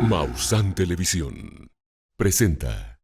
Maussan Televisión presenta.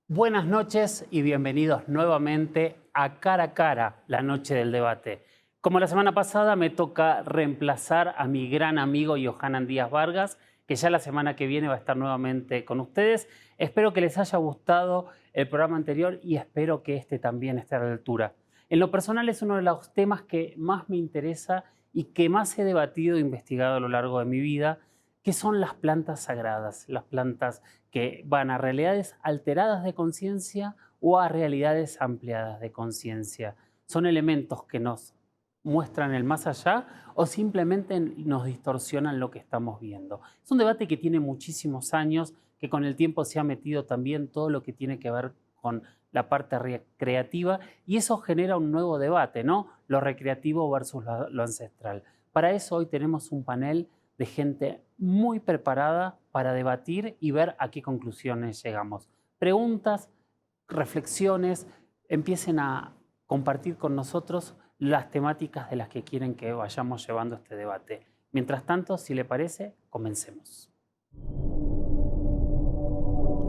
Buenas noches y bienvenidos nuevamente a Cara a Cara, la noche del debate. Como la semana pasada, me toca reemplazar a mi gran amigo Johanan Díaz Vargas, que ya la semana que viene va a estar nuevamente con ustedes. Espero que les haya gustado el programa anterior y espero que este también esté a la altura. En lo personal es uno de los temas que más me interesa y que más he debatido e investigado a lo largo de mi vida, que son las plantas sagradas, las plantas que van a realidades alteradas de conciencia o a realidades ampliadas de conciencia. Son elementos que nos muestran el más allá o simplemente nos distorsionan lo que estamos viendo. Es un debate que tiene muchísimos años, que con el tiempo se ha metido también todo lo que tiene que ver con la parte recreativa y eso genera un nuevo debate, ¿no? Lo recreativo versus lo ancestral. Para eso hoy tenemos un panel de gente muy preparada para debatir y ver a qué conclusiones llegamos. Preguntas, reflexiones, empiecen a compartir con nosotros las temáticas de las que quieren que vayamos llevando este debate. Mientras tanto, si le parece, comencemos.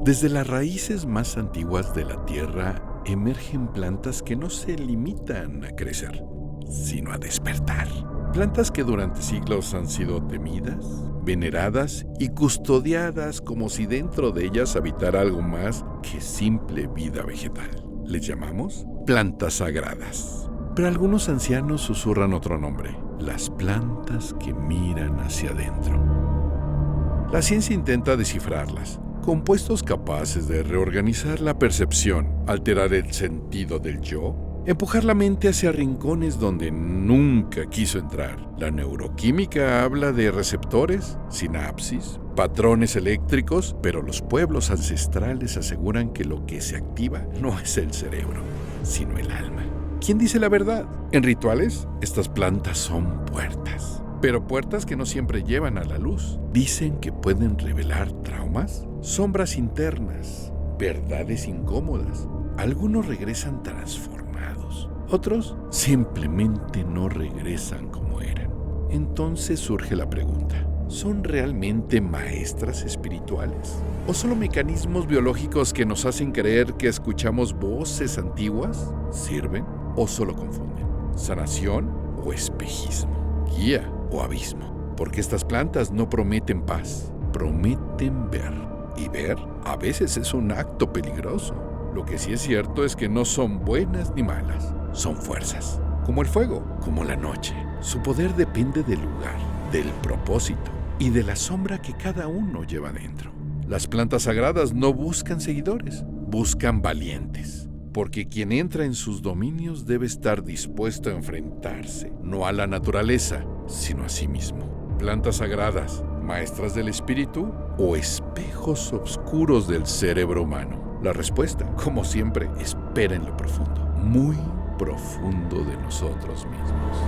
Desde las raíces más antiguas de la Tierra emergen plantas que no se limitan a crecer, sino a despertar. Plantas que durante siglos han sido temidas, veneradas y custodiadas como si dentro de ellas habitara algo más que simple vida vegetal. Les llamamos plantas sagradas. Pero algunos ancianos susurran otro nombre: las plantas que miran hacia adentro. La ciencia intenta descifrarlas. Compuestos capaces de reorganizar la percepción, alterar el sentido del yo, empujar la mente hacia rincones donde nunca quiso entrar. La neuroquímica habla de receptores, sinapsis, patrones eléctricos, pero los pueblos ancestrales aseguran que lo que se activa no es el cerebro, sino el alma. ¿Quién dice la verdad? En rituales, estas plantas son puertas. Pero puertas que no siempre llevan a la luz. Dicen que pueden revelar traumas, sombras internas, verdades incómodas. Algunos regresan transformados, otros simplemente no regresan como eran. Entonces surge la pregunta: ¿son realmente maestras espirituales? ¿O solo mecanismos biológicos que nos hacen creer que escuchamos voces antiguas? ¿Sirven o solo confunden? ¿Sanación o espejismo? ¿Guía o abismo? Porque estas plantas no prometen paz, prometen ver. Y ver a veces es un acto peligroso. Lo que sí es cierto es que no son buenas ni malas, son fuerzas. Como el fuego, como la noche. Su poder depende del lugar, del propósito y de la sombra que cada uno lleva dentro. Las plantas sagradas no buscan seguidores, buscan valientes. Porque quien entra en sus dominios debe estar dispuesto a enfrentarse, no a la naturaleza, sino a sí mismo. Plantas sagradas, maestras del espíritu o espejos oscuros del cerebro humano. La respuesta, como siempre, espera en lo profundo, muy profundo de nosotros mismos.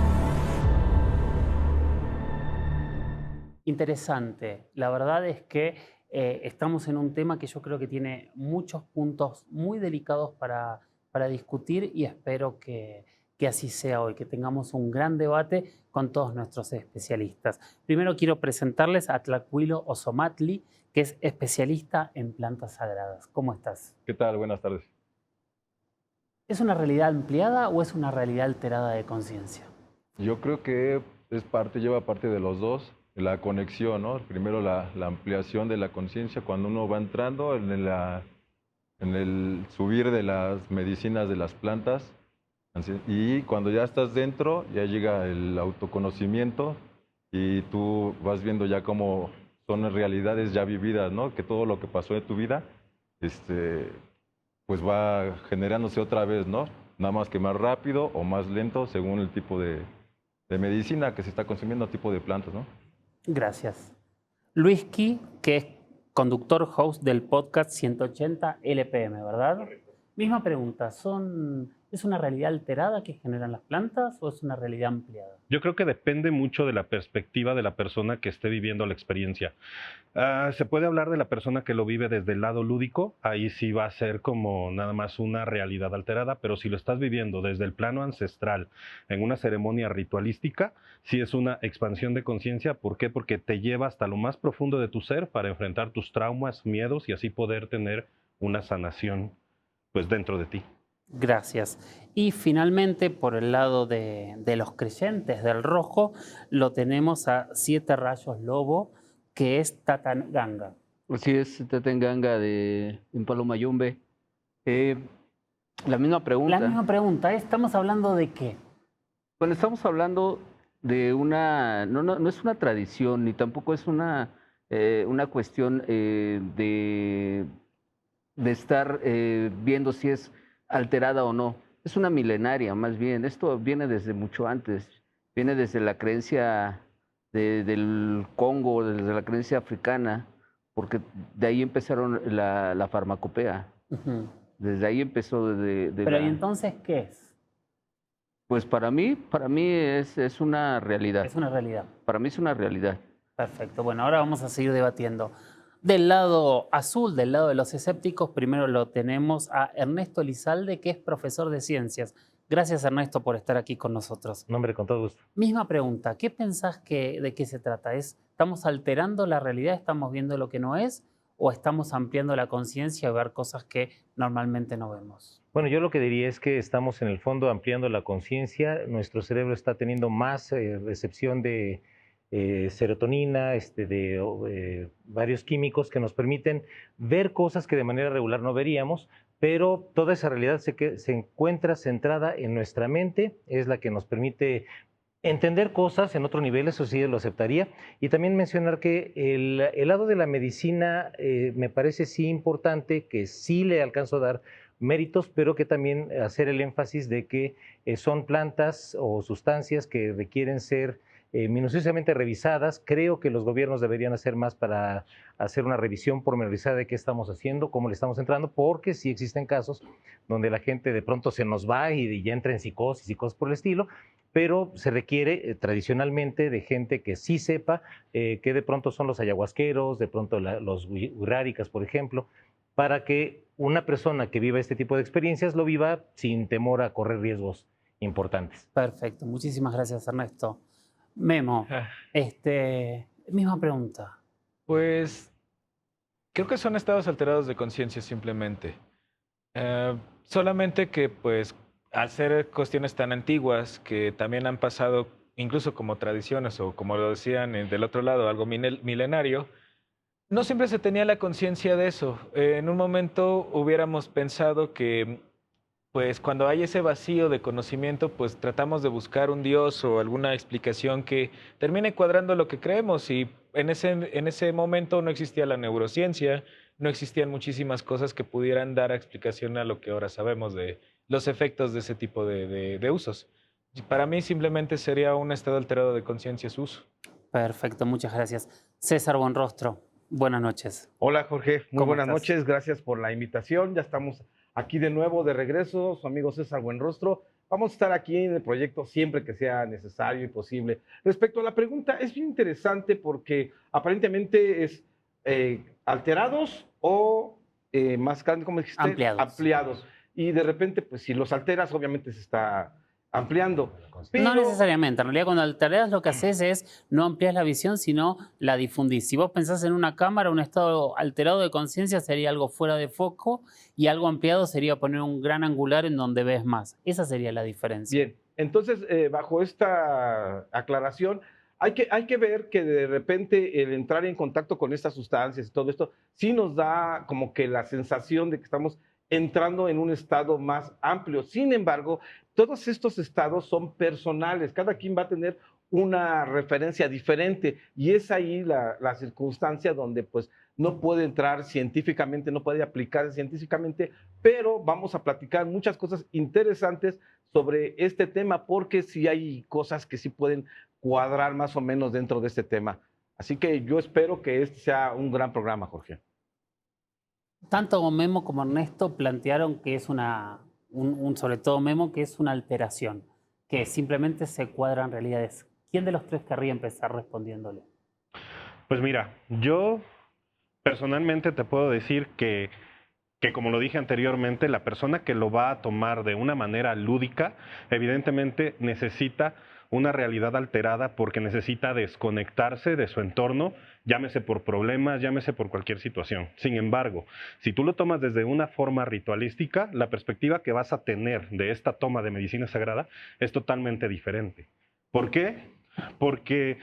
Interesante. La verdad es que estamos en un tema que yo creo que tiene muchos puntos muy delicados para discutir y espero que así sea hoy, que tengamos un gran debate con todos nuestros especialistas. Primero quiero presentarles a Tlacuilo Ozomatli, que es especialista en plantas sagradas. ¿Cómo estás? ¿Qué tal? Buenas tardes. ¿Es una realidad ampliada o es una realidad alterada de conciencia? Yo creo que lleva parte de los dos, la conexión, ¿no? Primero la ampliación de la conciencia cuando uno va entrando en el subir de las medicinas de las plantas, y cuando ya estás dentro ya llega el autoconocimiento y tú vas viendo ya cómo son realidades ya vividas, ¿no? Que todo lo que pasó en tu vida, pues va generándose otra vez, ¿no? Nada más que más rápido o más lento según el tipo de medicina que se está consumiendo, tipo de plantas, ¿no? Gracias. Luis Ki, que es conductor host del podcast 180 LPM, ¿verdad? Correcto. Misma pregunta, ¿son ¿Es una realidad alterada que generan las plantas o es una realidad ampliada? Yo creo que depende mucho de la perspectiva de la persona que esté viviendo la experiencia. Se puede hablar de la persona que lo vive desde el lado lúdico, ahí sí va a ser como nada más una realidad alterada, pero si lo estás viviendo desde el plano ancestral, en una ceremonia ritualística, sí es una expansión de conciencia. ¿Por qué? Porque te lleva hasta lo más profundo de tu ser para enfrentar tus traumas, miedos y así poder tener una sanación pues dentro de ti. Gracias. Y finalmente, por el lado de los creyentes del rojo, lo tenemos a 7 rayos lobo, que es Tatanganga. Así es, Tatenganga de Impalomayumbe. La misma pregunta. La misma pregunta, ¿estamos hablando de qué? Bueno, estamos hablando de una, no es una tradición, ni tampoco es una cuestión de estar viendo si es alterada o no. Es una milenaria, más bien. Esto viene desde mucho antes. Viene desde la creencia del Congo, desde la creencia africana, porque de ahí empezaron la farmacopea. Ujú. Desde ahí empezó Pero ¿y entonces qué es? Pues para mí es una realidad. Es una realidad. Para mí es una realidad. Perfecto. Bueno, ahora vamos a seguir debatiendo. Del lado azul, del lado de los escépticos, primero lo tenemos a Ernesto Elizalde, que es profesor de ciencias. Gracias, Ernesto, por estar aquí con nosotros. No, hombre, con todo gusto. Misma pregunta, ¿qué pensás de qué se trata? ¿Estamos alterando la realidad, estamos viendo lo que no es, o estamos ampliando la conciencia a ver cosas que normalmente no vemos? Bueno, yo lo que diría es que estamos en el fondo ampliando la conciencia, nuestro cerebro está teniendo más recepción de serotonina, de varios químicos que nos permiten ver cosas que de manera regular no veríamos, pero toda esa realidad se encuentra centrada en nuestra mente, es la que nos permite entender cosas en otro nivel, eso sí lo aceptaría. Y también mencionar que el lado de la medicina me parece sí importante, que sí le alcanzo a dar méritos, pero que también hacer el énfasis de que son plantas o sustancias que requieren ser minuciosamente revisadas. Creo que los gobiernos deberían hacer más para hacer una revisión pormenorizada de qué estamos haciendo, cómo le estamos entrando, porque sí existen casos donde la gente de pronto se nos va y ya entra en psicosis y cosas por el estilo, pero se requiere tradicionalmente de gente que sí sepa que de pronto son los ayahuasqueros, de pronto los uráricas, por ejemplo, para que una persona que viva este tipo de experiencias lo viva sin temor a correr riesgos importantes. Perfecto, muchísimas gracias, Ernesto. Memo, misma pregunta. Pues creo que son estados alterados de conciencia simplemente. Solamente que pues al ser cuestiones tan antiguas que también han pasado incluso como tradiciones o como lo decían del otro lado, algo milenario, no siempre se tenía la conciencia de eso. En un momento hubiéramos pensado que pues cuando hay ese vacío de conocimiento, pues tratamos de buscar un Dios o alguna explicación que termine cuadrando lo que creemos. Y en ese momento no existía la neurociencia, no existían muchísimas cosas que pudieran dar explicación a lo que ahora sabemos de los efectos de ese tipo de usos. Para mí simplemente sería un estado alterado de conciencia su uso. Perfecto, muchas gracias. César Buenrostro, buenas noches. Hola Jorge, muy ¿Cómo buenas estás? noches, gracias por la invitación. Ya estamos aquí de nuevo, de regreso, su amigo César Buenrostro. Vamos a estar aquí en el proyecto siempre que sea necesario y posible. Respecto a la pregunta, es bien interesante porque aparentemente es alterados o más grande, como dijiste, ampliados. Y de repente, pues si los alteras, obviamente se está ampliando. Pero No necesariamente. En realidad, cuando alteras, lo que haces es no amplias la visión, sino la difundís. Si vos pensás en una cámara, un estado alterado de conciencia sería algo fuera de foco y algo ampliado sería poner un gran angular en donde ves más. Esa sería la diferencia. Bien, entonces, bajo esta aclaración, hay que ver que de repente el entrar en contacto con estas sustancias y todo esto, sí nos da como que la sensación de que estamos entrando en un estado más amplio. Sin embargo, todos estos estados son personales, cada quien va a tener una referencia diferente y es ahí la circunstancia donde pues no puede entrar científicamente, no puede aplicar científicamente, pero vamos a platicar muchas cosas interesantes sobre este tema porque sí hay cosas que sí pueden cuadrar más o menos dentro de este tema. Así que yo espero que este sea un gran programa, Jorge. Tanto Memo como Ernesto plantearon que es una sobre todo Memo, que es una alteración, que simplemente se cuadran realidades. ¿Quién de los tres querría empezar respondiéndole? Pues mira, yo personalmente te puedo decir que como lo dije anteriormente, la persona que lo va a tomar de una manera lúdica, evidentemente necesita una realidad alterada porque necesita desconectarse de su entorno, llámese por problemas, llámese por cualquier situación. Sin embargo, si tú lo tomas desde una forma ritualística, la perspectiva que vas a tener de esta toma de medicina sagrada es totalmente diferente. ¿Por qué? Porque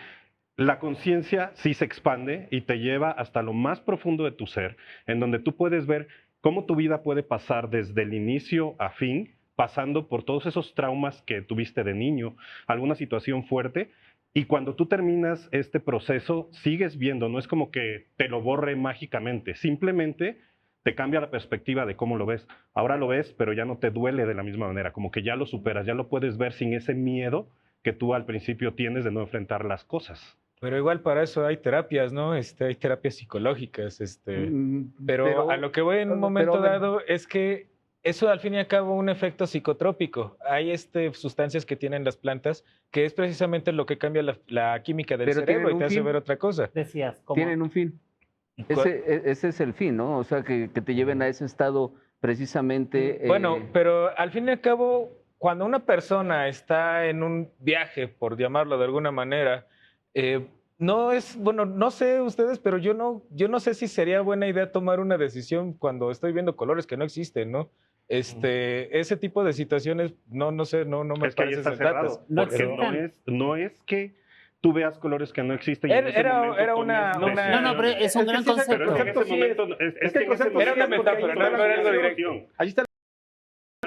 la conciencia sí se expande y te lleva hasta lo más profundo de tu ser, en donde tú puedes ver cómo tu vida puede pasar desde el inicio a fin, pasando por todos esos traumas que tuviste de niño, alguna situación fuerte, y cuando tú terminas este proceso, sigues viendo, no es como que te lo borre mágicamente, simplemente te cambia la perspectiva de cómo lo ves. Ahora lo ves, pero ya no te duele de la misma manera, como que ya lo superas, ya lo puedes ver sin ese miedo que tú al principio tienes de no enfrentar las cosas. Pero igual para eso hay terapias, ¿no? Hay terapias psicológicas, pero a lo que voy en un momento dado es que eso al fin y al cabo un efecto psicotrópico. Hay sustancias que tienen las plantas que es precisamente lo que cambia la química del cerebro y te hace ver otra cosa. Decías, ¿cómo? Tienen un fin. Ese es el fin, ¿no? O sea, que te lleven a ese estado precisamente. Bueno, pero al fin y al cabo, cuando una persona está en un viaje, por llamarlo de alguna manera, no es, bueno, no sé ustedes, pero yo no sé si sería buena idea tomar una decisión cuando estoy viendo colores que no existen, ¿no? Ese tipo de situaciones, no sé, no me es que ahí parecen está cerrado, sensatas. porque no es que tú veas colores que no existen. Era una... No, pero es un gran concepto. Pero es que en ese momento, era una metáfora, no era algo directo. Ahí está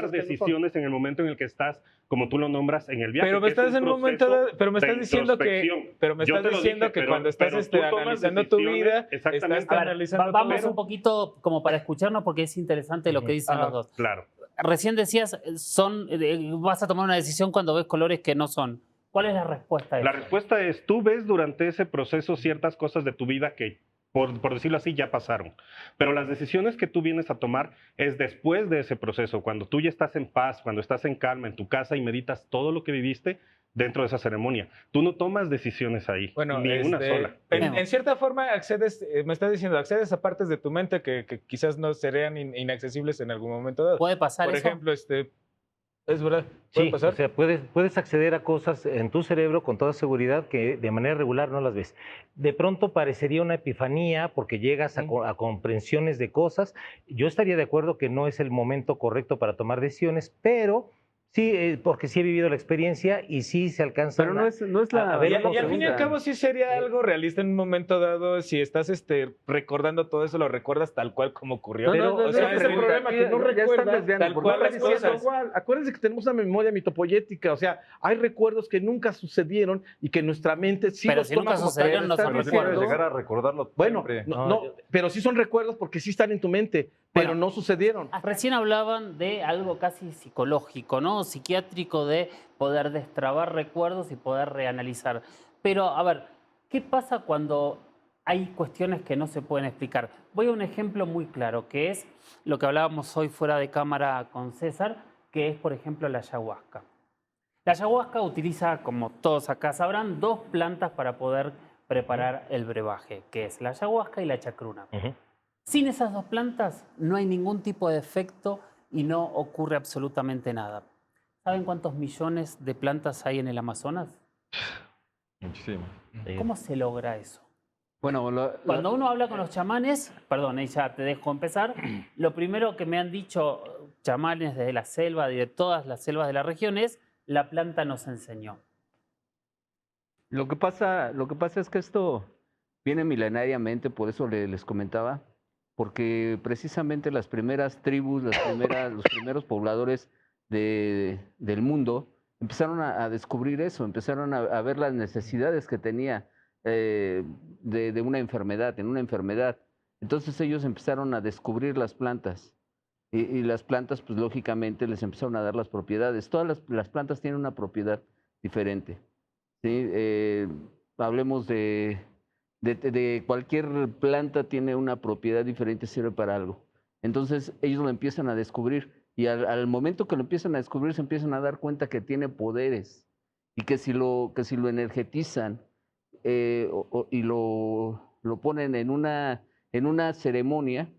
las decisiones en el momento en el que estás, como tú lo nombras, en el viaje. Pero me estás en un momento, pero me estás diciendo que cuando estás analizando tu vida, estás analizando vamos todo. un poquito como para escucharnos porque es interesante lo que dicen los dos. Claro. Recién decías, vas a tomar una decisión cuando ves colores que no son. ¿Cuál es la respuesta a eso? La respuesta es, tú ves durante ese proceso ciertas cosas de tu vida que, por decirlo así, ya pasaron. Pero las decisiones que tú vienes a tomar es después de ese proceso, cuando tú ya estás en paz, cuando estás en calma en tu casa y meditas todo lo que viviste dentro de esa ceremonia. Tú no tomas decisiones ahí, bueno, ni una sola. En cierta forma accedes, me estás diciendo, accedes a partes de tu mente que quizás no serían inaccesibles en algún momento dado. ¿Puede pasar Por eso? ejemplo, es verdad. ¿Puede Sí, pasar? o sea, puedes acceder a cosas en tu cerebro con toda seguridad que de manera regular no las ves. De pronto parecería una epifanía porque llegas a comprensiones de cosas. Yo estaría de acuerdo que no es el momento correcto para tomar decisiones, pero sí, porque sí he vivido la experiencia y sí se alcanza. Pero no es la. Y al fin y al cabo sí sería algo realista en un momento dado. Si estás recordando todo eso, lo recuerdas tal cual como ocurrió. Pero ese es el problema, que no recuerdas tal cual las cosas. Acuérdense que tenemos una memoria mitopoyética, o sea, hay recuerdos que nunca sucedieron y que nuestra mente sí pero los si toma nunca como sucedieron, no tal. son No puedes recuerdos. llegar a recordarlo Bueno, siempre. pero sí son recuerdos porque sí están en tu mente, pero Bueno. no sucedieron. Recién hablaban de algo casi psicológico, ¿no? Psiquiátrico, de poder destrabar recuerdos y poder reanalizar. Pero, a ver, ¿qué pasa cuando hay cuestiones que no se pueden explicar? Voy a un ejemplo muy claro, que es lo que hablábamos hoy fuera de cámara con César, que es, por ejemplo, la ayahuasca. La ayahuasca utiliza, como todos acá sabrán, dos plantas para poder preparar el brebaje, que es la ayahuasca y la chacruna. Sin esas dos plantas no hay ningún tipo de efecto y no ocurre absolutamente nada. ¿Saben cuántos millones de plantas hay en el Amazonas? Muchísimo. ¿Cómo se logra eso? Bueno, Cuando uno habla con los chamanes, perdón, ya te dejo empezar, lo primero que me han dicho chamanes desde la selva y de todas las selvas de la región es, la planta nos enseñó. Lo que pasa es que esto viene milenariamente, por eso les comentaba, porque precisamente las primeras tribus, los primeros pobladores del mundo empezaron a descubrir eso, empezaron a ver las necesidades que tenía de una enfermedad, en una enfermedad. Entonces ellos empezaron a descubrir las plantas y las plantas, pues lógicamente les empezaron a dar las propiedades. Todas las plantas tienen una propiedad diferente. ¿Sí? Hablemos de cualquier planta tiene una propiedad diferente, sirve para algo. Entonces ellos lo empiezan a descubrir Y al momento que lo empiezan a descubrir, se empiezan a dar cuenta que tiene poderes y que si lo energetizan y lo ponen en una ceremonia,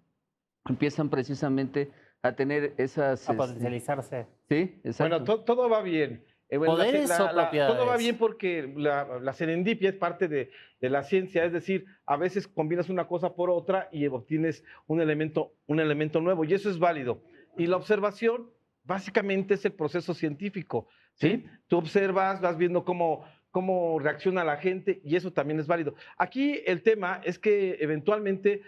empiezan precisamente a tener esas... A potencializarse. Sí, exacto. Bueno, todo va bien. ¿Poderes o propiedades? Todo va bien porque la serendipia es parte de la ciencia, es decir, a veces combinas una cosa por otra y obtienes un elemento nuevo, y eso es válido. Y la observación básicamente es el proceso científico, ¿sí? Tú observas, vas viendo cómo reacciona la gente, y eso también es válido. Aquí el tema es que eventualmente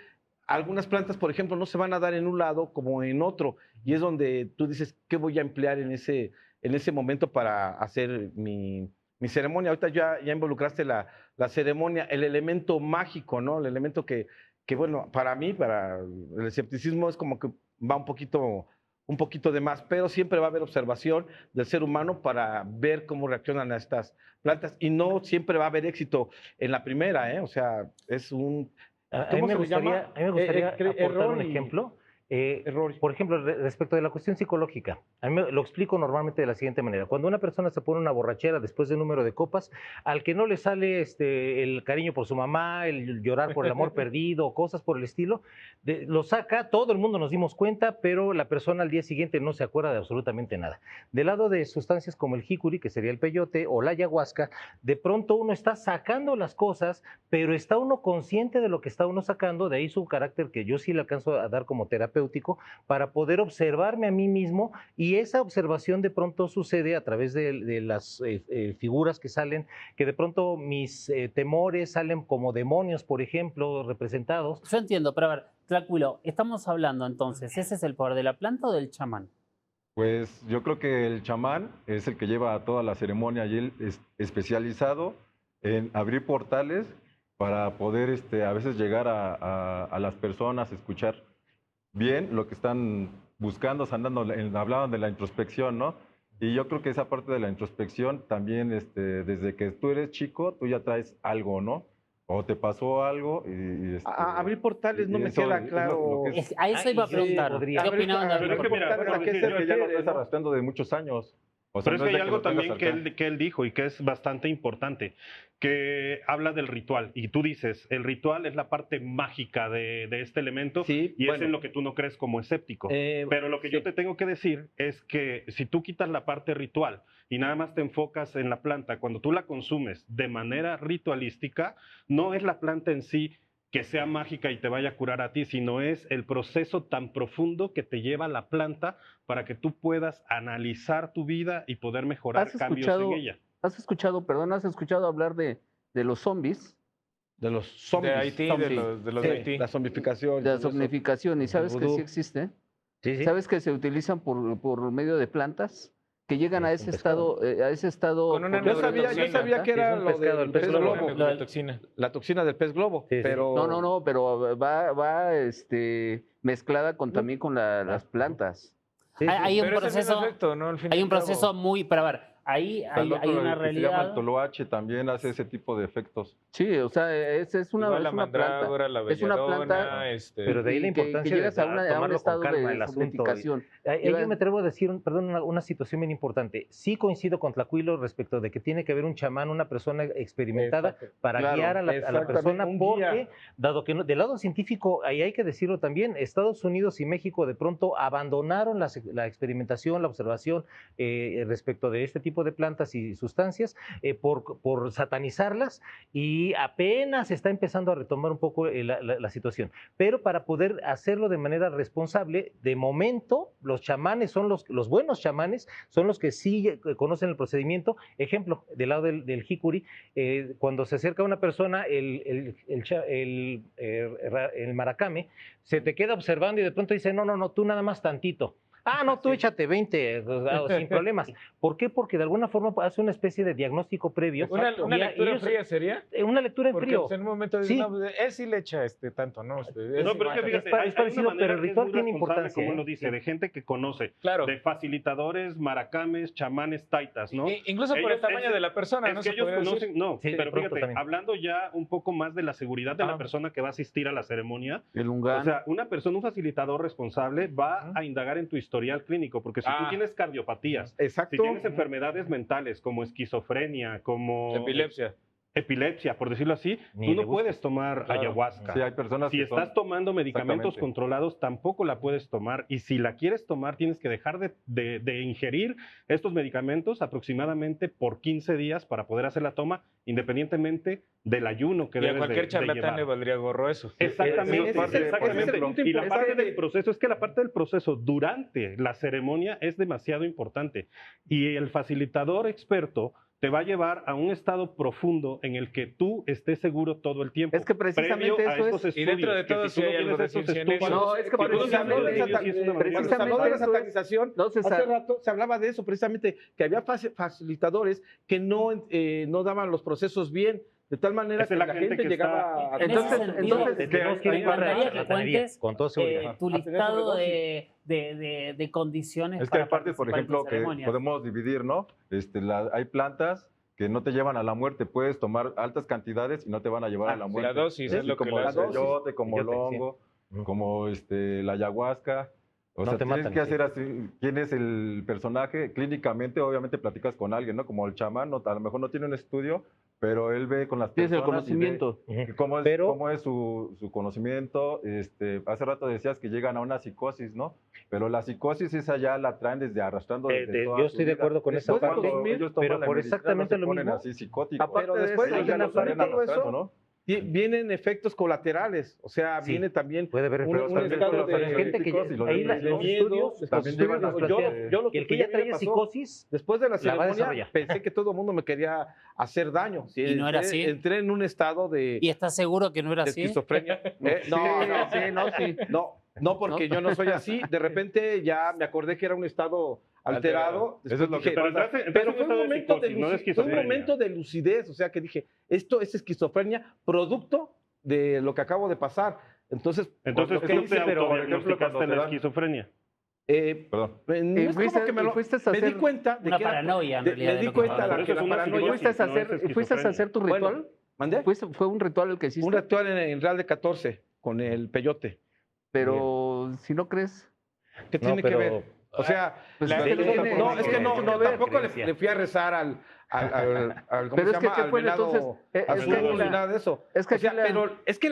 algunas plantas, por ejemplo, no se van a dar en un lado como en otro, y es donde tú dices, ¿qué voy a emplear en ese momento para hacer mi ceremonia? Ahorita ya involucraste la ceremonia, el elemento mágico, ¿no? El elemento que, bueno, para mí, para el escepticismo, es como que va un poquito de más, pero siempre va a haber observación del ser humano para ver cómo reaccionan a estas plantas, y no siempre va a haber éxito en la primera, ¿eh? O sea, es un... A mí me gustaría aportar un ejemplo. Por ejemplo, respecto de la cuestión psicológica, a mí lo explico normalmente de la siguiente manera. Cuando una persona se pone una borrachera después de un número de copas, al que no le sale el cariño por su mamá, el llorar por el amor perdido, cosas por el estilo, lo saca, todo el mundo nos dimos cuenta, pero la persona al día siguiente no se acuerda de absolutamente nada. Del lado de sustancias como el jicuri, que sería el peyote, o la ayahuasca, de pronto uno está sacando las cosas, pero está uno consciente de lo que está uno sacando, de ahí su carácter que yo sí le alcanzo a dar como terapeuta, para poder observarme a mí mismo, y esa observación de pronto sucede a través de las figuras que salen, que de pronto mis temores salen como demonios, por ejemplo, representados. Yo entiendo, pero a ver, Tlácuilo, estamos hablando entonces, ¿ese es el poder de la planta o del chamán? Pues yo creo que el chamán es el que lleva toda la ceremonia, y él es especializado en abrir portales para poder a veces llegar a las personas, escuchar bien lo que están buscando, hablaban de la introspección, ¿no? Y yo creo que esa parte de la introspección también, desde que tú eres chico, tú ya traes algo, ¿no? O te pasó algo y abrir portales no me queda claro. A eso iba a preguntar. ¿Qué opinaban de abrir portales? ¿A qué se refiere? Ya lo estás arrastrando de muchos años. O sea, Pero es no que hay de algo lo tengas también que él dijo y que es bastante importante, que habla del ritual. Y tú dices, el ritual es la parte mágica de este elemento, sí, y bueno, es en lo que tú no crees como escéptico. Pero lo que yo te tengo que decir es que si tú quitas la parte ritual y nada más te enfocas en la planta, cuando tú la consumes de manera ritualística, no es la planta en sí que sea mágica y te vaya a curar a ti, sino es el proceso tan profundo que te lleva la planta para que tú puedas analizar tu vida y poder mejorar cambios en ella. ¿Has escuchado hablar de los zombies? De los zombies. De Haití, de los sí, de Haití. La zombificación. De la zombificación. ¿Y sabes que sí existe? Sí, sí. ¿Sabes que se utilizan por medio de plantas? Que llegan a ese estado, Con una yo sabía que era lo del pez globo, la toxina. la toxina del pez globo, Sí, sí. pero No, pero va mezclada también con las plantas. Hay un Pero es el proceso, mismo efecto, ¿no? Al fin y hay al un cabo. proceso muy, pero a ver, hay una Que se llama realidad. el toloache, también hace ese tipo de efectos. Sí, o sea, es una, Igual la es una planta. mandrágora, la Es una belladona, planta, Pero de ahí la y importancia que llegas de a un tomarlo estado con calma de el asunto. zombificación. Yo me atrevo a decir, una situación bien importante. Sí coincido con Tlacuilo respecto de que tiene que haber un chamán, una persona experimentada Exacto. para Claro, guiar a la persona, un porque, guía. dado que del lado científico, ahí hay que decirlo también, Estados Unidos y México de pronto abandonaron la experimentación, la observación respecto de este tipo de plantas y sustancias por satanizarlas, y apenas está empezando a retomar un poco la situación. Pero para poder hacerlo de manera responsable, de momento, los chamanes son los buenos chamanes, son los que sí conocen el procedimiento. Ejemplo, del lado del jicuri, cuando se acerca una persona, el maracame se te queda observando y de pronto dice, no, tú nada más tantito. Ah, no, tú échate 20 sin problemas. ¿Por qué? Porque de alguna forma hace una especie de diagnóstico previo. ¿Una lectura ellos, fría sería? Una lectura en Porque frío. pues, en un momento Sí. no, él sí le echa tanto, ¿no? No, pero es que fíjate, es parecido, pero el ritual tiene importancia. Como él lo ¿eh? dice, de gente que conoce, Claro. de facilitadores, maracames, chamanes, taitas, ¿no? Incluso por el Ellos- tamaño de la persona, Es ¿no? que Se ellos podría conocen, decir. no, Sí, de pero pronto fíjate, también. hablando ya un poco más de la seguridad de la Ajá. persona que va a asistir a la ceremonia, El Ungán. o sea, un facilitador responsable va a indagar en tu historia historial clínico, porque si tú tienes cardiopatías, Exacto. si tienes enfermedades mentales como esquizofrenia, como epilepsia, por decirlo así, Ni tú le no gusta. puedes tomar ayahuasca. Sí, hay personas Si que estás son- tomando medicamentos Exactamente. controlados, tampoco la puedes tomar. Y si la quieres tomar, tienes que dejar de ingerir estos medicamentos aproximadamente por 15 días para poder hacer la toma, independientemente del ayuno que Y a debes cualquier de charlatán llevar. le valdría gorro eso. Exactamente, Ese es el exactamente. punto Y la parte importante. del proceso, es que la parte del proceso durante la ceremonia es demasiado importante. Y el facilitador experto te va a llevar a un estado profundo en el que tú estés seguro todo el tiempo. Es que precisamente previo a eso estos es. Y dentro de estudios, que todo si sí tú no hay algo tienes de esos ciencia en eso. estudios, No, es que Cuando se habló de sí es una cuando maravilla. se habló de la Precisamente eso es- satanización, no se hace sabe. rato se hablaba de eso, precisamente, que había facilitadores que no daban los procesos bien, de tal manera Esa que es la la gente gente que llegaba a... En ese sentido, entonces, Tenemos que me ir para encantaría que la ganadería, cuentes con toda seguridad. tu a tener listado sobredosis. de condiciones Es que para aparte, por participar en ejemplo, tus que ceremonias. podemos dividir, ¿no? Hay plantas que no te llevan a la muerte, puedes tomar altas cantidades y no te van a llevar a la sí, muerte. la dosis es Así lo que como la el hace. peyote, como el Peyote, sí. hongo, Ujú. como la ayahuasca. O No sea, te tienes matan, que sí. hacer así, quién es el personaje. Clínicamente, obviamente, platicas con alguien, ¿no? Como el chamán, a lo mejor no tiene un estudio, pero él ve con las Tienes el personas y ve conocimiento. Ujú. cómo es su conocimiento. Hace rato decías que llegan a una psicosis, ¿no? Pero la psicosis esa ya la traen desde arrastrando desde toda Yo su estoy de vida. acuerdo con esa Después de parte, consumir, ellos toman pero la por medicina, exactamente no se lo ponen mismo. así psicóticos. Aparte, Pero después de ellos ya lo consumir traen todo arrastrando, eso, ¿no? vienen efectos colaterales, o sea, Sí. viene también Puede haber un efectos también estado con los de gente que energéticos y los ahí de los miedo, estudios también llevan a yo lo que el fui, que a ya mí me trae pasó. psicosis Después de la la va a ceremonia desarrollar. pensé que todo el mundo me quería hacer daño. Sí, ¿Y no era así? Entré en un estado de ¿Y estás seguro que no era de así? esquizofrenia. No, porque yo no soy así. De repente ya me acordé que era un estado alterado. Eso es lo que Después pasa. dije, Pero pero fue un momento de no de fue un esquizofrenia. momento de lucidez. O sea, que dije, esto es esquizofrenia producto de lo que acabo de pasar. Entonces, Entonces, por lo que tú te hice, por ejemplo, autodiagnosticaste cuando te la dan- esquizofrenia. Perdón. no Y es como que fuiste a me di hacer- cuenta de Una que era- paranoia, en realidad, me de di lo que cuenta estaba Por de eso que es la una paranoia. psicosis. ¿Fuiste a no hacer, es fuiste a hacer esquizofrenia. tu Bueno, ritual? ¿Mandé? ¿Fue un ritual el que hiciste? Un ritual en Real de 14 con el peyote. Pero si no crees, ¿Qué No, tiene pero- que ver? O sea, pues La- es que no, tiene- no, es que no, tiene tampoco le, creencia. le fui a rezar al ¿cómo Pero se es que llama? ¿qué Al fue venado entonces? Es azul, que aquí ni la- nada de eso. es que O sea, aquí la- pero es que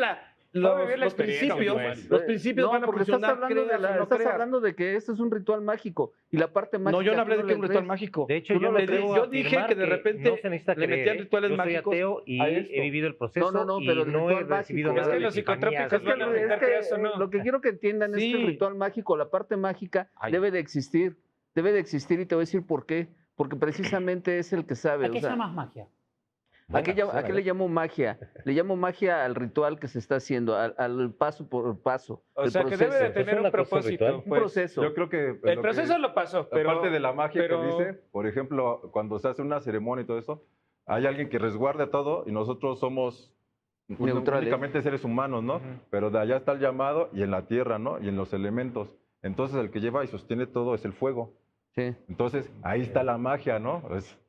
No vivir la los experiencia, principios, Manuel. los principios no, van a porque estás funcionar, hablando de creas o no estás creas. hablando de que esto es un ritual mágico y la parte mágica. No, yo no hablé tú de que le un ritual crees. mágico. De hecho, Tú yo no me le di- atrevo yo a dije afirmar que de repente no se necesita le metían creer. rituales Yo soy mágicos ateo y a esto. he vivido el proceso No, y pero el no he ritual recibido mágico. nada Es que de los psicotrópicos epifanías, van a de- afectar, creas o no. Lo que quiero que entiendan es que Sí. el ritual mágico, la parte mágica, Ay. debe de existir y te voy a decir por qué. Porque precisamente es el que sabe. ¿A qué o sea, llamas magia? ¿A qué le llamo magia? Le llamo magia al ritual que se está haciendo, al paso por paso. O el sea, que debe de proceso. tener una un cosa propósito. ritual. Un pues. proceso. Yo creo que El proceso lo pasó, pero... aparte de la magia pero- que dice, por ejemplo, cuando se hace una ceremonia y todo eso, hay alguien que resguarda todo y nosotros somos Neutrales. únicamente seres humanos, ¿no? Ujú. Pero de allá está el llamado y en la tierra, ¿no? Y en los elementos. Entonces el que lleva y sostiene todo es el fuego. Sí. Entonces ahí está la magia, ¿no?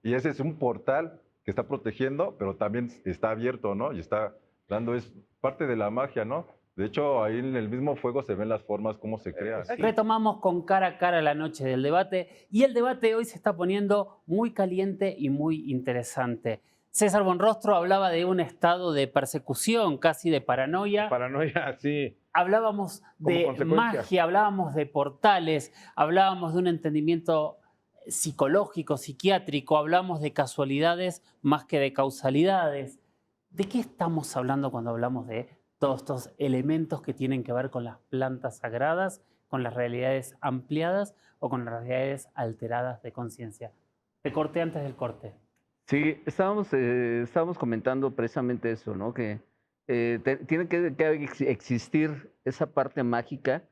Y ese es un portal que está protegiendo, pero también está abierto, ¿no? Y está dando, es parte de la magia, ¿no? De hecho, ahí en el mismo fuego se ven las formas, cómo se crea. Retomamos con cara a cara la noche del debate y el debate hoy se está poniendo muy caliente y muy interesante. César Bonrostro hablaba de un estado de persecución, casi de paranoia. Paranoia, sí. Hablábamos Como de consecuencia. magia, hablábamos de portales, hablábamos de un entendimiento psicológico, psiquiátrico, hablamos de casualidades más que de causalidades. ¿De qué estamos hablando cuando hablamos de todos estos elementos que tienen que ver con las plantas sagradas, con las realidades ampliadas o con las realidades alteradas de conciencia? Te corté antes del corte. Sí, estábamos comentando precisamente eso, ¿no? Que tiene que existir esa parte mágica,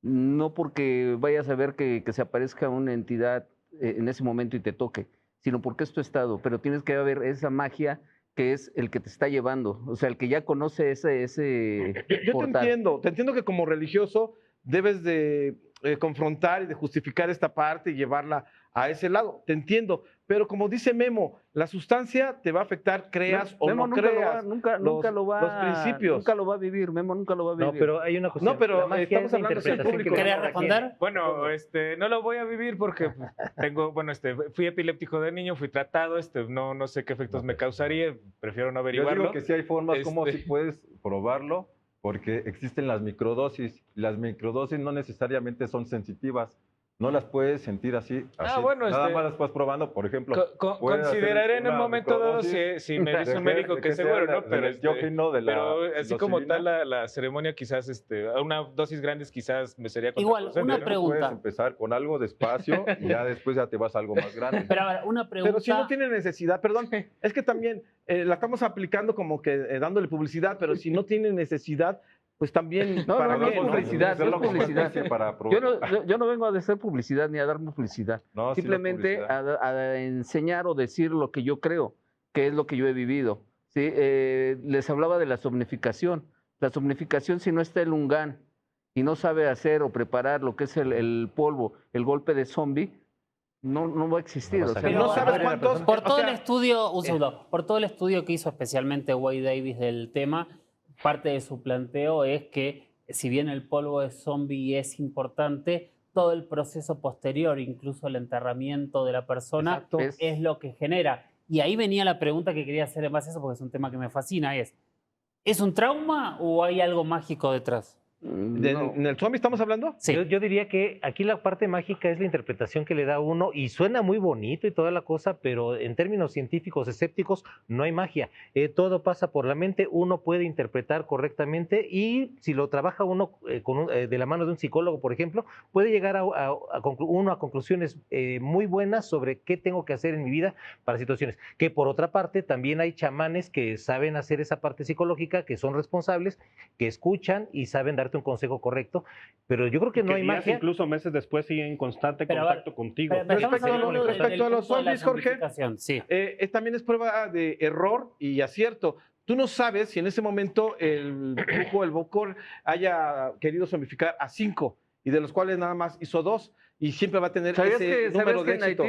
no porque vayas a ver que se aparezca una entidad en ese momento y te toque, sino porque es tu estado, pero tienes que haber esa magia que es el que te está llevando, o sea, el que ya conoce ese Yo portal. te entiendo que como religioso debes de confrontar y de justificar esta parte y llevarla a ese lado. Te entiendo, pero como dice Memo, la sustancia te va a afectar, creas o Memo no nunca creas. nunca lo va, los principios. nunca lo va a vivir, Memo nunca lo va a vivir. No, pero hay una cuestión. No, pero La magia estamos es la hablando hacia el interpretación público. que le da ¿Querías cada quien. responder? Bueno, no lo voy a vivir porque tengo, bueno, fui epiléptico de niño, fui tratado, no sé qué efectos me causaría, prefiero no Yo averiguarlo. digo que sí hay formas como Este- si puedes probarlo, porque existen las microdosis. Las microdosis no necesariamente son sensitivas. No las puedes sentir así. bueno, Nada más las vas probando, por ejemplo. puedes hacer Consideraré en un una momento dado microdosis si me dice un médico que es sea seguro, la- ¿no? Pero, del enteógeno, de la pero así como psilocibina. tal la ceremonia quizás, a una dosis grandes quizás me sería Igual, contraproducente, una ¿no? pregunta. Puedes empezar con algo despacio y ya después ya te vas a algo más grande. Pero a ver, una pregunta. Pero si no tiene necesidad, perdón, es que también la estamos aplicando como que dándole publicidad, pero si no tiene necesidad, pues también No, para no qué, es publicidad, no es publicidad. Para Yo no vengo a hacer publicidad ni a dar publicidad. No, sí, la Simplemente publicidad. a enseñar o decir lo que yo creo, que es lo que yo he vivido. ¿Sí? Les hablaba de la somnificación. La somnificación, si no está el Lungán y no sabe hacer o preparar lo que es el polvo, el golpe de zombie, no va a existir. No va a o sea, salir. no va a sabes haber- cuántos. Por o todo sea, el estudio, un segundo, por todo el estudio que hizo especialmente Wade Davis del tema, parte de su planteo es que si bien el polvo de zombie es importante, todo el proceso posterior, incluso el enterramiento de la persona, Exacto. es lo que genera. Y ahí venía la pregunta que quería hacer en base a eso, porque es un tema que me fascina, ¿es un trauma o hay algo mágico detrás? No. ¿En el zombie estamos hablando? Sí. Yo diría que aquí la parte mágica es la interpretación que le da uno y suena muy bonito y toda la cosa, pero en términos científicos escépticos no hay magia. Todo pasa por la mente, uno puede interpretar correctamente y si lo trabaja uno de la mano de un psicólogo, por ejemplo, puede llegar uno a conclusiones muy buenas sobre qué tengo que hacer en mi vida para situaciones. Que por otra parte también hay chamanes que saben hacer esa parte psicológica, que son responsables, que escuchan y saben darte un consejo correcto, pero yo creo que no Que hay días, magia. incluso meses después siguen en constante Pero a ver, contacto contigo. Pero estamos Respecto- hablando respecto a los punto de la zombies, Jorge, zombificación, sí. También es prueba de error y acierto. Tú no sabes si en ese momento el brujo, el Bokor, haya querido zombificar a 5 y de los cuales nada más hizo 2 y siempre va a tener ese número de éxito.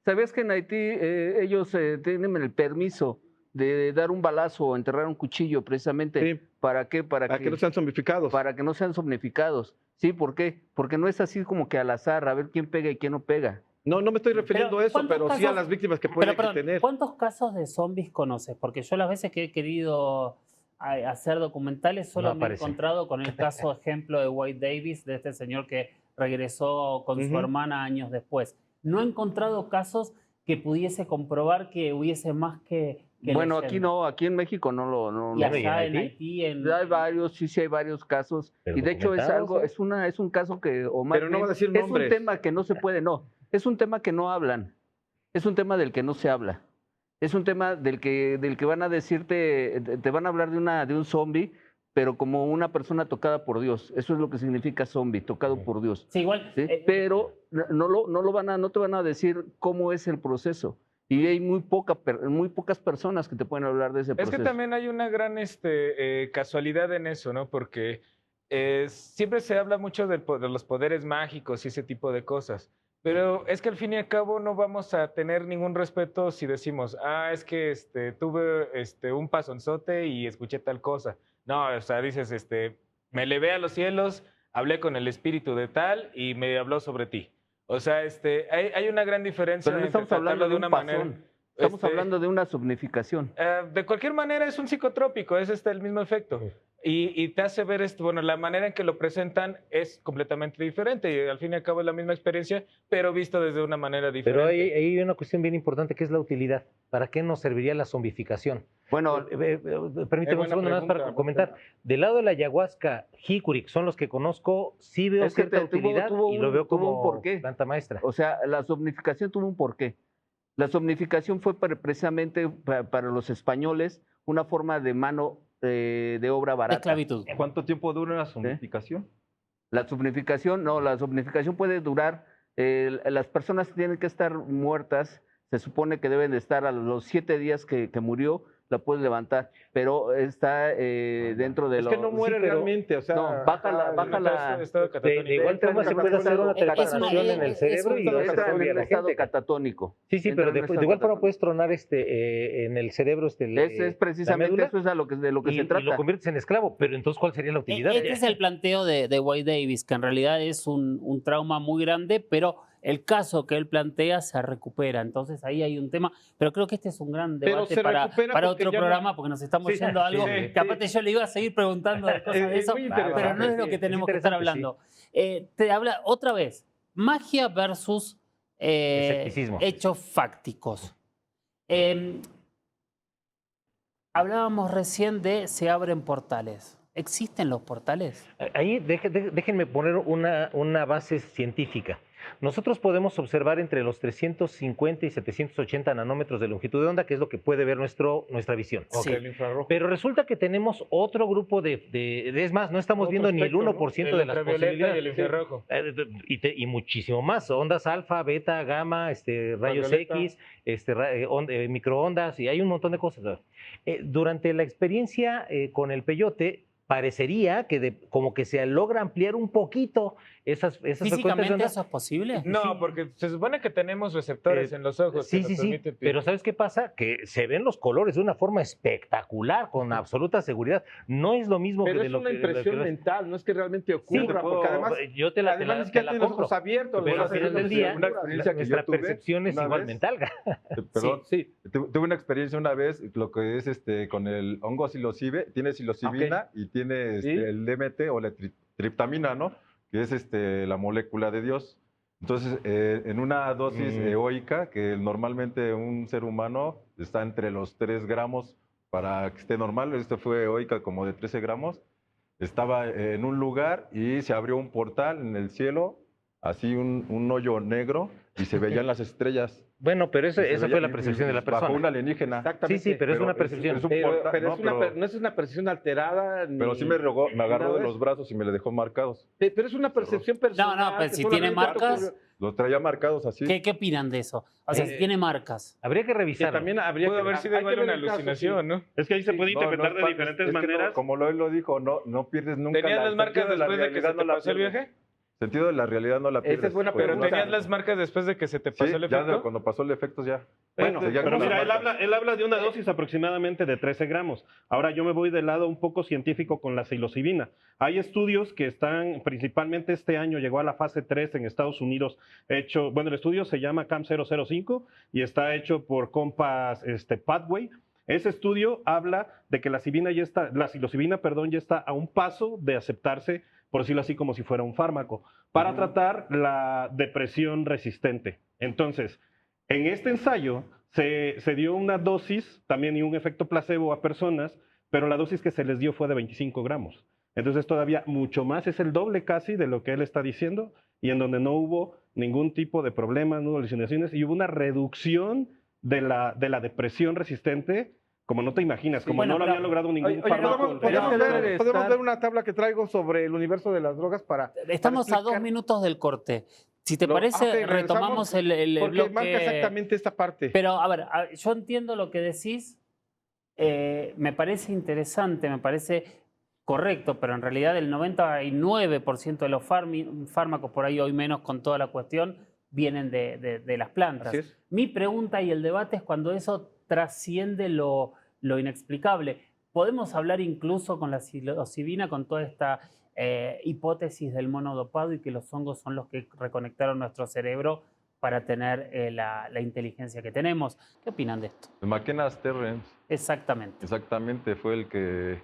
¿Sabías que en Haití ellos tienen el permiso de dar un balazo o enterrar un cuchillo precisamente? Sí. ¿Para qué? Para que no sean zombificados. Para que no sean somnificados. ¿Sí? ¿Por qué? Porque no es así como que al azar, a ver quién pega y quién no pega. No me estoy refiriendo a eso, ¿cuántos pero sí a casos- las víctimas que Pero, pueden perdón, tener. ¿cuántos casos de zombies conoces? Porque yo las veces que he querido hacer documentales solo No me he aparece. encontrado con el caso ejemplo de Wade Davis, de este señor que regresó con su Ujú. hermana años después. No he encontrado casos que pudiese comprobar que hubiese más que Bueno, leyenda. aquí no, aquí en México no. Y Bueno, ¿y en allá en Haití? Haití, Hay varios, sí hay varios casos. Pero Y de hecho es documentados, algo, ¿eh? es un caso que, o más Pero no bien, va a decir es un nombres. tema que no se puede, no. Es un tema que no hablan. Es un tema del que no se habla. Es un tema del que van a decirte, te van a hablar de un zombie, pero como una persona tocada por Dios. Eso es lo que significa zombie, tocado por Dios. Sí, igual. ¿Sí? Pero no te van a decir cómo es el proceso. Y hay muy pocas personas que te pueden hablar de ese Es proceso. que también hay una gran casualidad en eso, ¿no? Porque siempre se habla mucho de los poderes mágicos y ese tipo de cosas. Pero es que al fin y al cabo no vamos a tener ningún respeto si decimos, es que tuve un pasonzote y escuché tal cosa. No, o sea, dices, me elevé a los cielos, hablé con el espíritu de tal y me habló sobre ti. O sea, hay una gran diferencia Pero no entre estamos hablando tratarlo de un manera. pasón. Estamos hablando de una somnificación. De cualquier manera es un psicotrópico, es el mismo efecto. Y te hace ver la manera en que lo presentan es completamente diferente y al fin y al cabo es la misma experiencia, pero visto desde una manera diferente. Pero hay una cuestión bien importante que es la utilidad. ¿Para qué nos serviría la zombificación? Bueno, Permíteme un buena segundo más para pregunta, comentar. Del lado de la ayahuasca, Hikuri, que son los que conozco, sí veo Es que cierta utilidad y lo veo tuvo un como porqué. planta maestra. o sea, la somnificación tuvo un porqué. La somnificación fue precisamente para los españoles una forma de mano de obra De barata. esclavitud. ¿Cuánto tiempo dura una zombificación? La somnificación puede durar, las personas tienen que estar muertas, se supone que deben de estar a los 7 días que murió, la puedes levantar, pero está dentro de Es que no muere realmente, o sea, no, baja la estado De catatónico. igual forma se puede hacer una terminación en el cerebro y entra hacer en cambiar un la estado gente. catatónico. Sí, sí, Entra pero en un de estado igual forma catatónico. puedes tronar en el cerebro Ese es precisamente médula, eso es de lo que y, se y trata. lo conviertes en esclavo. Pero entonces, ¿cuál sería la utilidad? Este es el planteo de White Davis, que en realidad es un trauma muy grande, pero el caso que él plantea se recupera. Entonces ahí hay un tema, pero creo que este es un gran Pero debate se para recupera porque otro ya no- programa, porque nos estamos Sí, yendo a algo sí, que aparte yo le iba a seguir preguntando de cosas de Es eso, muy pero interesante, no es lo sí, que es tenemos que estar interesante, hablando. Te habla otra vez, magia versus Escepticismo. hechos fácticos. Eh, Hablábamos recién de se abren portales. ¿Existen los portales? Ahí déjenme poner una base científica. Nosotros podemos observar entre los 350 y 780 nanómetros de longitud de onda, que es lo que puede ver nuestra visión. Sí. El infrarrojo. Pero resulta que tenemos otro grupo es más, no estamos Otro viendo ni el espectro, ¿no? 1% de las ultravioleta posibilidades. y el infrarrojo. Y muchísimo más, ondas alfa, beta, gamma, rayos Ultravioleta. X, microondas, y hay un montón de cosas. Durante la experiencia con el peyote, parecería que como que se logra ampliar un poquito esas frecuencias de ¿Físicamente onda. eso es posible? No, porque se supone que tenemos receptores en los ojos. que Sí, nos sí, sí, permiten- pero ¿sabes qué pasa? Que se ven los colores de una forma espectacular, con absoluta seguridad. No es lo mismo Pero que de es lo una que... impresión mental, no es que realmente ocurra, te puedo- porque además, yo te la además ni siquiera te la tienes los compro. ojos abiertos. Pero ¿no? al final del día, una experiencia que yo nuestra tuve percepción es una igual vez. mental. Perdón, Sí. tuve una experiencia una vez, lo que es con el hongo psilocibe, tiene psilocibina y tiene Sí. el DMT o la triptamina, ¿no? Que es la molécula de Dios. Entonces, en una dosis eoica, que normalmente un ser humano está entre los 3 gramos para que esté normal, esto fue eoica como de 13 gramos, estaba en un lugar y se abrió un portal en el cielo, así un hoyo negro, y se veían las estrellas. Bueno, pero esa Se fue veía la percepción de la bajo un persona. alienígena. Exactamente. Sí, pero es una percepción. es un Pero, portal, pero ¿no? es una Pero- no es una percepción alterada. Pero sí me agarró nada de de los eso. brazos y me le dejó marcados. Pero es una percepción personal. No, pero que si tiene solamente marcas, ocurre- Los traía marcados así. ¿qué opinan de eso? O sea, si tiene marcas. Habría que que revisarlo. también habría Pudo que haber sido hay que igual ver una el caso, alucinación, sí. ¿no? Es que ahí se puede interpretar de diferentes es que no, maneras. como él lo dijo, no pierdes nunca. ¿Tenías el las marcas sentido la después de que realidad, se te no la pasó el pierdes. viaje? El sentido de la realidad no la Esa pierdes. es buena Pero pregunta. tenías las marcas después de que se te Sí, pasó el ya efecto. cuando pasó el efecto ya. Bueno, Seguía Pero con las mira, marcas. él habla de una dosis aproximadamente de 13 gramos. Ahora yo me voy del lado un poco científico con la psilocibina. Hay estudios que están, principalmente este año llegó a la fase 3 en Estados Unidos, el estudio se llama CAM 005 y está hecho por Compass Pathway. Ese estudio habla de que la psilocibina ya está a un paso de aceptarse, por decirlo así, como si fuera un fármaco, para tratar la depresión resistente. Entonces, en este ensayo se dio una dosis, también y un efecto placebo a personas, pero la dosis que se les dio fue de 25 gramos. Entonces todavía mucho más, es el doble casi de lo que él está diciendo, y en donde no hubo ningún tipo de problema, no hubo alucinaciones, y hubo una reducción de la depresión resistente, como no te imaginas, como bueno, no lo pero- había logrado ningún Oye, fármaco. podemos ver una tabla que traigo sobre el universo de las drogas para. Estamos para a 2 explicar- minutos del corte. Si te Lo- parece, ok, regresamos, retomamos el Porque bloque. marca exactamente esta parte. Pero, a ver, yo entiendo lo que decís. Me parece interesante, me parece correcto, pero en realidad el 99% de los fármacos, por ahí hoy menos con toda la cuestión, vienen de las plantas. Así es. Mi pregunta y el debate es cuando eso trasciende lo inexplicable. Podemos hablar incluso con la psilocibina, con toda esta hipótesis del mono dopado y que los hongos son los que reconectaron nuestro cerebro para tener la inteligencia que tenemos. ¿Qué opinan de esto? McKenna Terrence, Exactamente. exactamente, fue el que.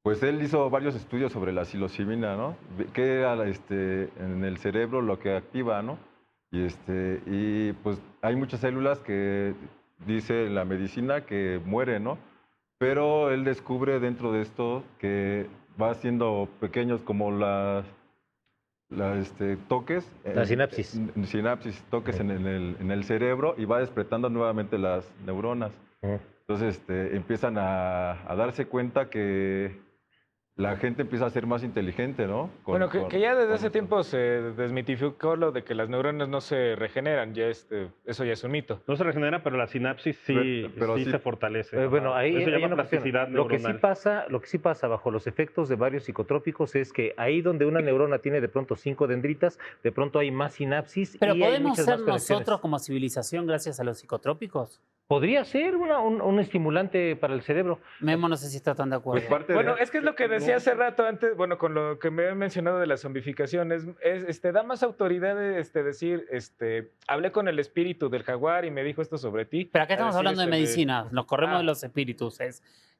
Pues él hizo varios estudios sobre la psilocibina, ¿no? Que era en el cerebro lo que activa, ¿no? Y pues hay muchas células que dice la medicina que mueren, ¿no? Pero él descubre dentro de esto que va haciendo pequeños como toques. La sinapsis. Sinapsis, toques en el cerebro y va despertando nuevamente las neuronas. Entonces empiezan a darse cuenta que la gente empieza a ser más inteligente, ¿no? Bueno, que ya desde con ese esto. tiempo se desmitificó lo de que las neuronas no se regeneran, ya eso ya es un mito. No se regenera, pero la sinapsis sí, Pero sí sí. se fortalece. Bueno, ahí Eso se hay llama una cuestión. plasticidad Lo que sí pasa bajo los efectos de varios psicotrópicos es que ahí donde una neurona tiene de pronto 5 dendritas, de pronto hay más sinapsis. Pero y hay ¿podemos muchas ser más conexiones. nosotros como civilización gracias a los psicotrópicos? Podría ser un estimulante para el cerebro. Memo, no sé si está tan de acuerdo. Pues parte Bueno, de- es que es lo que decía hace rato antes, bueno, con lo que me he mencionado de la zombificación, da más autoridad decir, hablé con el espíritu del jaguar y me dijo esto sobre ti. Pero acá a estamos decir, hablando de medicina, nos corremos Ah. de los espíritus.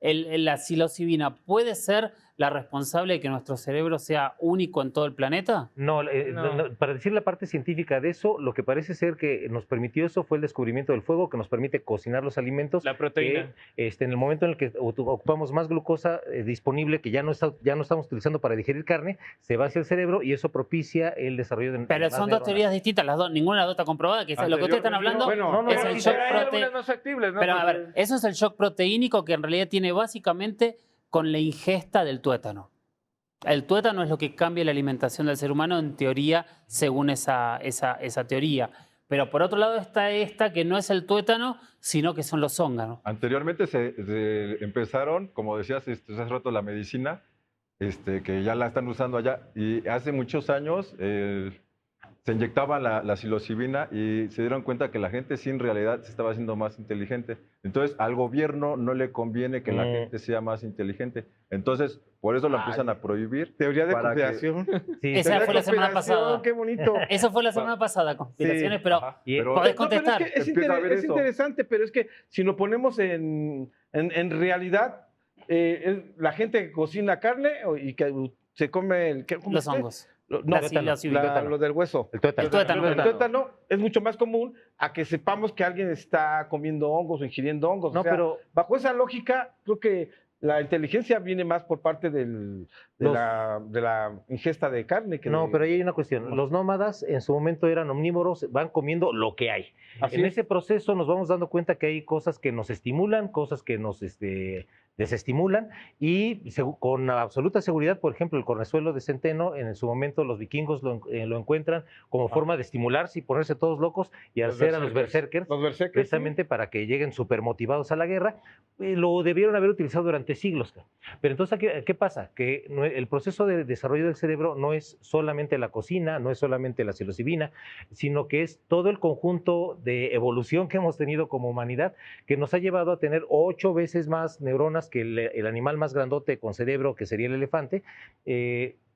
La psilocibina puede ser la responsable de que nuestro cerebro sea único en todo el planeta. No, No. para decir la parte científica de eso, lo que parece ser que nos permitió eso fue el descubrimiento del fuego, que nos permite cocinar los alimentos. La proteína. Que, en el momento en el que ocupamos más glucosa disponible, que ya no estamos utilizando para digerir carne, se va hacia el cerebro y eso propicia el desarrollo de Pero más son dos neuronas. teorías distintas, las dos, ninguna de las dos está comprobada, que es lo que ustedes están hablando Bueno, es el shock Pero hay algunas proteínico. más factibles, ¿no? Pero a Porque- ver, eso es el shock proteínico que en realidad tiene básicamente con la ingesta del tuétano. El tuétano es lo que cambia la alimentación del ser humano en teoría, según esa teoría. Pero por otro lado está esta que no es el tuétano, sino que son los hongos. Anteriormente se empezaron, como decías hace rato, la medicina, que ya la están usando allá. Y hace muchos años se inyectaba la psilocibina y se dieron cuenta que la gente sí en realidad se estaba haciendo más inteligente. Entonces al gobierno no le conviene que la gente sea más inteligente. Entonces por eso lo empiezan a prohibir. Teoría de para que- conspiración. Sí, Esa Teoría fue de la semana conspiración, pasada. Qué bonito. Eso fue la semana pasada, conspiraciones, Sí. pero Ajá, Y- pero- podés No, pero contestar. Empieza a haber es eso. interesante, pero es que si lo ponemos en realidad, la gente que cocina carne y que se come ¿cómo Los es que? hongos. No, La psilocibina. lo del hueso. El tuétano. El tuétano. El tuétano es mucho más común a que sepamos que alguien está comiendo hongos o ingiriendo hongos. No, O sea, pero bajo esa lógica, creo que la inteligencia viene más por parte de Los- la ingesta de carne. Que no, de- pero ahí hay una cuestión. Los nómadas en su momento eran omnívoros, van comiendo lo que hay. Así En es. ese proceso nos vamos dando cuenta que hay cosas que nos estimulan, cosas que nos desestimulan y con absoluta seguridad, por ejemplo, el cornezuelo de centeno, en su momento los vikingos lo encuentran como forma de estimularse y ponerse todos locos y Los hacer a los berserkers, Los berserkers, precisamente para que lleguen súper motivados a la guerra. Lo debieron haber utilizado durante siglos. Pero entonces, ¿qué pasa? Que el proceso de desarrollo del cerebro no es solamente la cocina, no es solamente la psilocibina, sino que es todo el conjunto de evolución que hemos tenido como humanidad, que nos ha llevado a tener 8 veces más neuronas que el animal más grandote con cerebro, que sería el elefante,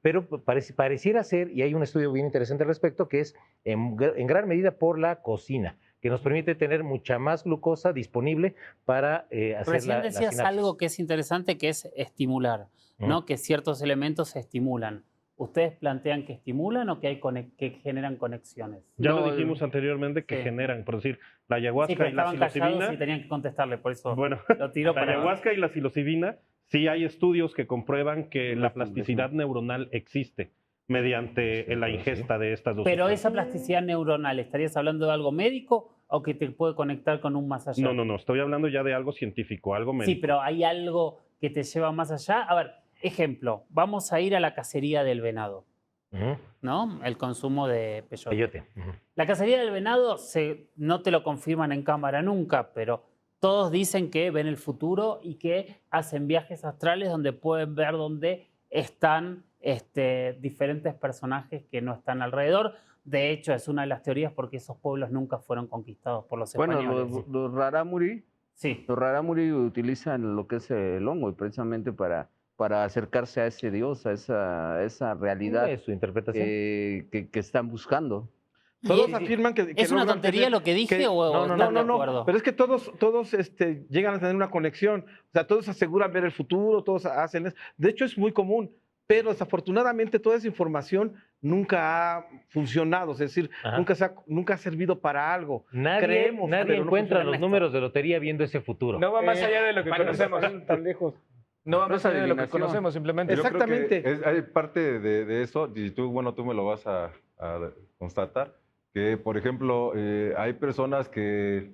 pero pareciera ser, y hay un estudio bien interesante al respecto, que es en gran medida por la cocina, que nos permite tener mucha más glucosa disponible para hacer Recién la decías sinapsis. algo que es interesante, que es estimular, ¿no? Que ciertos elementos se estimulan. ¿Ustedes plantean que estimulan o que, que generan conexiones? Ya No, lo dijimos anteriormente que sí. generan, por decir, la Sí, ayahuasca pero y la estaban callados psilocibina. y tenían que contestarle, por eso Bueno, lo tiro la para... ayahuasca y la psilocibina, sí hay estudios que comprueban que la plasticidad neuronal existe mediante la ingesta de estas dos Pero sustancias. esa plasticidad neuronal, ¿estarías hablando de algo médico o que te puede conectar con un más allá? No, estoy hablando ya de algo científico, algo médico. Sí, pero ¿hay algo que te lleva más allá? A ver, ejemplo, vamos a ir a la cacería del venado, Ujú. ¿no? El consumo de peyote. Peyote. Ujú. La cacería del venado no te lo confirman en cámara nunca, pero todos dicen que ven el futuro y que hacen viajes astrales donde pueden ver dónde están diferentes personajes que no están alrededor. De hecho, es una de las teorías porque esos pueblos nunca fueron conquistados por los Bueno, españoles. los rarámuri, Sí. los rarámuri utilizan lo que es el hongo y precisamente para acercarse a ese dios, a esa realidad Es su interpretación. que están buscando. Todos ¿Y afirman que ¿Es una logran tontería tener- lo que dije que- o no, están de no, acuerdo? pero es que todos llegan a tener una conexión, o sea, todos aseguran ver el futuro, todos hacen eso. De hecho, es muy común, pero desafortunadamente toda esa información nunca ha funcionado, es decir, Ajá. nunca ha servido para algo. Nadie creemos, nadie pero no encuentra funciona los esto. números de lotería viendo ese futuro. No va más allá de lo que conocemos. Tan lejos. No va No más es allá de lo que adivinación. conocemos, simplemente. Yo creo que Exactamente. hay parte de eso, y tú me lo vas a constatar, que por ejemplo, hay personas que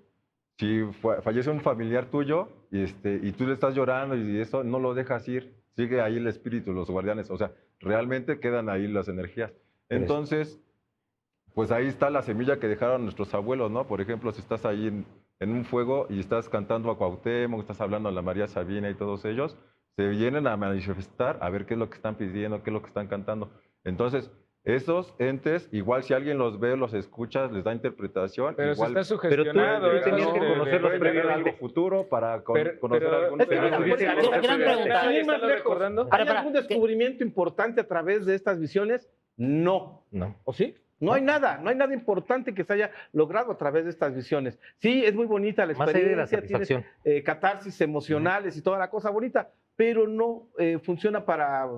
si fallece un familiar tuyo y tú le estás llorando y eso, no lo dejas ir, sigue ahí el espíritu, los guardianes, o sea, realmente quedan ahí las energías. Entonces, pues ahí está la semilla que dejaron nuestros abuelos, ¿no? Por ejemplo, si estás ahí en un fuego y estás cantando a Cuauhtémoc, estás hablando a la María Sabina y todos ellos, se vienen a manifestar a ver qué es lo que están pidiendo, qué es lo que están cantando. Entonces, esos entes, igual si alguien los ve, los escucha, les da interpretación. Pero igual, se está sugestionado. Pero tú tenías que conocerlos previamente. Algo futuro para conocer algún gran pregunta. Sin ir más lejos, ¿hay algún descubrimiento importante a través de estas visiones? No. ¿O sí? No hay nada importante que se haya logrado a través de estas visiones. Sí, es muy bonita la Más allá de la experiencia, satisfacción. tienes catarsis emocionales y toda la cosa bonita, pero no funciona para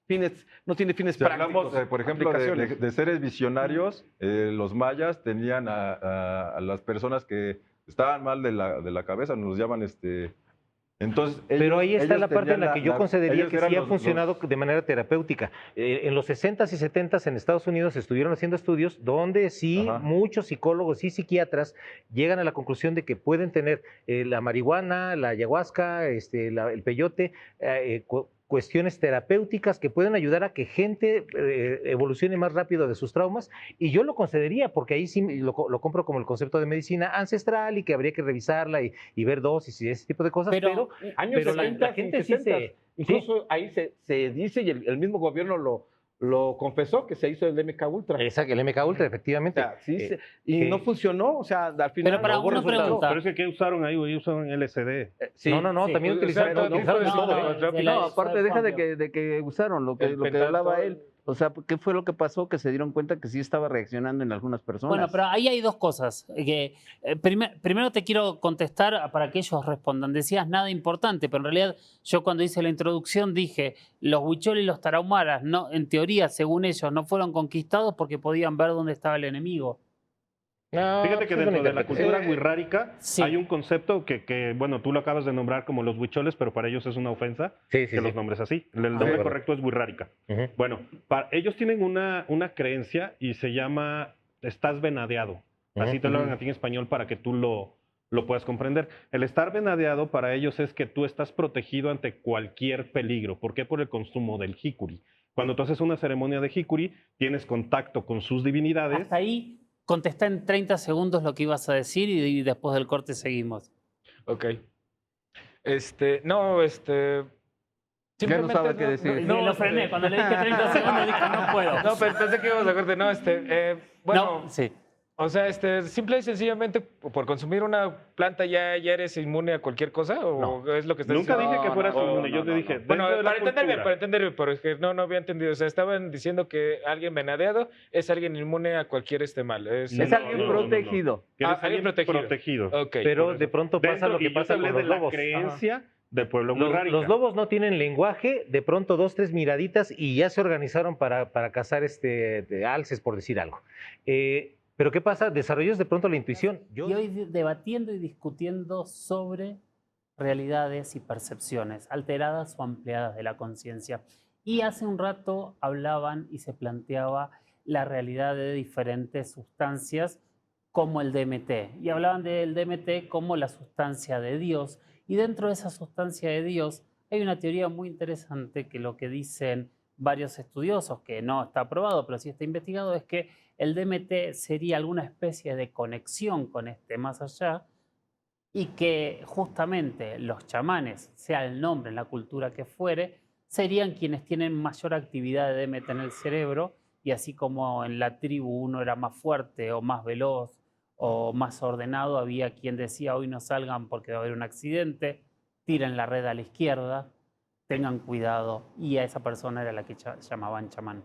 fines, no tiene fines Si prácticos. hablamos, por ejemplo, aplicaciones. de seres visionarios, los mayas tenían a las personas que estaban mal de la cabeza, nos llaman Entonces, pero ahí está ellos la parte en la tenían que yo consideraría ellos que eran sí ha funcionado de manera terapéutica. En los 60s y 70s en Estados Unidos estuvieron haciendo estudios donde sí muchos psicólogos y psiquiatras llegan a la conclusión de que pueden tener la marihuana, la ayahuasca, el peyote, cuestiones terapéuticas que pueden ayudar a que gente evolucione más rápido de sus traumas, y yo lo consideraría porque ahí sí lo compro como el concepto de medicina ancestral y que habría que revisarla y ver dosis y ese tipo de cosas, pero años pero 70, la gente sí 60, incluso ahí se dice, y el mismo gobierno lo confesó, que se hizo el MK Ultra. Exacto, el MK Ultra, efectivamente. O sea, sí, y no funcionó, o sea, al final... Pero para no hubo una resultado. pregunta. Pero es que ¿qué usaron ahí? Güey? Usaron LSD. Sí, no, sí, también utilizaron todo. No, aparte deja de que usaron lo que hablaba él. O sea, ¿qué fue lo que pasó? Que se dieron cuenta que sí estaba reaccionando en algunas personas. Bueno, pero ahí hay dos cosas. Primero te quiero contestar para que ellos respondan. Decías nada importante, pero en realidad yo cuando hice la introducción dije, los huicholes y los tarahumaras, no, en teoría, según ellos, no fueron conquistados porque podían ver dónde estaba el enemigo. No, Fíjate que pues es dentro de una la cultura wixárika Sí. hay un concepto que, bueno, tú lo acabas de nombrar como los huicholes, pero para ellos es una ofensa que los nombres así. El nombre correcto. correcto es wixárika. Ujú. Bueno, ellos tienen una creencia y se llama estás venadeado. Así te lo hablan a ti en español para que tú lo puedas comprender. El estar venadeado para ellos es que tú estás protegido ante cualquier peligro. ¿Por qué? Por el consumo del jicuri. Cuando tú haces una ceremonia de jicuri, tienes contacto con sus divinidades. Hasta ahí contesta en 30 segundos lo que ibas a decir y después del corte seguimos. Ok. Ya no sabe qué decir. Lo frené. Cuando le dije 30 segundos dije, no puedo. No, pero pensé que íbamos a corte. No, bueno, No, sí. o sea, simple y sencillamente por consumir una planta ya eres inmune a cualquier cosa, o es lo que estás Nunca diciendo. dije que fueras inmune. Yo te dije, Bueno, dentro de la para entenderme, cultura. pero es que no había entendido. O sea, estaban diciendo que alguien venadeado es alguien inmune a cualquier mal. Es No, alguien no, no, protegido. Que eres alguien alguien protegido. Ok. Pero por eso. de pronto pasa lo que y yo pasa te hablé con de los la lobos. creencia del pueblo Los wixárika. lobos no tienen lenguaje, de pronto 2, 3 miraditas y ya se organizaron para cazar alces, por decir algo. Pero ¿qué pasa? Desarrollas de pronto la intuición. Y hoy debatiendo y discutiendo sobre realidades y percepciones alteradas o ampliadas de la conciencia. Y hace un rato hablaban y se planteaba la realidad de diferentes sustancias como el DMT. Y hablaban del DMT como la sustancia de Dios. Y dentro de esa sustancia de Dios hay una teoría muy interesante que lo que dicen varios estudiosos, que no está aprobado, pero sí está investigado, es que el DMT sería alguna especie de conexión con este más allá y que justamente los chamanes, sea el nombre en la cultura que fuere, serían quienes tienen mayor actividad de DMT en el cerebro, y así como en la tribu uno era más fuerte o más veloz o más ordenado, había quien decía hoy no salgan porque va a haber un accidente, tiren la red a la izquierda, tengan cuidado, y a esa persona era la que llamaban chamán.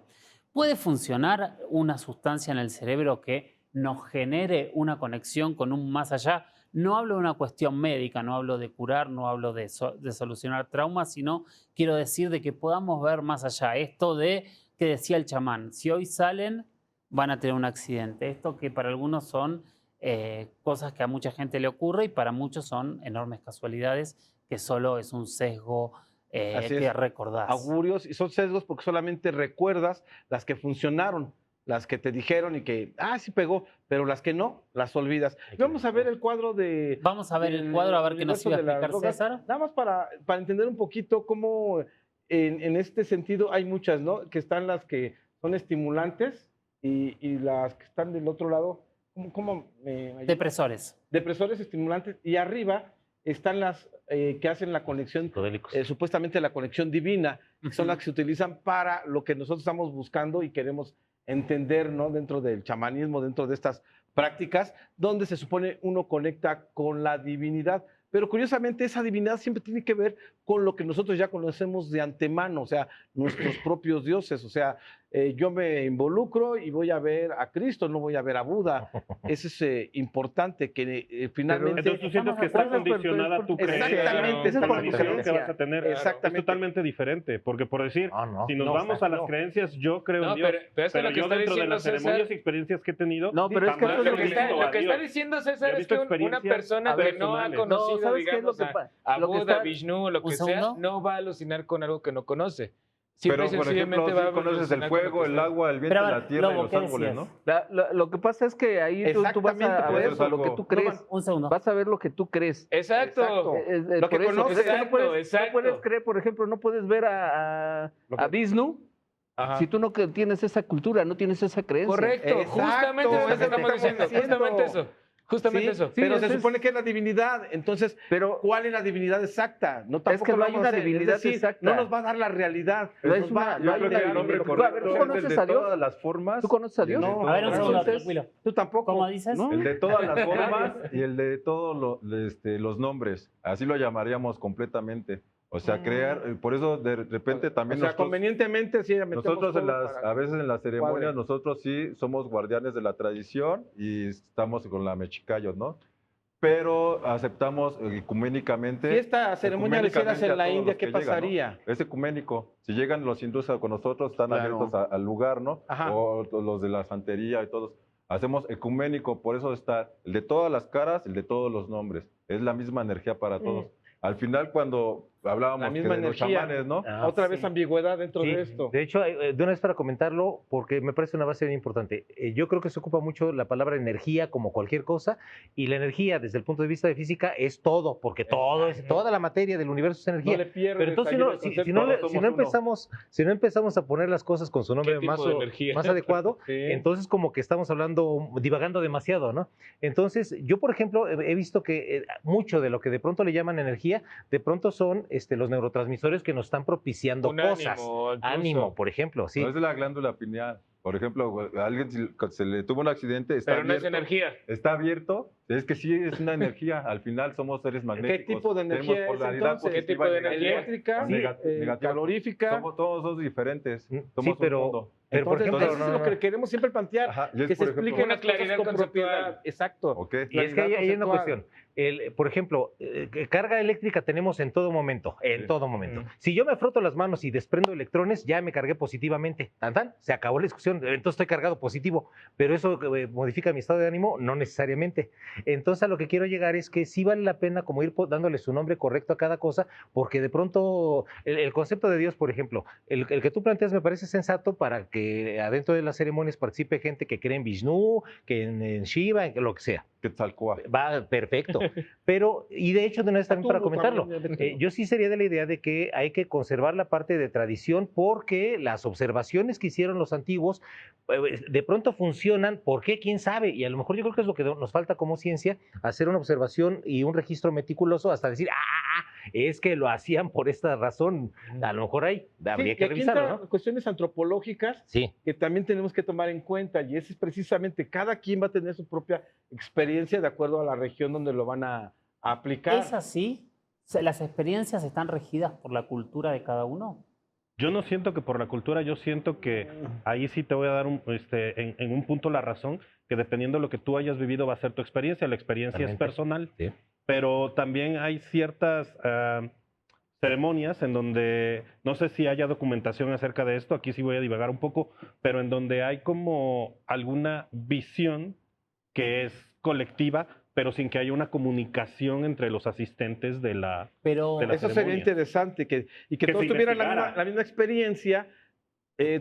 ¿Puede funcionar una sustancia en el cerebro que nos genere una conexión con un más allá? No hablo de una cuestión médica, no hablo de curar, no hablo de solucionar traumas, sino quiero decir de que podamos ver más allá. Esto de que decía el chamán, si hoy salen van a tener un accidente. Esto que para algunos son cosas que a mucha gente le ocurre y para muchos son enormes casualidades que solo es un sesgo que recordás. Augurios, y son sesgos porque solamente recuerdas las que funcionaron, las que te dijeron y que, sí pegó, pero las que no, las olvidas. Vamos a ver el cuadro de... Vamos a ver el cuadro, a ver qué nos iba a explicar César. Nada más para entender un poquito cómo en este sentido hay muchas, ¿no? Que están las que son estimulantes y las que están del otro lado, ¿cómo me ayudas? Depresores. Depresores estimulantes, y arriba están las que hacen la conexión, supuestamente la conexión divina, que son las que se utilizan para lo que nosotros estamos buscando y queremos entender, ¿no? Dentro del chamanismo, dentro de estas prácticas, donde se supone uno conecta con la divinidad. Pero curiosamente esa divinidad siempre tiene que ver con lo que nosotros ya conocemos de antemano, o sea, nuestros propios dioses. O sea, yo me involucro y voy a ver a Cristo, no voy a ver a Buda. Eso es importante, que finalmente... Entonces tú sientes que está condicionada tu creencia. Exactamente, esa esa es es la la visión que diferencia. vas a tener. Exactamente. Es totalmente diferente, porque por decir, si nos vamos a las creencias, yo creo en Dios, pero es que lo que yo está dentro de diciendo las César... ceremonias y experiencias que he tenido, No, pero es que jamás eso es Lo que he está, visto a lo que está Dios. diciendo Yo César he es visto que una experiencias persona que no ha personales. conocido, ¿sabes qué es digamos, lo que a lo que Buda, está- Vishnu o lo ¿Un que sea, segundo? no va a alucinar con algo que no conoce. Pero, Simple y por ejemplo, sencillamente va a sí conoces el alucinar con lo fuego, que el está- agua, el viento, Pero a ver, la tierra y Lobo, los ¿qué árboles, decías? ¿no? Lo que pasa es que ahí tú vas Exactamente, a por ver eso es lo que algo- tú crees. Un segundo. Vas a ver lo que tú crees. Exacto. Lo que Por eso, conoces. es que no puedes, Exacto. no puedes creer, por ejemplo, no puedes ver a Vishnu Ajá. si tú no tienes esa cultura, no tienes esa creencia. Correcto, Exacto, justamente eso es lo que eso estamos diciendo. diciendo. Justamente eso. Justamente Sí, eso. pero se ese es- supone que es la divinidad. Entonces, Pero ¿cuál es la divinidad exacta? No, Es que tampoco no hay vamos una a hacer, divinidad es decir, exacta. no nos va a dar la realidad. No nos es va- una- no no hay hay una una el nombre divinidad. divinidad. correcto ¿Tú es conoces el de a Dios? todas las formas. ¿Tú conoces a Dios? No, A ver, un no, segundo, entonces- tranquilo. Tú tampoco. ¿Cómo dices? ¿No? El de todas las formas y el de todos los nombres. Así lo llamaríamos completamente. O sea, crear, por eso de repente también O sea, nosotros, convenientemente sí, metemos nosotros en todo las, para- a veces en las ceremonias, cuadre. nosotros sí somos guardianes de la tradición y estamos con la mexicayos, ¿no? Pero aceptamos ecuménicamente. Si esta ceremonia la hicieras en la a todos India, los ¿qué que llegan, ¿no? pasaría? Es ecuménico. Si llegan los hindúes con nosotros, están Claro. abiertos al lugar, ¿no? Ajá. O los de la santería y todos. Hacemos ecuménico, por eso está el de todas las caras, el de todos los nombres. Es la misma energía para todos. Al final, cuando hablábamos La que misma de los energía. chamanes, ¿no? Otra vez ambigüedad dentro Sí, de esto. de hecho, de una vez para comentarlo, porque me parece una base bien importante. Yo creo que se ocupa mucho la palabra energía como cualquier cosa, y la energía desde el punto de vista de física es todo, porque todo es, toda la materia del universo es energía. No le pierdes Pero entonces, ahí si no, el si concepto, no le- somos si no uno. si no empezamos a poner las cosas con su nombre ¿Qué tipo más, de energía? más adecuado, Sí. entonces como que estamos hablando, divagando demasiado, ¿no? Entonces, yo, por ejemplo, he visto que mucho de lo que de pronto le llaman energía, de pronto son los neurotransmisores que nos están propiciando Un cosas. ánimo, incluso. Ánimo, por ejemplo, sí. No es de la glándula pineal. Por ejemplo, a alguien se le tuvo un accidente, está Pero no es abierto. energía. Está abierto, es que sí es una energía. Al final somos seres magnéticos. ¿Qué tipo de energía Tenemos es polaridad entonces? ¿Qué positiva tipo de y negativa. energía? Eléctrica, Negativa. calorífica. Somos todos diferentes. Sí, Somos un pero- mundo. Pero, por Entonces, ejemplo, eso es lo que queremos siempre plantear. Ajá, y es, Que se por ejemplo, expliquen Una las cosas claridad con conceptual. propiedad. Exacto. Ok. y es que hay una conceptual. cuestión. Por ejemplo, carga eléctrica tenemos en todo momento, Sí. todo momento. Mm. Si yo me froto las manos y desprendo electrones, ya me cargué positivamente. Tan, tan, se acabó la discusión, entonces estoy cargado positivo. Pero eso modifica mi estado de ánimo, no necesariamente. Entonces a lo que quiero llegar es que sí vale la pena como ir dándole su nombre correcto a cada cosa, porque de pronto el concepto de Dios, por ejemplo, el que tú planteas me parece sensato para que adentro de las ceremonias participe gente que cree en Vishnu, que en Shiva, en lo que sea. Quetzalcóatl. Va perfecto. Pero, y de hecho, de una vez también para Cthulhu comentarlo, también, yo sí sería de la idea de que hay que conservar la parte de tradición porque las observaciones que hicieron los antiguos de pronto funcionan. ¿Por qué? ¿Quién sabe? Y a lo mejor yo creo que es lo que nos falta como ciencia, hacer una observación y un registro meticuloso hasta decir, es que lo hacían por esta razón. A lo mejor habría Sí, que y aquí revisarlo, entran ¿no? cuestiones antropológicas Sí. que también tenemos que tomar en cuenta, y ese es precisamente, cada quien va a tener su propia experiencia de acuerdo a la región donde lo van a aplicar. ¿Es así? ¿Las experiencias están regidas por la cultura de cada uno? Yo no siento que por la cultura, yo siento que ahí sí te voy a dar en un punto la razón, que dependiendo de lo que tú hayas vivido va a ser tu experiencia, la experiencia es Totalmente. personal, Sí. pero también hay ciertas ceremonias en donde, no sé si haya documentación acerca de esto, aquí sí voy a divagar un poco, pero en donde hay como alguna visión que es colectiva, pero sin que haya una comunicación entre los asistentes de la... Pero de la Eso sería ceremonia. interesante, y que Que todos se tuvieran investigara. la misma experiencia,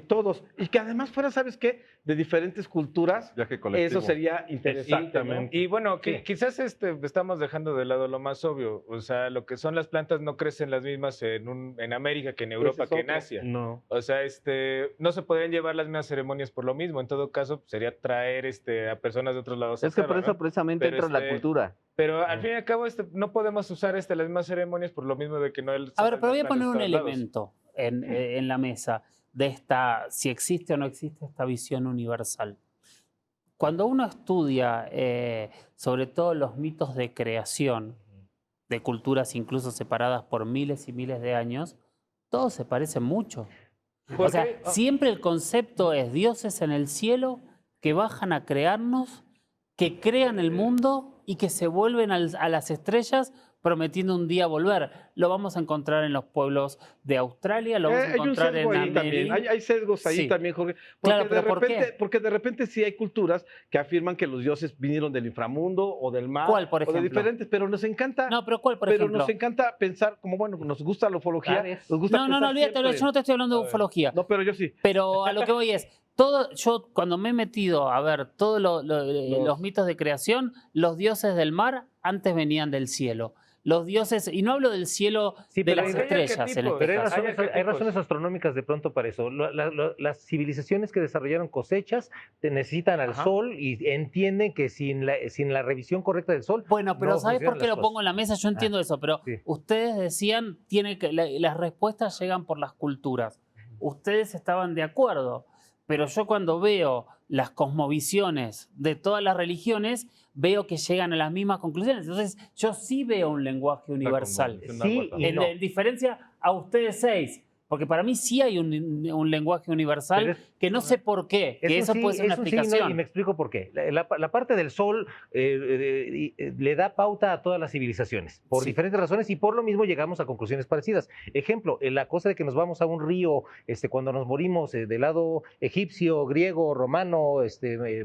todos. Y que además fuera, ¿sabes qué? De diferentes culturas. Viaje colectivo. Eso sería interesante, ¿no? Y bueno, quizás estamos dejando de lado lo más obvio. O sea, lo que son las plantas no crecen las mismas en América que en Europa, es que en otro. Asia. No. O sea, no se podrían llevar las mismas ceremonias por lo mismo. En todo caso, sería traer a personas de otros lados. a Es que por hacerlo, eso ¿no? precisamente Pero, entra la cultura. Pero al fin y al cabo, no podemos usar las mismas ceremonias por lo mismo de que no... A ver, pero voy a poner un elemento en la mesa de esta, si existe o no existe esta visión universal. Cuando uno estudia sobre todo los mitos de creación de culturas incluso separadas por miles y miles de años, todos se parecen mucho. O sea, siempre el concepto es dioses en el cielo que bajan a crearnos, que crean el mundo y que se vuelven a las estrellas prometiendo un día volver. Lo vamos a encontrar en los pueblos de Australia, lo vamos a Hay un encontrar sesgo en ahí también. América. Hay sesgos ahí Sí. también, Jorge. Claro, pero ¿por qué? Porque de repente sí hay culturas que afirman que los dioses vinieron del inframundo o del mar. ¿Cuál, por O de ejemplo? diferentes, pero nos encanta. No, pero ¿cuál, por pero ejemplo? nos encanta pensar, como bueno, nos gusta la ufología. Aves. Nos gusta No, pensar olvídate, siempre. yo no te estoy hablando de ufología. No, pero yo sí. Pero a lo que voy es, yo cuando me he metido a ver todos los mitos de creación, los dioses del mar antes venían del cielo. Los dioses, y no hablo del cielo Sí, de pero las hay estrellas en arquetipos, este Pero caso. hay razones astronómicas de pronto para eso. Las civilizaciones que desarrollaron cosechas necesitan al Ajá. sol y entienden que sin la revisión correcta del sol. Bueno, pero no ¿sabes por funcionan qué las lo pongo en cosas. la mesa? Yo entiendo eso, pero sí. ustedes decían, las respuestas llegan por las culturas. Ustedes estaban de acuerdo, pero yo cuando veo las cosmovisiones de todas las religiones, veo que llegan a las mismas conclusiones. Entonces, yo sí veo un lenguaje universal. Sí y no. En diferencia a ustedes 6, porque para mí sí hay un lenguaje universal Pero que no sé por qué, que eso puede ser una explicación. Y me explico por qué. La parte del sol le da pauta a todas las civilizaciones, por Sí. diferentes razones, y por lo mismo llegamos a conclusiones parecidas. Ejemplo, la cosa de que nos vamos a un río cuando nos morimos del lado egipcio, griego, romano,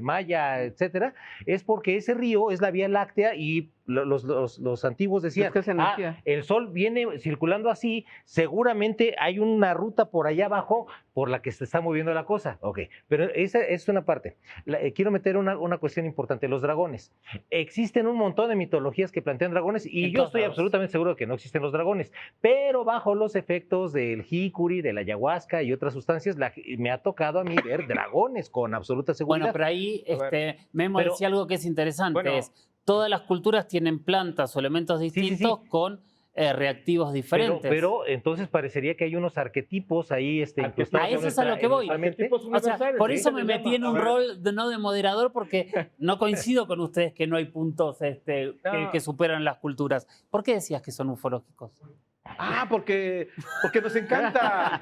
maya, etcétera, es porque ese río es la Vía Láctea y los antiguos decían, Es que es energía. el sol viene circulando así, seguramente hay una ruta por allá abajo por la que se está moviendo la cosa. Ok, pero esa es una parte. Quiero meter una cuestión importante, los dragones. Existen un montón de mitologías que plantean dragones y En yo todos estoy lados. absolutamente seguro de que no existen los dragones, pero bajo los efectos del jicuri, de la ayahuasca y otras sustancias, me ha tocado a mí ver dragones con absoluta seguridad. Bueno, pero ahí Memo Pero- decía algo que es interesante, Bueno. es todas las culturas tienen plantas o elementos sí, sí. distintos con reactivos diferentes. Pero entonces parecería que hay unos arquetipos ahí incluso A eso es a lo que voy. universalmente. O sea, por eso me metí en un A ver. rol no de moderador, porque no coincido con ustedes que no hay puntos que superan las culturas. ¿Por qué decías que son ufológicos? Ah, porque nos encanta.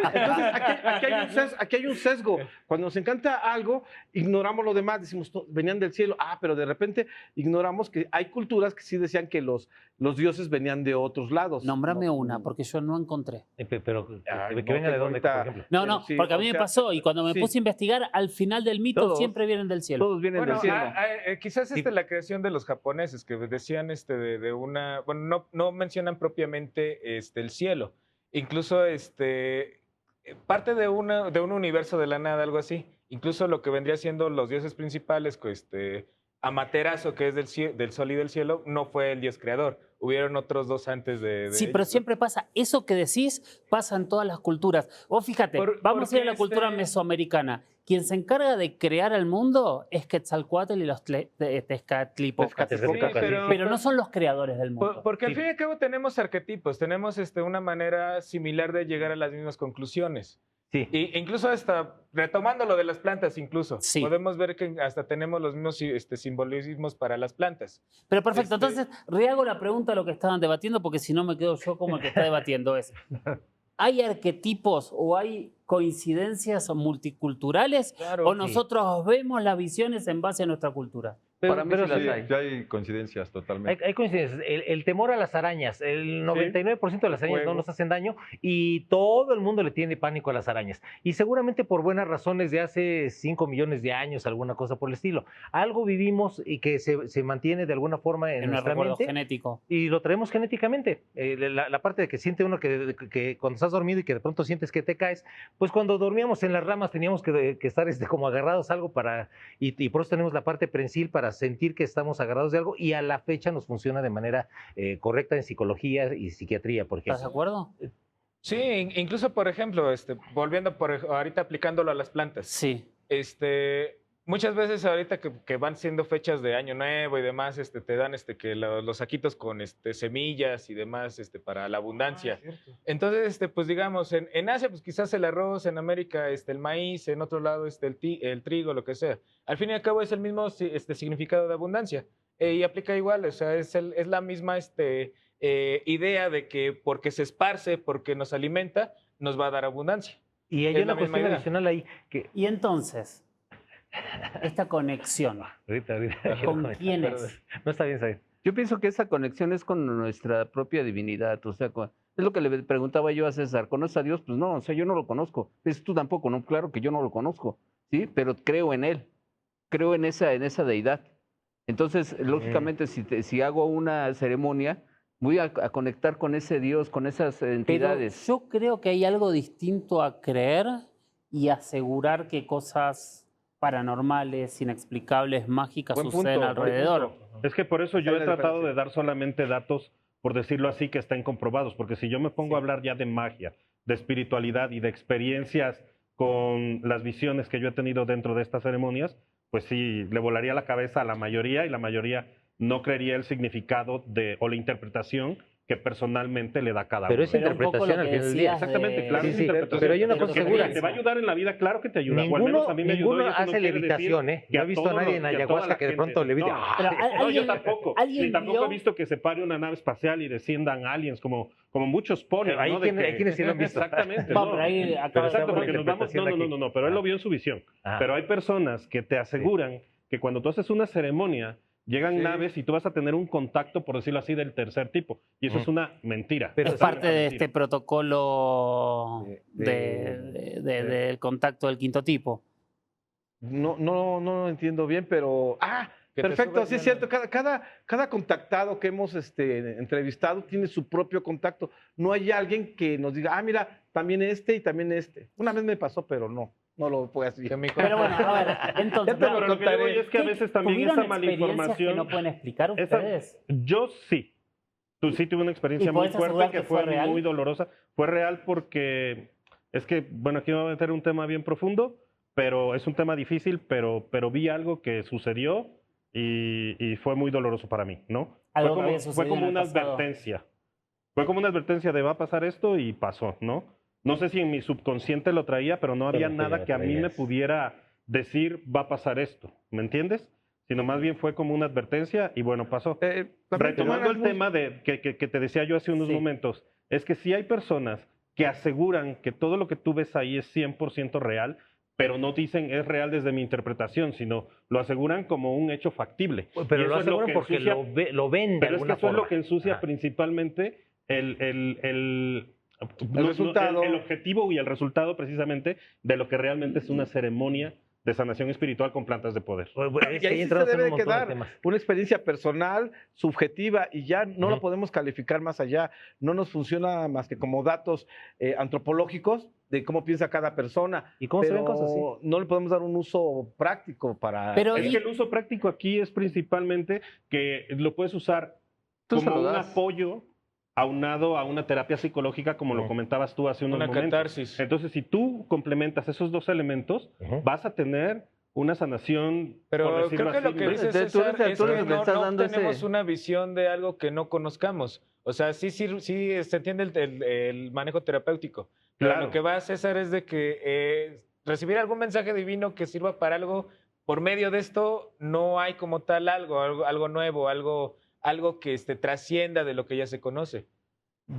Entonces, aquí hay un sesgo. Cuando nos encanta algo, ignoramos lo demás. Decimos, venían del cielo. Ah, pero de repente ignoramos que hay culturas que sí decían que los dioses venían de otros lados. Nómbrame No, una, porque yo no encontré. Pero Ay, que venga de dónde, por ejemplo. No, Sí, porque a o mí me sea, pasó y cuando me sí. puse a investigar, al final del mito Todos. siempre vienen del cielo. Todos vienen Bueno, del cielo. quizás la creación de los japoneses que decían de una, bueno, no mencionan propiamente el cielo, incluso parte de un universo de la nada, algo así. Incluso lo que vendría siendo los dioses principales, Amaterasu, que es del sol y del cielo, no fue el dios creador. Hubieron otros dos antes de Sí, ellos. pero siempre pasa, eso que decís pasa en todas las culturas. Vos fíjate, vamos a ir a la porque cultura mesoamericana. Quien se encarga de crear el mundo es Quetzalcóatl y los Tezcatlipocas. Sí, Pero no son los creadores del mundo. Porque al fin y al cabo tenemos arquetipos, tenemos una manera similar de llegar a las mismas conclusiones. Sí. Y incluso hasta retomando lo de las plantas, incluso Sí. podemos ver que hasta tenemos los mismos simbolismos para las plantas. Pero perfecto, Este- entonces rehago la pregunta a lo que estaban debatiendo, porque si no me quedo yo como el que está debatiendo. ¿Hay arquetipos o hay coincidencias multiculturales Claro, o sí. nosotros vemos las visiones en base a nuestra cultura? Para mí sí las Sí, hay. ya hay coincidencias totalmente. Hay coincidencias. El temor a las arañas. El 99% de las arañas no Fuego. nos hacen daño y todo el mundo le tiene pánico a las arañas. Y seguramente por buenas razones de hace 5 millones de años, alguna cosa por el estilo. Algo vivimos y que se mantiene de alguna forma en En un nuestra recuerdo mente. genético. Y lo traemos genéticamente. La parte de que siente uno que cuando estás dormido y que de pronto sientes que te caes, pues cuando dormíamos en las ramas teníamos que estar como agarrados a algo y por eso tenemos la parte prensil para sentir que estamos agarrados de algo y a la fecha nos funciona de manera correcta en psicología y psiquiatría, por ¿Estás de ejemplo. acuerdo? Sí, incluso, por ejemplo, volviendo ahorita aplicándolo a las plantas. Sí. Muchas veces ahorita que van siendo fechas de Año Nuevo y demás, te dan que los saquitos con semillas y demás para la abundancia. Entonces, pues digamos, en Asia, pues quizás el arroz, en América, el maíz, en otro lado, el trigo, lo que sea. Al fin y al cabo es el mismo significado de abundancia. Y aplica igual, o sea, es la misma idea de que porque se esparce, porque nos alimenta, nos va a dar abundancia. Y hay Es una la misma cuestión idea. adicional ahí que Y entonces, esta conexión, ahorita ¿con quiero quién comentar, es? pero no está bien saber. Yo pienso que esa conexión es con nuestra propia divinidad, o sea, es lo que le preguntaba yo a César, ¿conoces a Dios? Pues no, o sea, yo no lo conozco. Pues tú tampoco, no, claro que yo no lo conozco, ¿sí? Pero creo en él, creo en esa deidad. Entonces, lógicamente, si hago una ceremonia, voy a conectar con ese Dios, con esas Pero entidades. yo creo que hay algo distinto a creer y asegurar que cosas paranormales, inexplicables, mágicas Buen suceden punto, buen alrededor. punto. Es que por eso yo Esa he es la tratado de diferencia. dar solamente datos, por decirlo así, que estén comprobados, porque si yo me pongo a hablar ya de magia, de espiritualidad y de experiencias con las visiones que yo he tenido dentro de estas ceremonias, pues sí, le volaría la cabeza a la mayoría y la mayoría no creería el significado o la interpretación que personalmente le da cada Pero uno. es Pero un poco interpretación lo al que final del día. decías Exactamente, claro, Sí, es sí, interpretación. pero hay una cosa Que segura. te va a ayudar en la vida, claro que te ayuda. o al menos Ninguno, a mí me ninguno ayudó y eso no hace quiere levitación, decir ¿eh? que No a he visto a todos nadie en que a toda ayahuasca la que de gente. pronto levite. No. ¡Ah! Pero No, yo alguien- tampoco. alguien Ni tampoco vio- he visto que se pare una nave espacial y desciendan aliens, como muchos ponen. Hay ¿no? hay quienes sí lo han visto. Exactamente. Bueno, no. pero ahí acaba Pero de exacto, ser una porque nos vamos. interpretación aquí. No, pero él lo vio en su visión. Ah. Pero hay personas que te aseguran que cuando tú haces una ceremonia, llegan Sí. naves y tú vas a tener un contacto, por decirlo así, del tercer tipo. Y eso es una mentira. Pero Es Totalmente parte de mentira. este protocolo De- del contacto del quinto tipo. No lo entiendo bien, pero... Que te Perfecto, subes sí es de cierto. Cada contactado que hemos entrevistado tiene su propio contacto. No hay alguien que nos diga, mira, también este y también este. Una vez me pasó, pero no lo puedo decir. Que mi Pero bueno, a ver, entonces, Ya te lo Pero lo que yo voy contaré. es que a veces también ¿tuvieron esa mala experiencias información. que no pueden explicar esa- ustedes? Yo sí. Tú sí tuve una experiencia ¿Y muy puedes fuerte asegurar que que fue fue real? muy dolorosa. Fue real porque es que, bueno, aquí me voy a meter un tema bien profundo, pero es un tema difícil, pero vi algo que sucedió y fue muy doloroso para mí, ¿no? Algo que Fue había como, sucedido fue como en el una pasado. advertencia. Fue como una advertencia de va a pasar esto y pasó, ¿no? No sé si en mi subconsciente lo traía, pero no había Pero que nada ya que a mí me traías. pudiera decir va a pasar esto, ¿me entiendes? Sino más bien fue como una advertencia y bueno, pasó. También Retomando el toman tema que te decía yo hace unos Sí. momentos, es que sí hay personas que aseguran que todo lo que tú ves ahí es 100% real, pero no dicen es real desde mi interpretación, sino lo aseguran como un hecho factible. Y Pero eso lo es aseguran que porque ensucia- lo ven de pero es que alguna eso es forma. lo que ensucia Ajá. principalmente el resultado. el objetivo y el resultado precisamente de lo que realmente es una ceremonia de sanación espiritual con plantas de poder. Bueno, es Y que ahí ahí sí se entramos en debe un de montón de quedar temas. una experiencia personal, subjetiva, y ya no la Ujú. podemos calificar más allá. No nos funciona más que como datos antropológicos de cómo piensa cada persona. ¿Y cómo se ven pero cosas así? no le podemos dar un uso práctico para... Pero Es y- que el uso práctico aquí es principalmente que lo puedes usar Tú se como lo un das. apoyo aunado a una terapia psicológica, como lo Ujú. comentabas tú hace unos Una momentos. catarsis. Entonces, si tú complementas esos dos elementos, Ujú. vas a tener una sanación, por Pero decirlo creo que así, lo que dice Tú eres- César es tú eres que el que no, estás no dando tenemos ese- una visión de algo que no conozcamos. O sea, sí se entiende el manejo terapéutico. Pero Claro. lo que va, César, es de que recibir algún mensaje divino que sirva para algo, por medio de esto no hay como tal algo nuevo, algo que trascienda de lo que ya se conoce.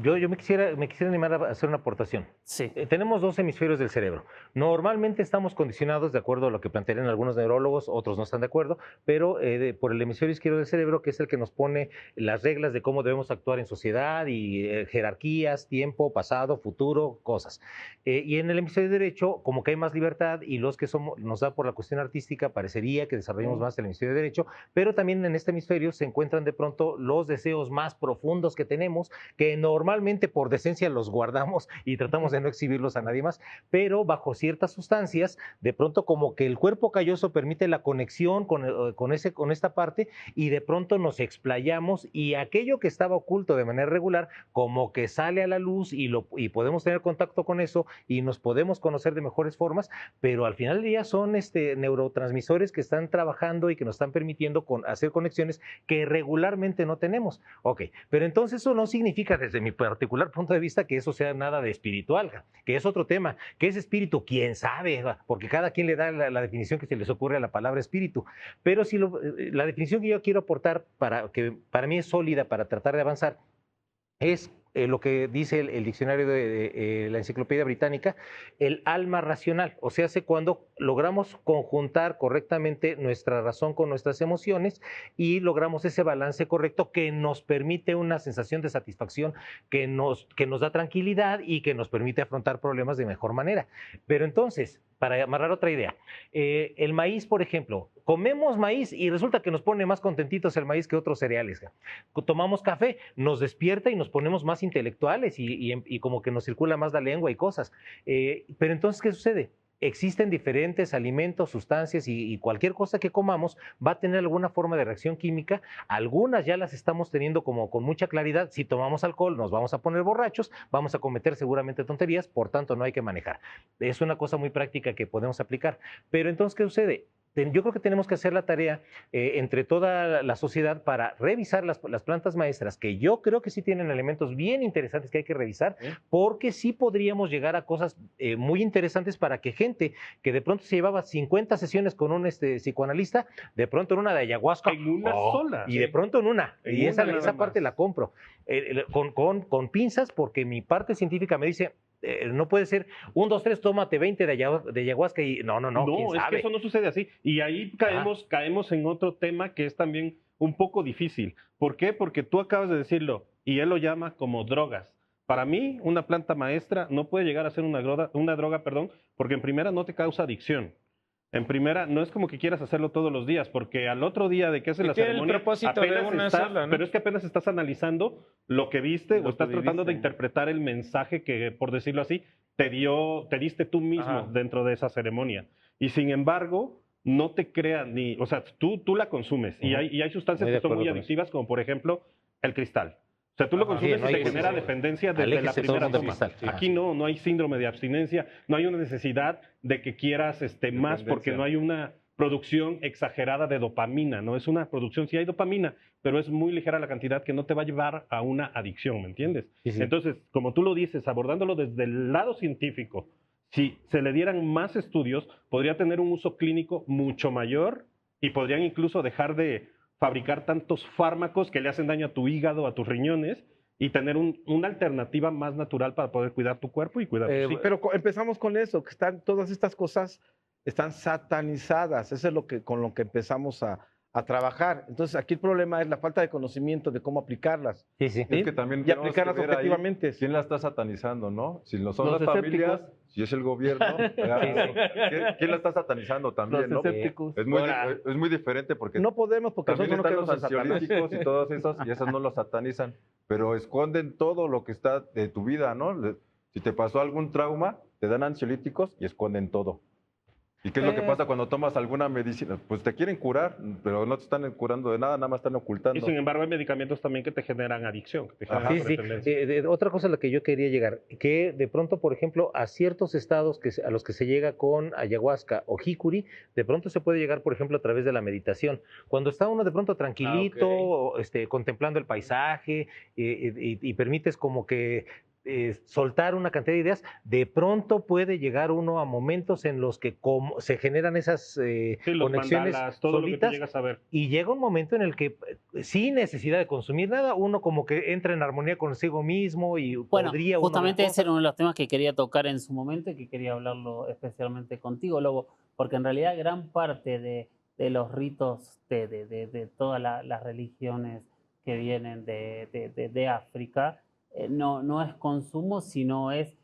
Yo me quisiera animar a hacer una aportación. Sí. Tenemos dos hemisferios del cerebro. Normalmente estamos condicionados, de acuerdo a lo que plantearían algunos neurólogos, otros no están de acuerdo, pero por el hemisferio izquierdo del cerebro, que es el que nos pone las reglas de cómo debemos actuar en sociedad y jerarquías, tiempo, pasado, futuro, cosas. Y en el hemisferio derecho, como que hay más libertad y los que nos da por la cuestión artística, parecería que desarrollamos más el hemisferio derecho, pero también en este hemisferio se encuentran de pronto los deseos más profundos que tenemos, que normalmente por decencia los guardamos y tratamos de no exhibirlos a nadie más, pero bajo ciertas sustancias, de pronto como que el cuerpo calloso permite la conexión con esta parte y de pronto nos explayamos y aquello que estaba oculto de manera regular como que sale a la luz y podemos tener contacto con eso y nos podemos conocer de mejores formas, pero al final del día son neurotransmisores que están trabajando y que nos están permitiendo hacer conexiones que regularmente no tenemos. Ok, pero entonces eso no significa desde mi particular punto de vista que eso sea nada de espiritual, que es otro tema. ¿Qué es espíritu? ¿Quién sabe? Porque cada quien le da la definición que se les ocurre a la palabra espíritu. Pero si la definición que yo quiero aportar, que para mí es sólida para tratar de avanzar, es lo que dice el diccionario de la Enciclopedia Británica, el alma racional. O sea, hace cuando logramos conjuntar correctamente nuestra razón con nuestras emociones y logramos ese balance correcto que nos permite una sensación de satisfacción, que nos da tranquilidad y que nos permite afrontar problemas de mejor manera. Pero entonces, para amarrar otra idea, el maíz, por ejemplo, comemos maíz y resulta que nos pone más contentitos el maíz que otros cereales. Tomamos café, nos despierta y nos ponemos más intelectuales y como que nos circula más la lengua y cosas. Pero entonces, ¿qué sucede? Existen diferentes alimentos, sustancias y cualquier cosa que comamos va a tener alguna forma de reacción química. Algunas ya las estamos teniendo como con mucha claridad. Si tomamos alcohol nos vamos a poner borrachos, vamos a cometer seguramente tonterías, por tanto no hay que manejar. Es una cosa muy práctica que podemos aplicar. Pero entonces, ¿qué sucede? Yo creo que tenemos que hacer la tarea entre toda la sociedad para revisar las plantas maestras, que yo creo que sí tienen elementos bien interesantes que hay que revisar, porque sí podríamos llegar a cosas muy interesantes para que gente que de pronto se llevaba 50 sesiones con un psicoanalista, de pronto en una de ayahuasca. En una sola. Y de pronto en una. Y esa parte la compro. Con pinzas, porque mi parte científica me dice, no puede ser 1, 2, 3, tómate 20 de ayahuasca y no, No, es que eso no sucede así. Y ahí caemos en otro tema que es también un poco difícil. ¿Por qué? Porque tú acabas de decirlo y él lo llama como drogas. Para mí, una planta maestra no puede llegar a ser una droga, porque en primera no te causa adicción. En primera, no es como que quieras hacerlo todos los días, porque al otro día de que hace la ceremonia, el propósito de una sola, ¿no? Pero es que apenas estás analizando lo que viste o estás tratando de interpretar el mensaje que, por decirlo así, te diste tú mismo dentro de esa ceremonia. Y sin embargo, no te creas o sea, tú la consumes y hay sustancias que son muy adictivas, como por ejemplo el cristal. O sea, tú lo consumes y te genera dependencia desde la primera toma. Aquí no hay síndrome de abstinencia, no hay una necesidad de que quieras más porque no hay una producción exagerada de dopamina, ¿no? Es una producción, sí hay dopamina, pero es muy ligera la cantidad que no te va a llevar a una adicción, ¿me entiendes? Sí. Entonces, como tú lo dices, abordándolo desde el lado científico, si se le dieran más estudios, podría tener un uso clínico mucho mayor y podrían incluso dejar de fabricar tantos fármacos que le hacen daño a tu hígado, a tus riñones, y tener una alternativa más natural para poder cuidar tu cuerpo y cuidar tu Pero empezamos con eso, que todas estas cosas están satanizadas. Eso es con lo que empezamos a trabajar. Entonces, aquí el problema es la falta de conocimiento de cómo aplicarlas. Sí. Es que también y aplicarlas objetivamente. ¿Quién la está satanizando, no? Si no son las familias, si es el gobierno, ¿quién la está satanizando también, los escépticos. ¿no? Es muy diferente porque no podemos, porque también nosotros están los ansiolíticos y todos esos, y esos no los satanizan, pero esconden todo lo que está de tu vida, ¿no? Si te pasó algún trauma, te dan ansiolíticos y esconden todo. ¿Y qué es lo que pasa cuando tomas alguna medicina? Pues te quieren curar, pero no te están curando de nada más están ocultando. Y sin embargo hay medicamentos también que te generan adicción. Que te generan otra cosa a la que yo quería llegar, que de pronto, por ejemplo, a ciertos estados a los que se llega con ayahuasca o jicuri, de pronto se puede llegar, por ejemplo, a través de la meditación. Cuando está uno de pronto tranquilito, contemplando el paisaje y permites como que soltar una cantidad de ideas, de pronto puede llegar uno a momentos en los que se generan esas Sí, los conexiones mandalas, todo lo que tú solitas, llegas a ver. y llega un momento en el que sin necesidad de consumir nada, uno como que entra en armonía consigo mismo y Bueno, podría uno ver justamente ese era cosas. uno de los temas que quería tocar en su momento y que quería hablarlo especialmente contigo, Lobo, porque en realidad gran parte de los ritos de todas las religiones que vienen de África no es consumo, sino es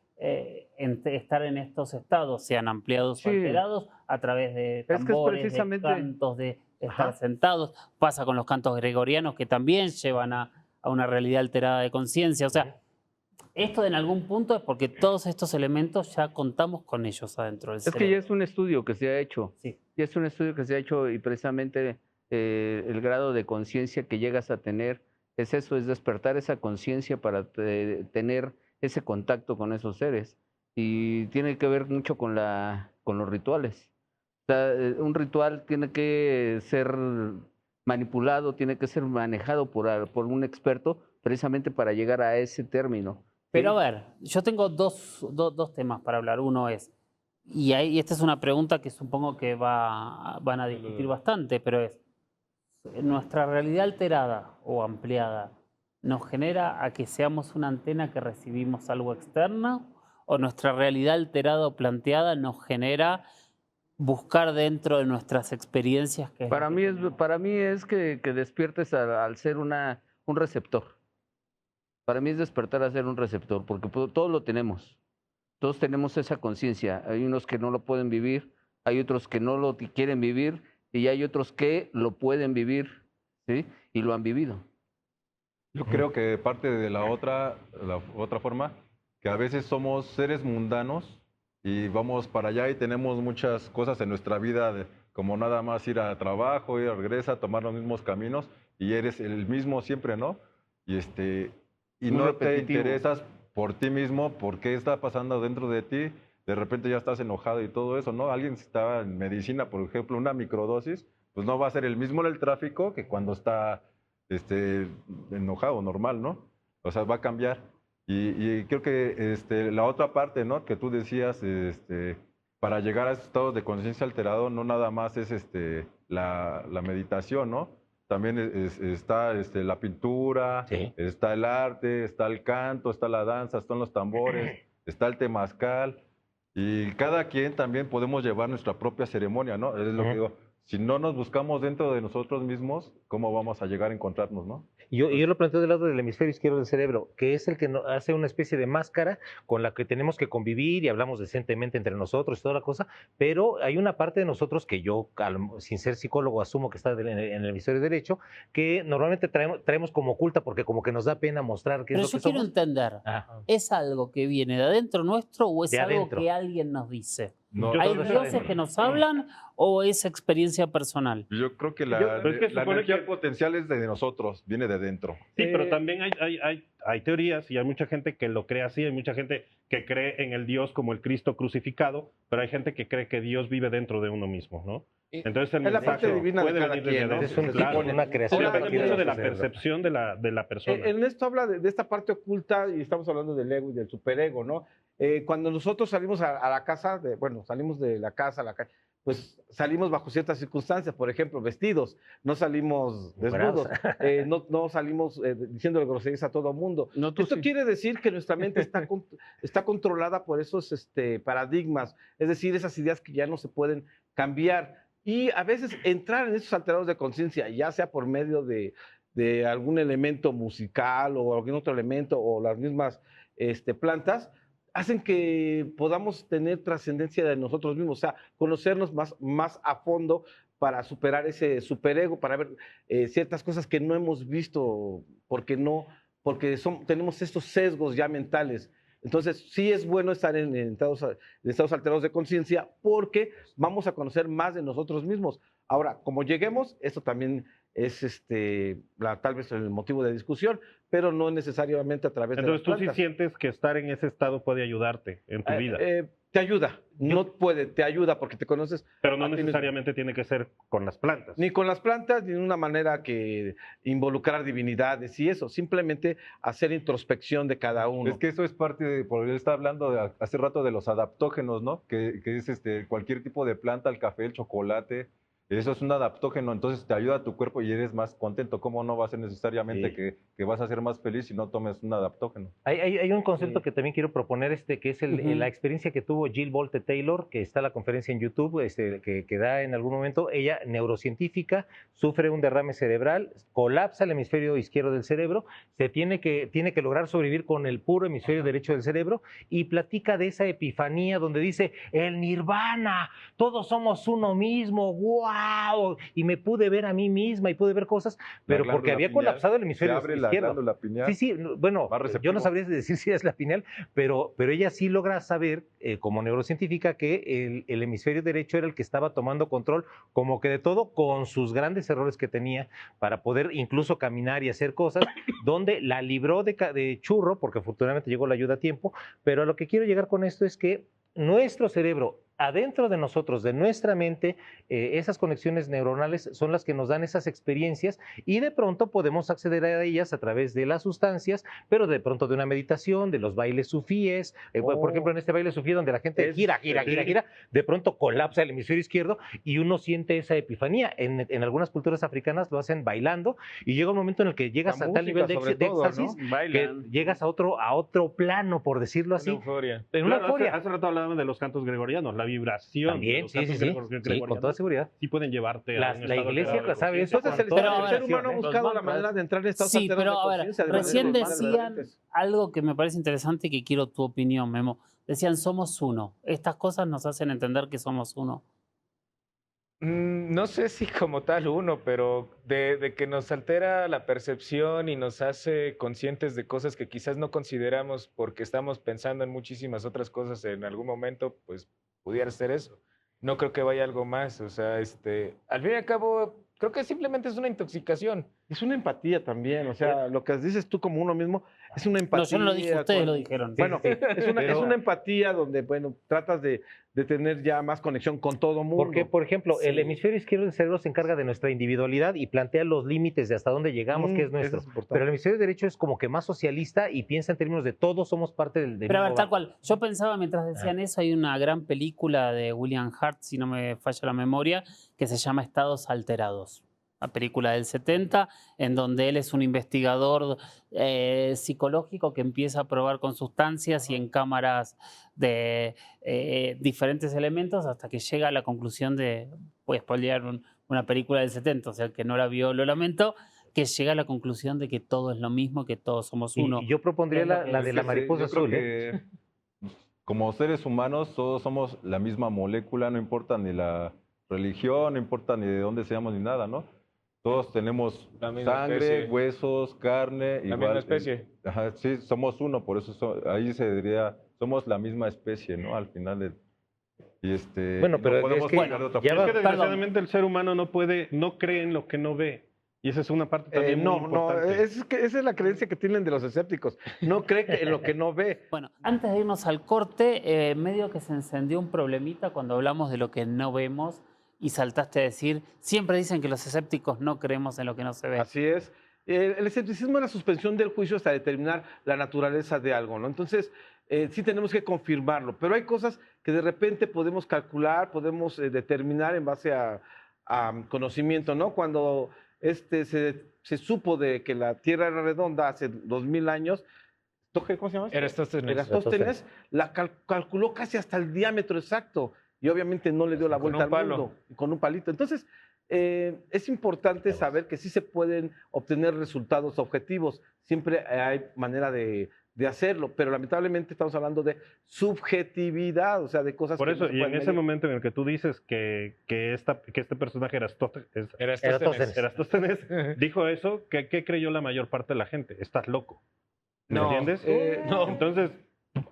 estar en estos estados, sean ampliados Sí. o alterados, a través de que es tambores, precisamente- de cantos, de estar Ajá. sentados. Pasa con los cantos gregorianos que también llevan a una realidad alterada de conciencia. O sea, esto en algún punto es porque todos estos elementos ya contamos con ellos adentro del Es que ya cerebro. es un estudio que se ha hecho. Sí. Ya es un estudio que se ha hecho y precisamente el grado de conciencia que llegas a tener es eso, es despertar esa conciencia para tener ese contacto con esos seres. Y tiene que ver mucho con los rituales. O sea, un ritual tiene que ser manipulado, tiene que ser manejado por un experto precisamente para llegar a ese término. Pero a ver, yo tengo dos temas para hablar. Uno es, y esta es una pregunta que supongo que van a discutir bastante, pero es, ¿nuestra realidad alterada o ampliada nos genera a que seamos una antena que recibimos algo externo? ¿O nuestra realidad alterada o planteada nos genera buscar dentro de nuestras experiencias? Que es Para lo mí que es, tenemos? para mí es que despiertes al ser un receptor. Para mí es despertar a ser un receptor, porque todos lo tenemos. Todos tenemos esa conciencia. Hay unos que no lo pueden vivir, hay otros que no lo quieren vivir y hay otros que lo pueden vivir, ¿sí? Y lo han vivido. Yo creo que parte de la otra forma, que a veces somos seres mundanos y vamos para allá y tenemos muchas cosas en nuestra vida, como nada más ir a trabajo, ir a regresar, tomar los mismos caminos y eres el mismo siempre, ¿no? Y Muy no repetitivo. te interesas por ti mismo, por qué está pasando dentro de ti, de repente ya estás enojado y todo eso, ¿no? Alguien si está en medicina, por ejemplo, una microdosis, pues no va a ser el mismo en el tráfico que cuando está enojado, normal, ¿no? O sea, va a cambiar. Y creo que la otra parte, ¿no? Que tú decías, para llegar a esos estados de conciencia alterado, no nada más es la meditación, ¿no? También está la pintura, Sí. está el arte, está el canto, está la danza, están los tambores, está el temazcal. Y cada quien también podemos llevar nuestra propia ceremonia, ¿no? Es lo que digo. Si no nos buscamos dentro de nosotros mismos, ¿cómo vamos a llegar a encontrarnos, no? Yo lo planteo del lado del hemisferio izquierdo del cerebro, que es el que hace una especie de máscara con la que tenemos que convivir y hablamos decentemente entre nosotros y toda la cosa, pero hay una parte de nosotros que yo, sin ser psicólogo, asumo que está en el hemisferio derecho, que normalmente traemos como oculta porque como que nos da pena mostrar qué es Pero lo yo que quiero somos. entender, Ah. ¿es algo que viene de adentro nuestro o es De algo adentro. que alguien nos dice? No, Yo ¿Hay creo que es dioses adentro. que nos hablan o es experiencia personal? Yo creo que Pero es que la supone energía que- potencial es de nosotros, viene de dentro. Sí, pero también hay teorías y hay mucha gente que lo cree así, hay mucha gente que cree en el Dios como el Cristo crucificado, pero hay gente que cree que Dios vive dentro de uno mismo, ¿no? Entonces el Es la parte mensaje divina de puede cada venir quien, desde ¿no? Es adentro, claro. una creación Sí, Ahora, depende cualquiera mucho de la cerebro. percepción de la persona. Ernesto habla de esta parte oculta y estamos hablando del ego y del superego, ¿no? Cuando nosotros salimos a la casa, salimos de la casa a la calle, pues salimos bajo ciertas circunstancias, por ejemplo, vestidos, no salimos desnudos, no salimos diciéndole groserías a todo mundo. No, tú Esto sí. quiere decir que nuestra mente está controlada por esos paradigmas, es decir, esas ideas que ya no se pueden cambiar. Y a veces entrar en esos alterados de conciencia, ya sea por medio de algún elemento musical o algún otro elemento o las mismas plantas, hacen que podamos tener trascendencia de nosotros mismos, o sea, conocernos más a fondo para superar ese superego, para ver ciertas cosas que no hemos visto, porque tenemos estos sesgos ya mentales. Entonces, sí es bueno estar en estados alterados de conciencia porque vamos a conocer más de nosotros mismos. Ahora, como lleguemos, esto también es tal vez el motivo de discusión, pero no necesariamente a través Entonces de tú las sí plantas. sientes que estar en ese estado puede ayudarte en tu vida. te ayuda, te ayuda porque te conoces. Pero no a ti mismo. necesariamente tiene que ser con las plantas. Ni con las plantas, ni de una manera que involucrar divinidades y eso, simplemente hacer introspección de cada uno. Es que eso es parte de, por él está hablando hace rato de los adaptógenos, ¿no? Que es cualquier tipo de planta, el café, el chocolate, eso es un adaptógeno, entonces te ayuda a tu cuerpo y eres más contento. ¿Cómo no va a ser necesariamente Sí. que vas a ser más feliz si no tomes un adaptógeno? Hay un concepto Sí. que también quiero proponer, que es la experiencia que tuvo Jill Bolte Taylor, que está en la conferencia en YouTube, que da en algún momento. Ella, neurocientífica, sufre un derrame cerebral, colapsa el hemisferio izquierdo del cerebro, tiene que lograr sobrevivir con el puro hemisferio derecho del cerebro, y platica de esa epifanía donde dice, el nirvana, todos somos uno mismo, ¡wow! Y me pude ver a mí misma y pude ver cosas, pero porque había colapsado el hemisferio se abre izquierdo. la glándula pineal. Sí, bueno, más yo receptivo. no sabría decir si es la pineal, pero ella sí logra saber, como neurocientífica, que el hemisferio derecho era el que estaba tomando control como que de todo, con sus grandes errores que tenía para poder incluso caminar y hacer cosas, donde la libró de churro, porque afortunadamente llegó la ayuda a tiempo. Pero a lo que quiero llegar con esto es que nuestro cerebro, adentro de nosotros, de nuestra mente, esas conexiones neuronales son las que nos dan esas experiencias, y de pronto podemos acceder a ellas a través de las sustancias, pero de pronto de una meditación, de los bailes sufíes. Por ejemplo, en este baile sufí donde la gente gira, de pronto colapsa el hemisferio izquierdo y uno siente esa epifanía. En algunas culturas africanas lo hacen bailando, y llega un momento en el que llegas La a tal nivel de música, sobre todo, éxtasis, ¿no? que Bailan. llegas a otro plano, por decirlo así. Una euforia. En una Claro, euforia. hace rato hablábamos de los cantos gregorianos, la vibración. de También, los sí, cantos sí, gregorianos con toda seguridad. sí pueden llevarte a La un estado iglesia alterado de sabe eso. conciencia. Entonces con el toda ser la humano ha oración, buscado los la manera mantras. de entrar en estados Sí, alterados pero de a ver, conciencia, de manera recién normal, decían verdaderamente. algo que me parece interesante y que quiero tu opinión, Memo. Decían, somos uno. Estas cosas nos hacen entender que somos uno. No sé si como tal uno, pero de que nos altera la percepción y nos hace conscientes de cosas que quizás no consideramos porque estamos pensando en muchísimas otras cosas en algún momento, pues pudiera ser eso. No creo que vaya algo más, o sea, al fin y al cabo, creo que simplemente es una intoxicación. Es una empatía también, o sea, lo que dices tú como uno mismo es una empatía. No, yo no lo dije, ustedes lo dijeron. Bueno, Sí, sí. es una empatía donde, bueno, tratas de tener ya más conexión con todo mundo. Porque, por ejemplo, el Sí. hemisferio izquierdo del cerebro se encarga de nuestra individualidad y plantea los límites de hasta dónde llegamos, que es eso nuestro. importante. Pero el hemisferio derecho es como que más socialista y piensa en términos de todos somos parte del Pero a ver, mismo tal barco. cual. Yo pensaba mientras decían eso, hay una gran película de William Hurt, si no me falla la memoria, que se llama Estados Alterados. Una película del 70, en donde él es un investigador psicológico que empieza a probar con sustancias y en cámaras de diferentes elementos hasta que llega a la conclusión de, voy a spoilear una película del 70, o sea, el que no la vio lo lamento, que llega a la conclusión de que todo es lo mismo, que todos somos uno. Y yo propondría Es lo la que de dice, la Sí, mariposa yo creo azul. que como seres humanos todos somos la misma molécula, no importa ni la religión, no importa ni de dónde seamos ni nada, ¿no? Todos tenemos La misma sangre, especie. huesos, carne. La misma especie. Ajá, sí, somos uno, por eso ahí se diría, somos la misma especie, ¿no? Al final Bueno, no pero podemos es que juzgar de otra ya forma. Es que Perdón. desgraciadamente el ser humano no cree en lo que no ve. Y esa es una parte también muy No, importante. es que esa es la creencia que tienen de los escépticos. No cree en lo que no ve. Bueno, antes de irnos al corte, medio que se encendió un problemita cuando hablamos de lo que no vemos y saltaste a decir, siempre dicen que los escépticos no creemos en lo que no se ve. Así es. El escepticismo es la suspensión del juicio hasta determinar la naturaleza de algo, ¿no? Entonces, sí tenemos que confirmarlo, pero hay cosas que de repente podemos calcular, podemos determinar en base a conocimiento, ¿no? Cuando se supo de que la Tierra era redonda hace 2000 años, ¿cómo se llama? Eratóstenes calculó casi hasta el diámetro exacto y obviamente no le dio la Con vuelta un al palo. mundo con un palito. Entonces, es importante saber que sí se pueden obtener resultados objetivos. Siempre hay manera de hacerlo, pero lamentablemente estamos hablando de subjetividad, o sea, de cosas Por que eso, no se y en pueden ese medir. momento en el que tú dices que este personaje Eratóstenes. Eratóstenes dijo eso, ¿qué creyó la mayor parte de la gente? Estás loco. ¿Me No, entiendes? no. Entonces,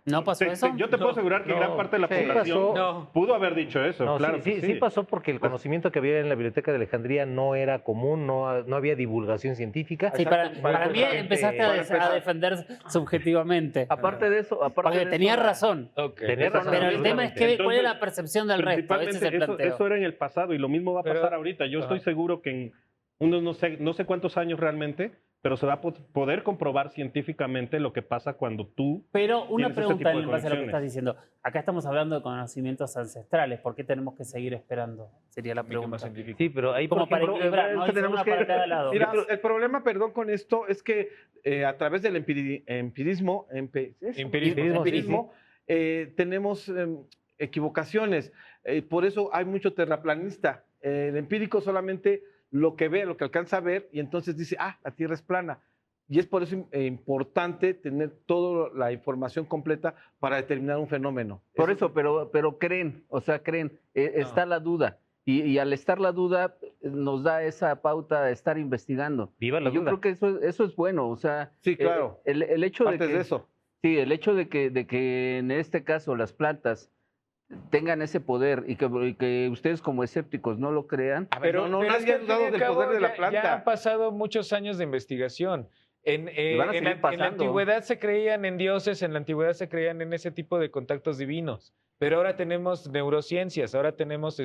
¿No pasó eso? Yo te puedo asegurar que No, gran parte de la sí población pasó. pudo haber dicho eso. No, claro sí, que sí pasó porque el conocimiento que había en la Biblioteca de Alejandría no era común, no había divulgación científica. Sí, para mí Gente- empezaste a defender subjetivamente. Aparte de eso, Porque tenías razón. Tenés razón, Pero el tema es que, ¿cuál es Entonces, la percepción del resto? Ese es el planteo. eso era en el pasado y lo mismo va a pasar ahorita. Yo estoy seguro que en unos no sé cuántos años realmente, pero se va a poder comprobar científicamente lo que pasa cuando tú... Pero una tienes ese tipo pregunta de en base a lo que conexiones. estás diciendo. Acá estamos hablando de conocimientos ancestrales. ¿Por qué tenemos que seguir esperando? Sería la pregunta. Sí, pero ahí, Como por para ejemplo, equilibrar, ¿no? tenemos Una que- para cada lado. Mira, el problema, perdón, con esto es que a través del empirismo, Empirismo, tenemos equivocaciones. Por eso hay mucho terraplanista. El empírico solamente lo que ve, lo que alcanza a ver, y entonces dice, la Tierra es plana. Y es por eso importante tener toda la información completa para determinar un fenómeno. Por eso, pero creen, o sea, creen, está la duda. Y al estar la duda, nos da esa pauta de estar investigando. Viva la Y yo duda. creo que eso es bueno, o sea, Sí, claro. el hecho de Partes que, de eso. sí, el hecho de que en este caso las plantas tengan ese poder y que ustedes como escépticos no lo crean. Pero nadie es que ha al fin dudado y al del cabo poder de la ya planta. han pasado muchos años de investigación. En van a en seguir la pasando. antigüedad se creían en dioses, en la antigüedad se creían en ese tipo de contactos divinos. Pero ahora tenemos neurociencias, ahora tenemos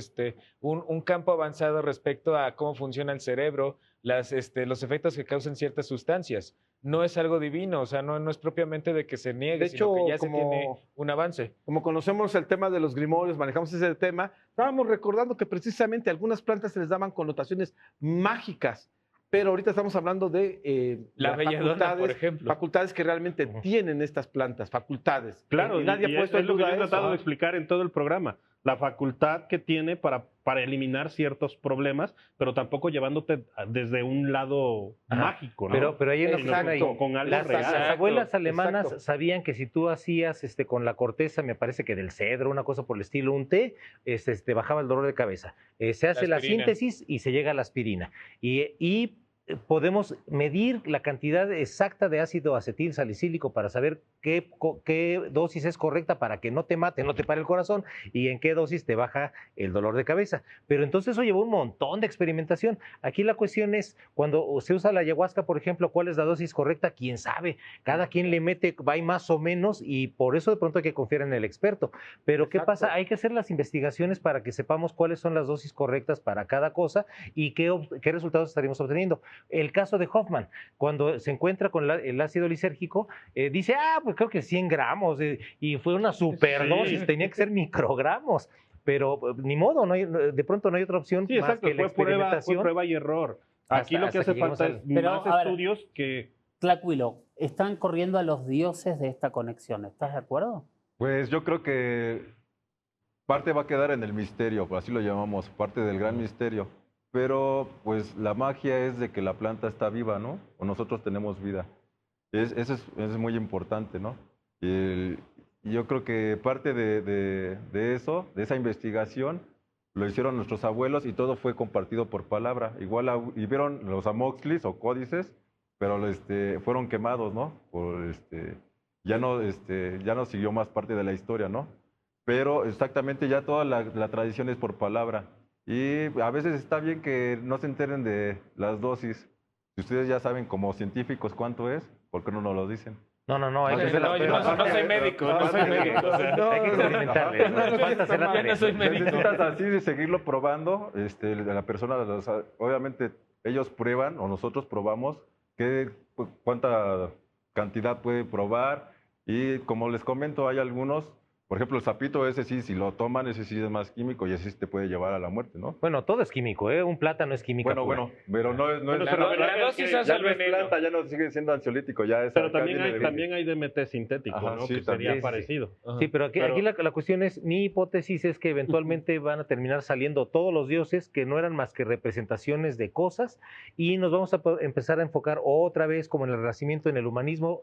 un campo avanzado respecto a cómo funciona el cerebro, los efectos que causan ciertas sustancias. No es algo divino, o sea, no es propiamente de que se niegue, De sino hecho, que ya se como- tiene un avance. Como conocemos el tema de los grimorios, manejamos ese tema, estábamos recordando que precisamente a algunas plantas se les daban connotaciones mágicas, pero ahorita estamos hablando de La las belladona, por ejemplo. facultades que realmente tienen estas plantas, facultades. Claro, y nadie ha puesto es en lo que yo duda he tratado eso. de explicar en todo el programa. La facultad que tiene para eliminar ciertos problemas, pero tampoco llevándote desde un lado mágico, ¿no? Pero hay una Sino cuestión ahí. con algo Las real. abuelas alemanas exacto. sabían que si tú hacías con la corteza, me parece que del cedro, una cosa por el estilo, un té, te bajaba el dolor de cabeza. Se hace la aspirina. síntesis y se llega a la aspirina. Y podemos medir la cantidad exacta de ácido acetil salicílico para saber qué dosis es correcta para que no te mate, no te pare el corazón y en qué dosis te baja el dolor de cabeza. Pero entonces eso llevó un montón de experimentación. Aquí la cuestión es, cuando se usa la ayahuasca, por ejemplo, ¿cuál es la dosis correcta? ¿Quién sabe? Cada quien le mete, va ahí más o menos y por eso de pronto hay que confiar en el experto. Pero ¿qué Exacto. pasa? Hay que hacer las investigaciones para que sepamos cuáles son las dosis correctas para cada cosa y qué resultados estaríamos obteniendo. El caso de Hoffman, cuando se encuentra con el ácido lisérgico, dice, pues creo que 100 gramos, y fue una superdosis, Sí. tenía que ser microgramos, pero ni modo, de pronto no hay otra opción Sí, más exacto, que la fue experimentación. prueba y error. Aquí Hasta- lo que hasta hace que lleguemos falta al- es Pero, más a ver, estudios que... Tlacuilo, están corriendo a los dioses de esta conexión. ¿Estás de acuerdo? Pues yo creo que parte va a quedar en el misterio, por así lo llamamos, parte del gran misterio. Pero pues la magia es de que la planta está viva, ¿no? O nosotros tenemos vida. Eso es muy importante, ¿no? Y yo creo que parte de eso, de esa investigación, lo hicieron nuestros abuelos y todo fue compartido por palabra. Igual y vieron los amoxtlis o códices, pero fueron quemados, ¿no? Ya no siguió más parte de la historia, ¿no? Pero exactamente ya toda la tradición es por palabra. Y a veces está bien que no se enteren de las dosis. Si ustedes ya saben como científicos cuánto es, ¿por qué no nos lo dicen? No, hay que hacer No, yo no soy médico, no soy médico. o sea, hay que experimentarle, nos falta hacer la Ya tarea. no soy médico. Necesitas así de seguirlo probando. La persona, obviamente ellos prueban o nosotros probamos cuánta cantidad puede probar. Y como les comento, hay algunos, por ejemplo, el sapito ese sí, si lo toman, ese sí es más químico y ese sí te puede llevar a la muerte, ¿no? Bueno, todo es químico, ¿eh? Un plátano es química pura. Bueno, pero no es... Bueno, es pero la dosis hace ya el no es veneno. planta, ya no sigue siendo ansiolítico, ya es... Pero acá también viene de- también hay DMT sintético, Ajá, ¿no? sí, Que también. sería Sí, sí, sí. parecido. Sí, pero aquí, Pero- aquí la cuestión es, mi hipótesis es que eventualmente van a terminar saliendo todos los dioses que no eran más que representaciones de cosas y nos vamos a empezar a enfocar otra vez como en el renacimiento, en el humanismo,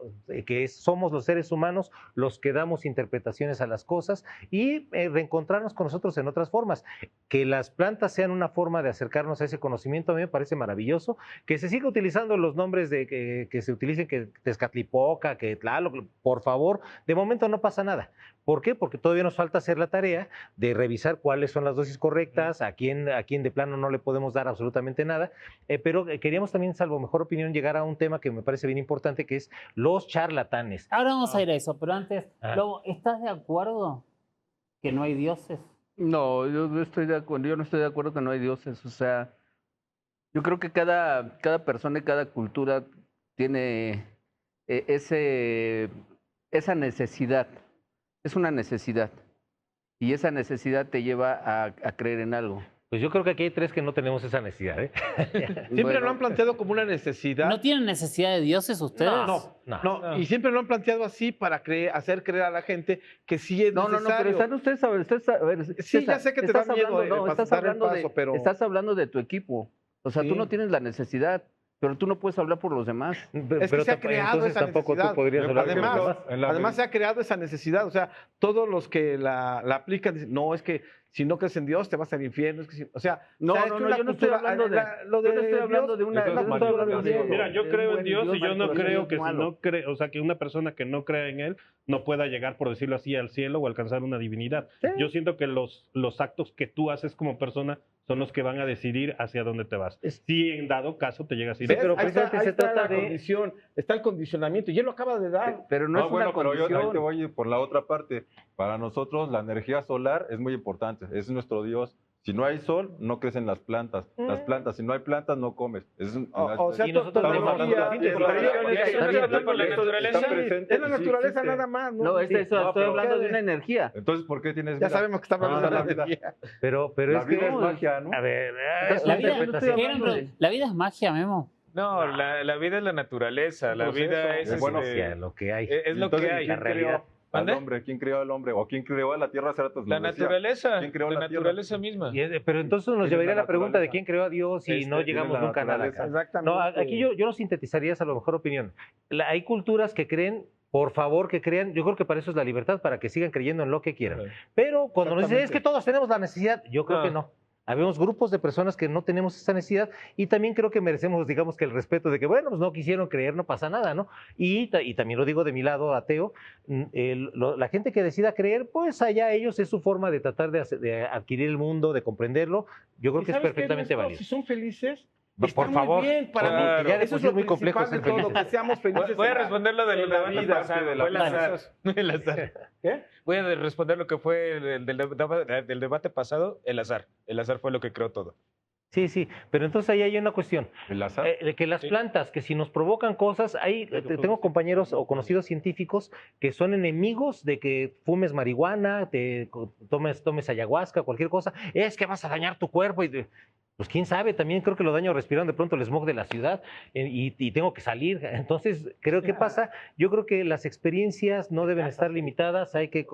somos los seres humanos los que damos interpretaciones a las cosas y reencontrarnos con nosotros en otras formas. Que las plantas sean una forma de acercarnos a ese conocimiento a mí me parece maravilloso. Que se siga utilizando los nombres que se utilicen, que Tezcatlipoca, que Tlaloc, por favor, de momento no pasa nada. ¿Por qué? Porque todavía nos falta hacer la tarea de revisar cuáles son las dosis correctas, a quién de plano no le podemos dar absolutamente nada, pero queríamos también, salvo mejor opinión, llegar a un tema que me parece bien importante, que es los charlatanes. Ahora vamos a ir a eso, pero antes, Ajá. Lobo, ¿estás de acuerdo que no hay dioses? No, yo no estoy de acuerdo que no hay dioses. O sea, yo creo que cada persona y cada cultura tiene esa necesidad. Es una necesidad. Y esa necesidad te lleva a creer en algo. Pues yo creo que aquí hay tres que no tenemos esa necesidad, ¿eh? Siempre Bueno, lo han planteado como una necesidad. ¿No tienen necesidad de dioses ustedes? No, y siempre lo han planteado así para hacer creer a la gente que sí es No, necesario. pero están ustedes a ver, Sí, César, ya sé que te da estás miedo hablando, pasar estás el hablando paso, pero... estás hablando de tu equipo. O sea, tú Sí. no tienes la necesidad, pero tú no puedes hablar por los demás. Es que se ha creado entonces esa tampoco necesidad. tú podrías hablar por los demás. Además se ha creado esa necesidad. O sea, todos los que la aplican dicen, no, es que si no crees en Dios te vas al infierno. Es que o sea, No, es no, que no, una yo no estoy cultura- hablando de... lo yo no estoy Dios hablando de una... eso es yo no estoy hablando de manipulación. Mira, yo creo en Dios y yo no creo que si malo. no cree, o sea, que una persona que no crea en él no pueda llegar, por decirlo así, al cielo o alcanzar una divinidad. Yo siento que los actos que tú haces como persona son los que van a decidir hacia dónde te vas. Si en dado caso te llegas a ir. ¿Ves? pero ahí está, precisamente ahí se está trata la de- condición, está el condicionamiento, y él lo acaba de dar. Pero no es bueno, una pero yo condición. ahí te voy por la otra parte. Para nosotros la energía solar es muy importante, es nuestro Dios. Si no hay sol, no crecen las plantas. Las plantas, si no hay plantas, no comes. O sea, Y nosotros toda tenemos energía- la síntesis. por la naturaleza. Es la naturaleza nada más. No, Sí. estoy pero- hablando de una energía. Entonces, ¿por qué tienes Ya vida? sabemos que está hablando No, de la la vida. energía. Pero La es que... vida es magia, ¿no? A ver, Entonces, La una vida, interpretación. la vida es magia, Memo. No, la vida es la naturaleza, la Proceso. vida es, Bueno, Hacia lo que hay. es lo Entonces, que hay. ¿quién la realidad. creó al ¿Mande? hombre? ¿Quién creó al hombre? ¿O quién creó a la tierra? Hace rato La lo decía. naturaleza, ¿Quién creó la la tierra? naturaleza misma. Pero entonces nos ¿Quién es llevaría la a la pregunta de naturaleza? quién creó a Dios y no ¿quién es llegamos la nunca a nada. naturaleza? Exactamente. No, aquí yo lo sintetizaría a la mejor opinión. Hay culturas que creen, por favor que crean, yo creo que para eso es la libertad, para que sigan creyendo en lo que quieran. Pero cuando nos dicen, es que todos tenemos la necesidad, yo creo que no. Habemos grupos de personas que no tenemos esa necesidad y también creo que merecemos, digamos, que el respeto de que, bueno, pues no quisieron creer, no pasa nada, ¿no? Y también lo digo de mi lado ateo, la gente que decida creer, pues allá ellos es su forma de tratar de adquirir el mundo, de comprenderlo. Yo creo ¿Y que es sabes qué, perfectamente Ernesto? válido. Si son felices, Por está muy favor, bien para porque mí. ya de Eso por sí es muy complejo principal ser de todo, feliz. que seamos felices. Voy a en la- responder lo del en la debate vida, pasado, de fue el la azar. El azar. ¿Qué? Voy a responder lo que fue del debate pasado, el azar. El azar fue lo que creó todo. Sí, pero entonces ahí hay una cuestión. ¿El azar? De que las Sí. plantas, que si nos provocan cosas, tengo compañeros o conocidos científicos que son enemigos de que fumes marihuana, tomes ayahuasca, cualquier cosa, es que vas a dañar tu cuerpo pues quién sabe, también creo que lo daño respirando de pronto el smog de la ciudad y tengo que salir. Entonces, creo que pasa, yo creo que las experiencias no deben estar limitadas, hay que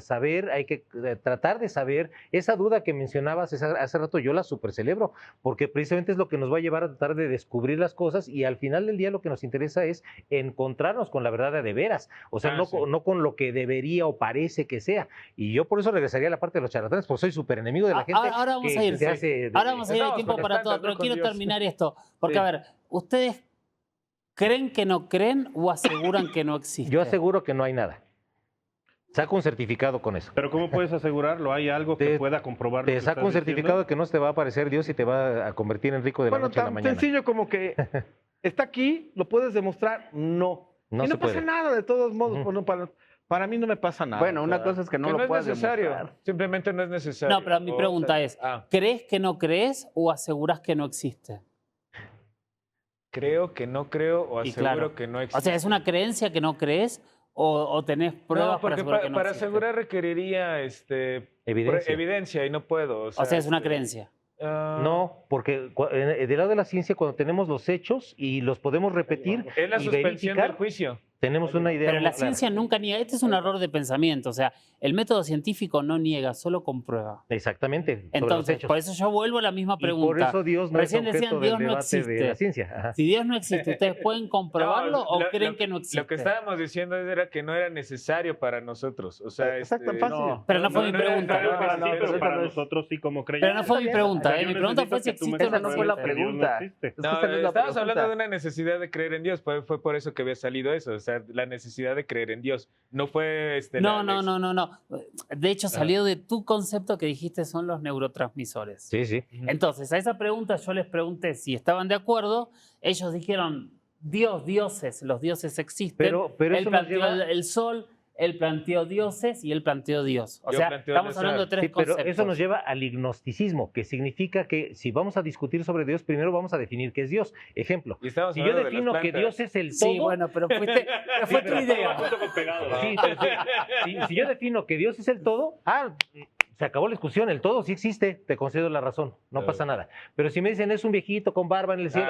saber, hay que tratar de saber. Esa duda que mencionabas hace rato, yo la super celebro, porque precisamente es lo que nos va a llevar a tratar de descubrir las cosas y al final del día lo que nos interesa es encontrarnos con la verdad de veras, o sea, no con lo que debería o parece que sea. Y yo por eso regresaría a la parte de los charlatanes, porque soy súper enemigo de la gente Ahora vamos que a ir. se hace... Ahora vamos a ir, hay Estamos tiempo para conectando, todo, pero ¿no? Con quiero Dios. terminar esto. Porque, Sí. a ver, ¿ustedes creen que no creen o aseguran que no existe? Yo aseguro que no hay nada. Saco un certificado con eso. Pero ¿cómo puedes asegurarlo? ¿Hay algo que pueda comprobar? Te saco un certificado de que no se te va a aparecer Dios y te va a convertir en rico de la Bueno, noche a la tan mañana. sencillo como que está aquí, lo puedes demostrar, no. No y se no pasa puede. nada, de todos modos. Ujú. Bueno, para mí no me pasa nada. Bueno, o una sea, cosa es que no Que lo no es puedes necesario. demostrar. Simplemente no es necesario. No, pero mi O pregunta sea, es, ah, ¿crees que no crees o aseguras que no existe? creo que no creo o Y aseguro claro. que no existe. O sea, ¿es una creencia que no crees o tenés pruebas No, porque para asegurar que no para existe? asegurar requeriría Evidencia. evidencia y no puedo. O sea, es una este, creencia. No, porque del lado de la ciencia, cuando tenemos los hechos y los podemos repetir Es la y suspensión verificar, del juicio. tenemos una idea Pero muy la clara. ciencia nunca niega, este es un error de pensamiento, o sea, el método científico no niega, solo comprueba. Exactamente, sobre los Entonces, hechos. por eso yo vuelvo a la misma Y pregunta. por eso Dios no Recién es objeto decían, del Dios no debate de existe. la ciencia. Ajá. Si Dios no existe, ¿ustedes pueden comprobarlo No, o creen que no existe? Lo que estábamos diciendo era que no era necesario para nosotros. O sea, Exacto, fácil. No, pero no fue mi era pregunta. necesario No, no, Pero esa para no es- nosotros sí como Pero creyentes. no fue mi pregunta, Yo mi pregunta fue si necesito que tú me existe o no Esa no fue la existe. compruebes que Dios no pregunta. existe. Es que No, esa no es la estabas hablando pregunta. de una necesidad de creer en Dios, fue por eso que había salido eso, o sea, la necesidad de creer en Dios. No fue No. De hecho, salió de tu concepto que dijiste son los neurotransmisores. Sí, sí. Entonces, a esa pregunta yo les pregunté si estaban de acuerdo. Ellos dijeron, dioses, los dioses existen. Pero él eso nos planteó lleva... el sol, él planteó dioses y él planteó Dios. O Yo sea, planteo estamos el hablando de tres Sí, pero conceptos. eso nos lleva al ignosticismo, que significa que si vamos a discutir sobre Dios, primero vamos a definir qué es Dios. Ejemplo, Y estábamos si yo hablando de las defino que plantas. Dios es el todo... Sí, bueno, pero fue tu idea. Sí, pero si yo defino que Dios es el todo, se acabó la discusión, el todo sí existe, te concedo la razón, no pasa nada. Pero si me dicen es un viejito con barba en el cielo,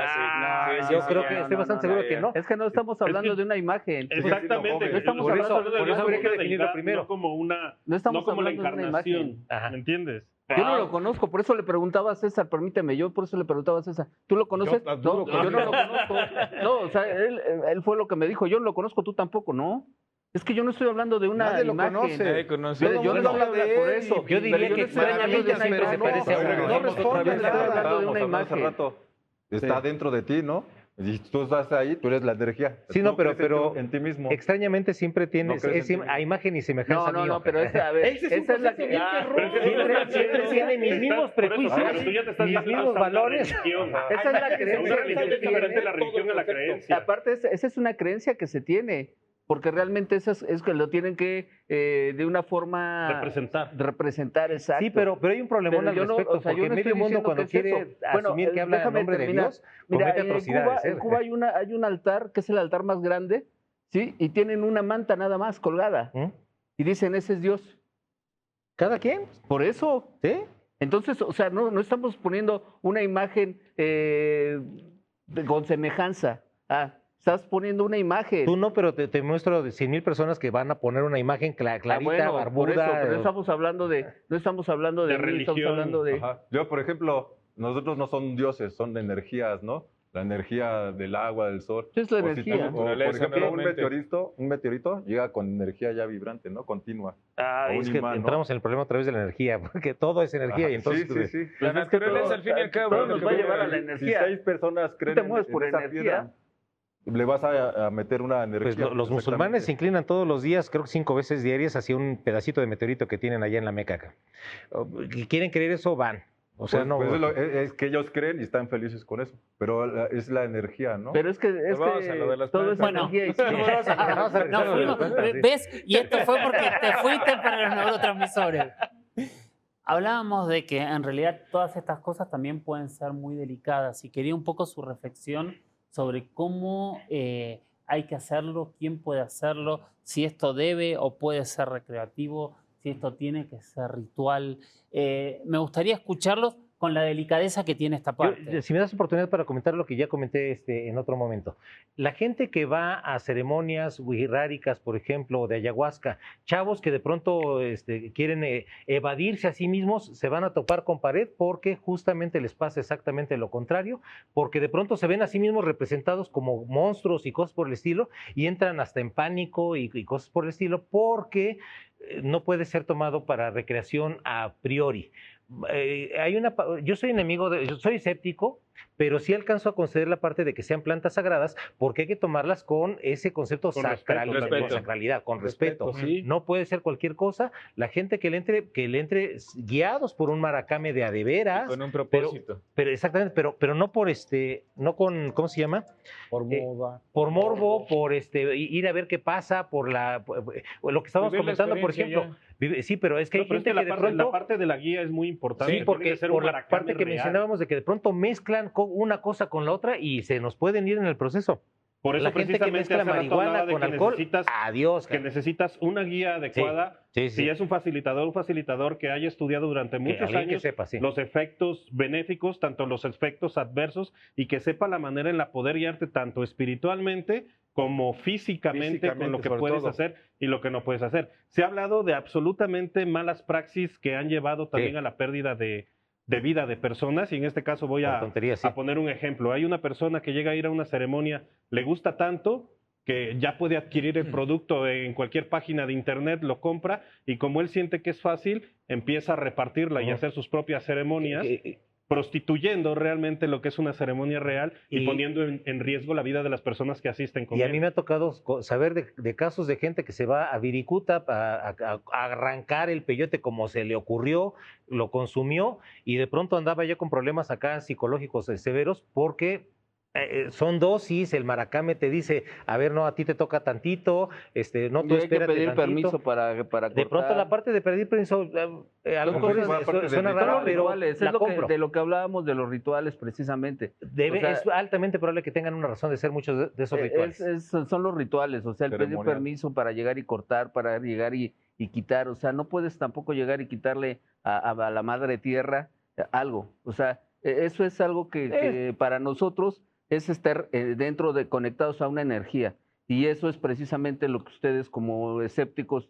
yo creo que estoy bastante seguro que no. Es que no estamos hablando de una imagen. Exactamente. No estamos Por eso- hablando de por una eso habría que imagen. definirlo primero. No como una, No estamos no como la hablando de una encarnación, imagen. Ajá. ¿me entiendes? Yo no lo conozco, por eso le preguntaba a César, permíteme, yo por eso le preguntaba a César, ¿tú lo conoces? Yo No, tampoco. yo no lo conozco. No, o sea, él fue lo que me dijo, yo no lo conozco, tú tampoco, ¿no? Es que yo no estoy hablando de una Nadie lo imagen. conoce. Nadie conoce. Yo no estoy hablando de por eso. Yo Pero diría no que estoy hablando de extrañamente una siempre se imagen. parece a uno. No Volvemos responde, otra vez. estaba hablando de Estábamos una hablando hace imagen. rato. Está dentro de ti, ¿no? Y tú estás ahí, tú eres la energía. Sí, Tú no, pero en ti mismo. extrañamente siempre tienes No crees en ti a imagen y semejanza No, mío. pero a ver, esa es la que... Siempre tiene mis mismos prejuicios, Tú ya te estás mis mismos desplazando a la valores. religión. Esa es la creencia Una que religión se es diferente tiene. la religión a la creencia. Aparte, esa es una creencia que se tiene, porque realmente eso es que lo tienen que de una forma representar, exacto. Sí, pero hay un problemón al Pero yo no, respecto, o sea, yo porque no medio estoy mundo diciendo cuando que es quiere eso. Bueno, asumir que habla en déjame nombre de terminar. Dios, Mira, comete en atrocidades. Cuba hay un altar que es el altar más grande, ¿sí? Y tienen una manta nada más colgada. ¿Mm? Y dicen, ese es Dios. ¿Cada quien? Por eso. ¿Sí? Entonces, o sea, no estamos poniendo una imagen con semejanza. Estás poniendo una imagen. Tú no, pero te muestro de 100,000 personas que van a poner una imagen clarita, Bueno, barbuda. por eso, pero no estamos hablando de mí, estamos hablando de... Ajá. Yo, por ejemplo, nosotros no son dioses, son energías, ¿no? La energía del agua, del sol. ¿Qué es la O si energía? tú- o, por Naturaleza, ejemplo, nuevamente. un meteorito llega con energía ya vibrante, ¿no? Continua. O un Es que imán, ¿no? entramos en el problema a través de la energía, porque todo es energía Ajá, y entonces... sí, sí, sí. La Pues es que naturaleza, todo- al fin y al cabo, todo es lo nos que va a viene llevar a de- la energía. Si 6 personas creen te mueves en por esa energía. piedra, le vas a meter una energía. Pues los musulmanes se inclinan todos los días, creo que 5 veces diarias, hacia un pedacito de meteorito que tienen allá en la Meca. Acá. Y quieren creer eso, van. O sea, no... es que ellos creen y están felices con eso. Pero es la energía, ¿no? Pero es que vamos a lo de las todo es plantas. energía. Y Vamos a regresar No, a lo de las fuimos, plantas, sí. ¿ves? Y esto fue porque te fuiste para los neurotransmisores. Hablábamos de que en realidad todas estas cosas también pueden ser muy delicadas y quería un poco su reflexión sobre cómo hay que hacerlo, quién puede hacerlo, si esto debe o puede ser recreativo, si esto tiene que ser ritual. Me gustaría escucharlos con la delicadeza que tiene esta parte. Si me das oportunidad para comentar lo que ya comenté en otro momento. La gente que va a ceremonias wixárikas, por ejemplo, o de ayahuasca, chavos que de pronto quieren evadirse a sí mismos, se van a topar con pared porque justamente les pasa exactamente lo contrario, porque de pronto se ven a sí mismos representados como monstruos y cosas por el estilo, y entran hasta en pánico y cosas por el estilo, porque no puede ser tomado para recreación a priori. Yo soy yo soy escéptico, pero sí alcanzo a considerar la parte de que sean plantas sagradas, porque hay que tomarlas con ese concepto Con sacralidad, respeto. con sacralidad, con respeto. sí. No puede ser cualquier cosa. La gente que le entre guiados por un maracame de adeveras, Con un propósito. pero exactamente, pero no por no con, ¿cómo se llama? Por Eh, moda. Por morbo, por ir a ver qué pasa, por lo que estábamos Vivir la comentando, por experiencia ejemplo. Sí, pero es que hay No, pero es gente que que de pronto... la parte de la guía es muy importante. Sí, Tiene porque que ser por un la maracame parte que real. mencionábamos de que de pronto mezclan una cosa con la otra y se nos pueden ir en el proceso. Por eso La gente que precisamente mezcla hace rato marihuana hablaba de con que alcohol, necesitas, adiós. que necesitas una guía adecuada. Sí, sí. Si es un facilitador que haya estudiado durante muchos alguien que años sepa, sí. los efectos benéficos, tanto los efectos adversos, y que sepa la manera en la poder guiarte tanto espiritualmente como físicamente con lo que sobre puedes todo. hacer y lo que no puedes hacer. Se ha hablado de absolutamente malas praxis que han llevado también Sí. a la pérdida de vida de personas, y en este caso voy Por a tonterías, sí. poner un ejemplo. Hay una persona que llega a ir a una ceremonia, le gusta tanto que ya puede adquirir el producto en cualquier página de internet, lo compra, y como él siente que es fácil, empieza a repartirla y Ujú. hacer sus propias ceremonias, Que- prostituyendo realmente lo que es una ceremonia real y Y- poniendo en riesgo la vida de las personas que asisten con Y a él. mí me ha tocado saber de casos de gente que se va a Viricuta a arrancar el peyote como se le ocurrió, lo consumió y de pronto andaba ya con problemas acá psicológicos severos porque son dosis, el maracame te dice, a ver, no, a ti te toca tantito, no, Y tú hay que espérate pedir tantito. permiso para De cortar. pronto la parte de pedir permiso, a lo Son mejor cosas- parte del suena ritual. raro, pero rituales, la es compro. de lo que hablábamos de los rituales precisamente. Debe, o sea, es altamente probable que tengan una razón de ser muchos de esos rituales. son los rituales, o sea, el pedir Ceremonial. permiso para llegar y cortar, para llegar y quitar, o sea, no puedes tampoco llegar y quitarle a la madre tierra algo, o sea, eso es algo que para nosotros es estar dentro de conectados a una energía, y eso es precisamente lo que ustedes como escépticos,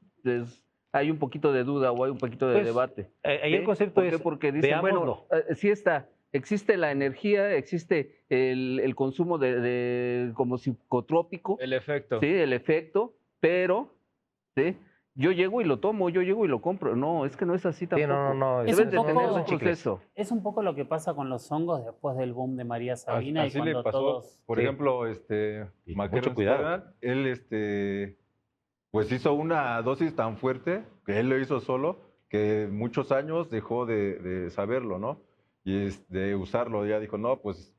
hay un poquito de duda o hay un poquito de Pues, debate. Ahí ¿Sí? el concepto ¿Por qué? es, Porque dicen, bueno, veámoslo. sí está, existe la energía, existe el consumo de como psicotrópico, El efecto. sí, el efecto, pero ¿sí? Yo llego y lo tomo, yo llego y lo compro. No, es que no es así Sí, tampoco. no, Es Deben un de poco- tener un son chicles. proceso. Es un poco lo que pasa con los hongos después del boom de María Sabina y Así cuando le pasó, todos... por Sí. ejemplo, Y Maquero mucho cuidado. Estrada, él pues hizo una dosis tan fuerte que él lo hizo solo, que muchos años dejó de saberlo, ¿no? Y de usarlo, ya dijo, no, pues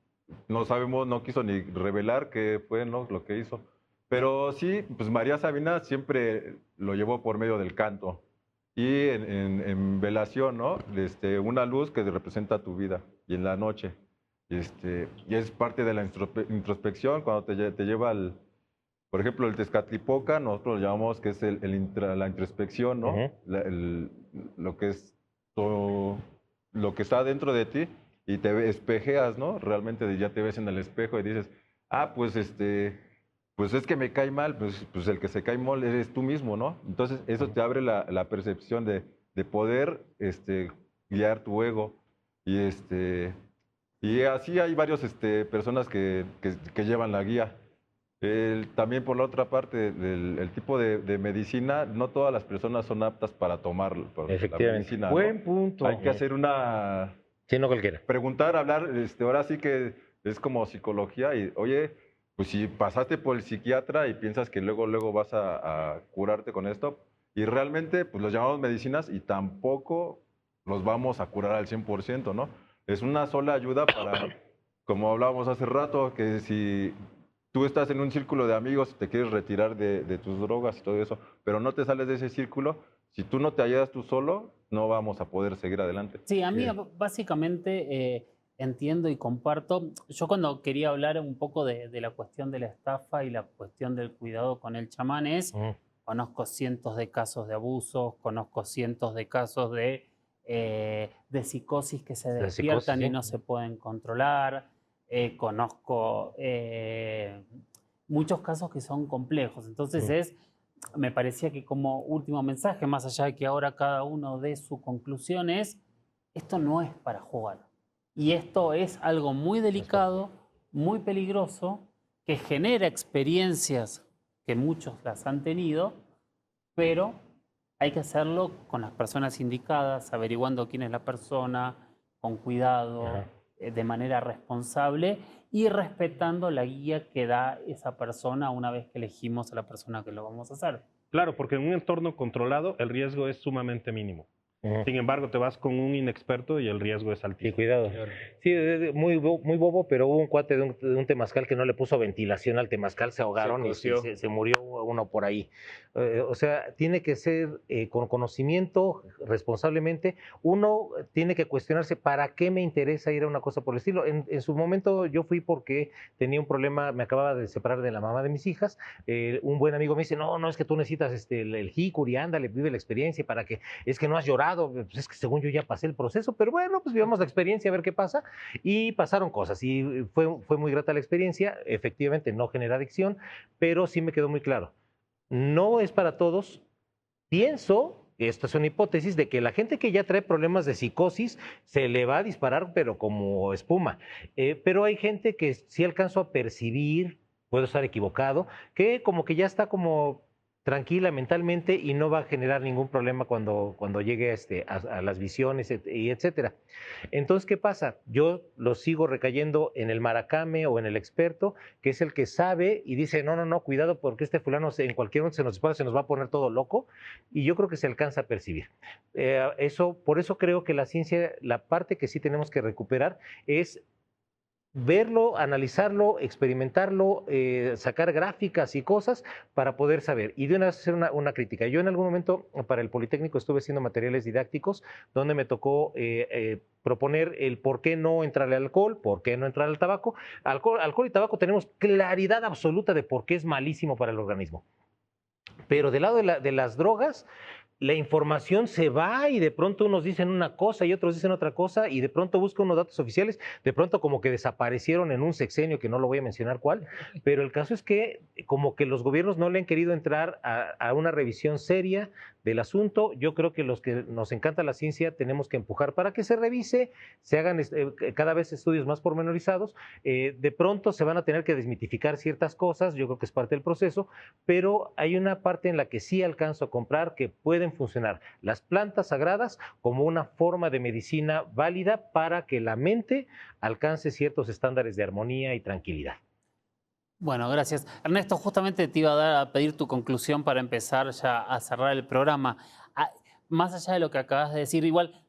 no sabemos, no quiso ni revelar qué fue, ¿no? Lo que hizo. Pero sí, pues María Sabina siempre lo llevó por medio del canto y en velación, ¿no? Una luz que representa tu vida y en la noche. Y es parte de la introspección cuando te lleva al, por ejemplo, el Tezcatlipoca, nosotros lo llamamos que es la introspección, ¿no? Ujú. Lo que es lo que está dentro de ti y te espejeas, ¿no? Realmente ya te ves en el espejo y dices, ah, pues pues es que me cae mal, pues el que se cae mal eres tú mismo, ¿no? Entonces eso te abre la percepción de poder guiar tu ego y y así hay varias personas que llevan la guía. También por la otra parte, el tipo de medicina, no todas las personas son aptas para tomar la Efectivamente. medicina, ¿no? Buen punto. Hay que hacer Sí, no cualquiera. preguntar, hablar, ahora sí que es como psicología y, oye, pues si pasaste por el psiquiatra y piensas que luego vas a curarte con esto, y realmente pues los llamamos medicinas y tampoco los vamos a curar al 100%, ¿no? Es una sola ayuda para, como hablábamos hace rato, que si tú estás en un círculo de amigos, te quieres retirar de tus drogas y todo eso, pero no te sales de ese círculo, si tú no te ayudas tú solo, no vamos a poder seguir adelante. Sí, a mí básicamente entiendo y comparto. Yo cuando quería hablar un poco de la cuestión de la estafa y la cuestión del cuidado con el chamán es, conozco cientos de casos de abusos, conozco cientos de casos de psicosis que se despiertan psicosis, y sí. no se pueden controlar. Conozco muchos casos que son complejos. Entonces me parecía que como último mensaje, más allá de que ahora cada uno dé su conclusión, esto no es para jugar. Y esto es algo muy delicado, muy peligroso, que genera experiencias que muchos las han tenido, pero hay que hacerlo con las personas indicadas, averiguando quién es la persona, con cuidado, Ajá. de manera responsable y respetando la guía que da esa persona una vez que elegimos a la persona que lo vamos a hacer. Claro, porque en un entorno controlado el riesgo es sumamente mínimo. Sin embargo, te vas con un inexperto y el riesgo es Sí, altísimo. cuidado. Sí, muy bobo, pero hubo un cuate de un temazcal que no le puso ventilación al temazcal, se ahogaron y coció. se murió uno por ahí. O sea, tiene que ser con conocimiento, responsablemente. Uno tiene que cuestionarse, ¿para qué me interesa ir a una cosa por el estilo? En su momento yo fui porque tenía un problema, me acababa de separar de la mamá de mis hijas. Un buen amigo me dice, no, es que tú necesitas el jicuri, ándale, vive la experiencia para que, es que no has llorado. Pues es que según yo ya pasé el proceso, pero bueno, pues vivamos la experiencia a ver qué pasa. Y pasaron cosas y fue muy grata la experiencia. Efectivamente no genera adicción, pero sí me quedó muy claro. No es para todos. Pienso, esto es una hipótesis, de que la gente que ya trae problemas de psicosis se le va a disparar, pero como espuma. Pero hay gente que sí alcanzo a percibir, puedo estar equivocado, que como que ya está como tranquila mentalmente y no va a generar ningún problema cuando llegue a las visiones y etcétera. Entonces, ¿qué pasa? Yo lo sigo recayendo en el maracame o en el experto, que es el que sabe y dice, no, cuidado porque este fulano en cualquier momento se nos va a poner todo loco, y yo creo que se alcanza a percibir. Por eso creo que la ciencia, la parte que sí tenemos que recuperar es verlo, analizarlo, experimentarlo, sacar gráficas y cosas para poder saber. Y de una vez hacer una crítica. Yo en algún momento para el Politécnico estuve haciendo materiales didácticos donde me tocó proponer el por qué no entrarle al alcohol, por qué no entrar al tabaco. Alcohol y tabaco tenemos claridad absoluta de por qué es malísimo para el organismo. Pero del lado de las drogas, la información se va y de pronto unos dicen una cosa y otros dicen otra cosa y de pronto busca unos datos oficiales, de pronto como que desaparecieron en un sexenio que no lo voy a mencionar cuál, pero el caso es que como que los gobiernos no le han querido entrar a una revisión seria del asunto. Yo creo que los que nos encanta la ciencia tenemos que empujar para que se revise, se hagan cada vez estudios más pormenorizados. De pronto se van a tener que desmitificar ciertas cosas, yo creo que es parte del proceso, pero hay una parte en la que sí alcanzo a comprar que pueden funcionar las plantas sagradas como una forma de medicina válida para que la mente alcance ciertos estándares de armonía y tranquilidad. Bueno, gracias. Ernesto, justamente te iba a pedir tu conclusión para empezar ya a cerrar el programa. Más allá de lo que acabas de decir, igual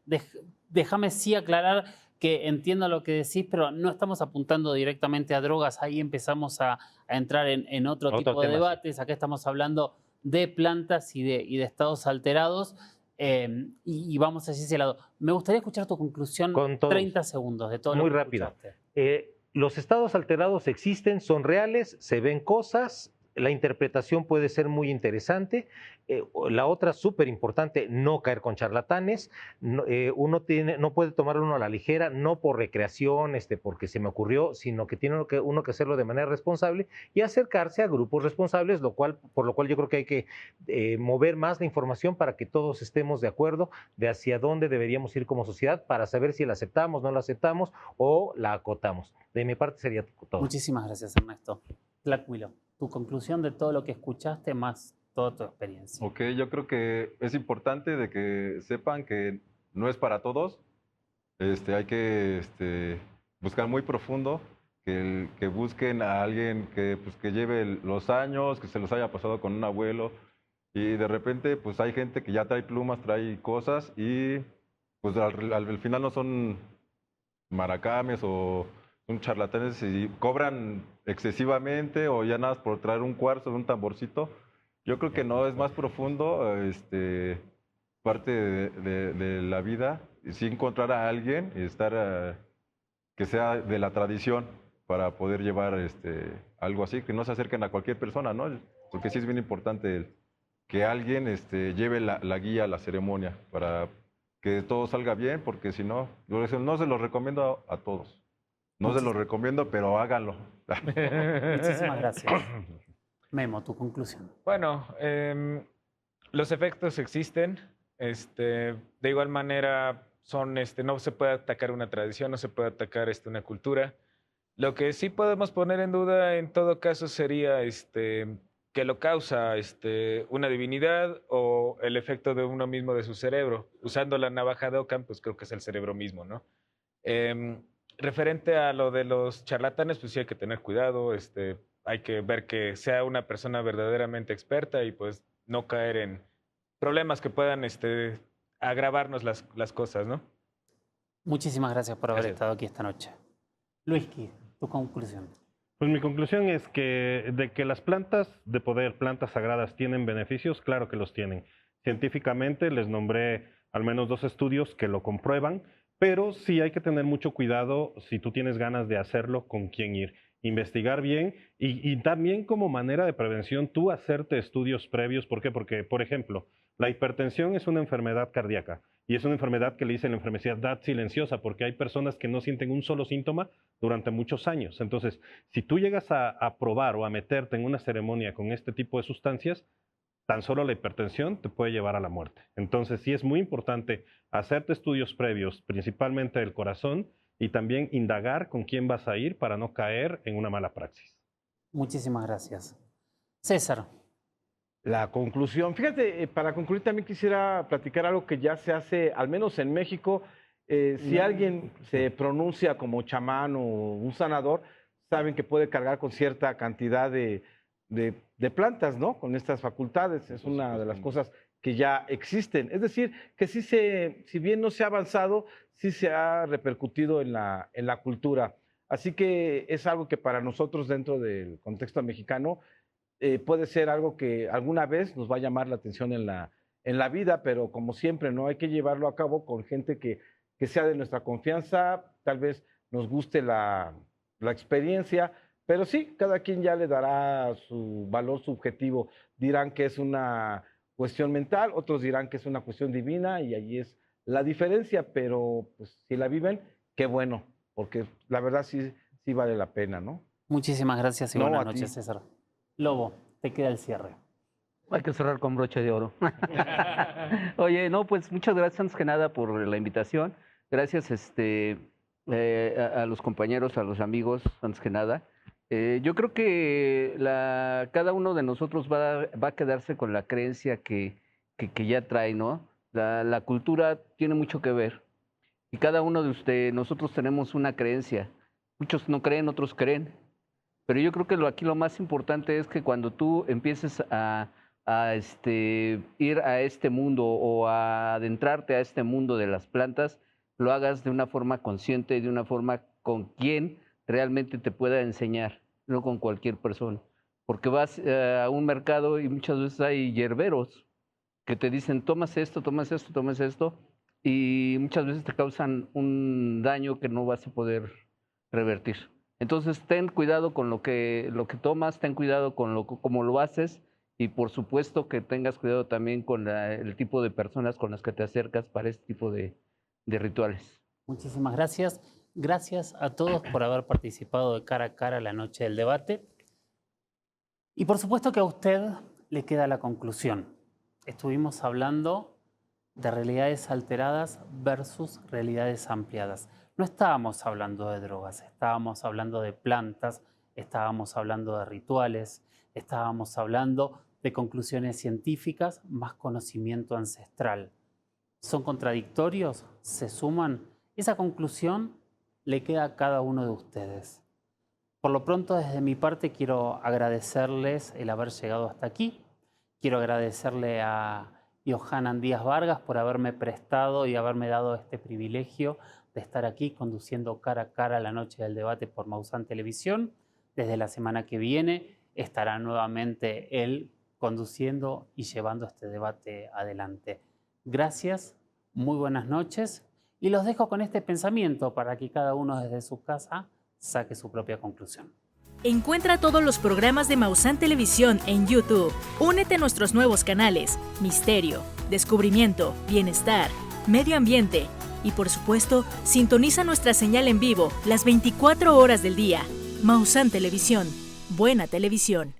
déjame sí aclarar que entiendo lo que decís, pero no estamos apuntando directamente a drogas. Ahí empezamos a entrar en otro tipo de debates. Acá estamos hablando de plantas y de estados alterados, y vamos hacia ese lado. Me gustaría escuchar tu conclusión, 30 segundos de todo lo que rápido. escuchaste. Los estados alterados existen, son reales, se ven cosas, la interpretación puede ser muy interesante. La otra, súper importante, no caer con charlatanes. No puede tomarlo uno a la ligera, no por recreación, porque se me ocurrió, sino que tiene uno que hacerlo de manera responsable y acercarse a grupos responsables, por lo cual yo creo que hay que mover más la información para que todos estemos de acuerdo de hacia dónde deberíamos ir como sociedad para saber si la aceptamos, no la aceptamos o la acotamos. De mi parte sería todo. Muchísimas gracias, Ernesto. Black Willow, tu conclusión de todo lo que escuchaste más toda tu experiencia. Ok, yo creo que es importante de que sepan que no es para todos. Hay que buscar muy profundo, que busquen a alguien que lleve los años, que se los haya pasado con un abuelo. Y de repente, pues hay gente que ya trae plumas, trae cosas y pues al final no son maracames o son charlatanes y cobran excesivamente o ya nada más por traer un cuarzo de un tamborcito. Yo creo que no, es más profundo, parte de la vida, y sí encontrar a alguien y estar, que sea de la tradición para poder llevar algo así, que no se acerquen a cualquier persona, ¿no? Porque sí es bien importante que alguien lleve la guía a la ceremonia para que todo salga bien, porque si no, no se los recomiendo a todos. No se los recomiendo, pero háganlo. Muchísimas gracias. Memo, tu conclusión. Bueno, los efectos existen. De igual manera, no se puede atacar una tradición, no se puede atacar una cultura. Lo que sí podemos poner en duda en todo caso sería que lo causa una divinidad o el efecto de uno mismo de su cerebro. Usando la navaja de Occam, pues creo que es el cerebro mismo, ¿no? Referente a lo de los charlatanes, pues sí hay que tener cuidado, hay que ver que sea una persona verdaderamente experta y pues no caer en problemas que puedan agravarnos las cosas, ¿no? Muchísimas gracias por haber Gracias. estado aquí esta noche. Luiski, tu conclusión. Pues mi conclusión es que de que las plantas de poder, plantas sagradas, tienen beneficios, claro que los tienen. Científicamente les nombré al menos 2 estudios que lo comprueban, pero sí hay que tener mucho cuidado si tú tienes ganas de hacerlo, con quién ir. Investigar bien y también como manera de prevención tú hacerte estudios previos. ¿Por qué? Porque, por ejemplo, la hipertensión es una enfermedad cardíaca y es una enfermedad que le dicen la enfermedad silenciosa porque hay personas que no sienten un solo síntoma durante muchos años. Entonces, si tú llegas a probar o a meterte en una ceremonia con este tipo de sustancias, tan solo la hipertensión te puede llevar a la muerte. Entonces, sí es muy importante hacerte estudios previos, principalmente del corazón, y también indagar con quién vas a ir para no caer en una mala praxis. Muchísimas gracias. César. La conclusión. Fíjate, para concluir también quisiera platicar algo que ya se hace, al menos en México. Si alguien se pronuncia como chamán o un sanador, saben que puede cargar con cierta cantidad de plantas, ¿no? Con estas facultades. Es una de las cosas que ya existen. Es decir, que sí si bien no se ha avanzado, sí se ha repercutido en la cultura. Así que es algo que para nosotros dentro del contexto mexicano puede ser algo que alguna vez nos va a llamar la atención en la vida, pero como siempre, ¿no? Hay que llevarlo a cabo con gente que sea de nuestra confianza, tal vez nos guste la experiencia, pero sí, cada quien ya le dará su valor subjetivo. Dirán que es una cuestión mental, otros dirán que es una cuestión divina y allí es la diferencia, pero pues si la viven, qué bueno, porque la verdad sí vale la pena, ¿no? Muchísimas gracias y No, buenas a ti. noches, César. Lobo, te queda el cierre. Hay que cerrar con broche de oro. Oye, no, pues muchas gracias antes que nada por la invitación. Gracias a los compañeros, a los amigos, antes que nada. Yo creo que cada uno de nosotros va a quedarse con la creencia que ya trae, ¿no? La cultura tiene mucho que ver. Y cada uno de nosotros tenemos una creencia. Muchos no creen, otros creen. Pero yo creo que aquí lo más importante es que cuando tú empieces a ir a este mundo o a adentrarte a este mundo de las plantas, lo hagas de una forma consciente, de una forma con quien realmente te pueda enseñar, no con cualquier persona. Porque vas a un mercado y muchas veces hay hierberos que te dicen, tomas esto, tomas esto, tomas esto, y muchas veces te causan un daño que no vas a poder revertir. Entonces, ten cuidado con lo que tomas, ten cuidado con cómo lo haces, y por supuesto que tengas cuidado también con el tipo de personas con las que te acercas para este tipo de rituales. Muchísimas gracias. Gracias a todos por haber participado de Cara a Cara la noche del debate. Y por supuesto que a usted le queda la conclusión. Estuvimos hablando de realidades alteradas versus realidades ampliadas. No estábamos hablando de drogas, estábamos hablando de plantas, estábamos hablando de rituales, estábamos hablando de conclusiones científicas más conocimiento ancestral. ¿Son contradictorios? ¿Se suman? Esa conclusión le queda a cada uno de ustedes. Por lo pronto, desde mi parte, quiero agradecerles el haber llegado hasta aquí. Quiero agradecerle a Yohanan Díaz Vargas por haberme prestado y haberme dado este privilegio de estar aquí conduciendo Cara a Cara la noche del debate por Maussan Televisión. Desde la semana que viene estará nuevamente él conduciendo y llevando este debate adelante. Gracias, muy buenas noches y los dejo con este pensamiento para que cada uno desde su casa saque su propia conclusión. Encuentra todos los programas de Maussan Televisión en YouTube. Únete a nuestros nuevos canales: Misterio, Descubrimiento, Bienestar, Medio Ambiente y, por supuesto, sintoniza nuestra señal en vivo las 24 horas del día. Maussan Televisión. Buena televisión.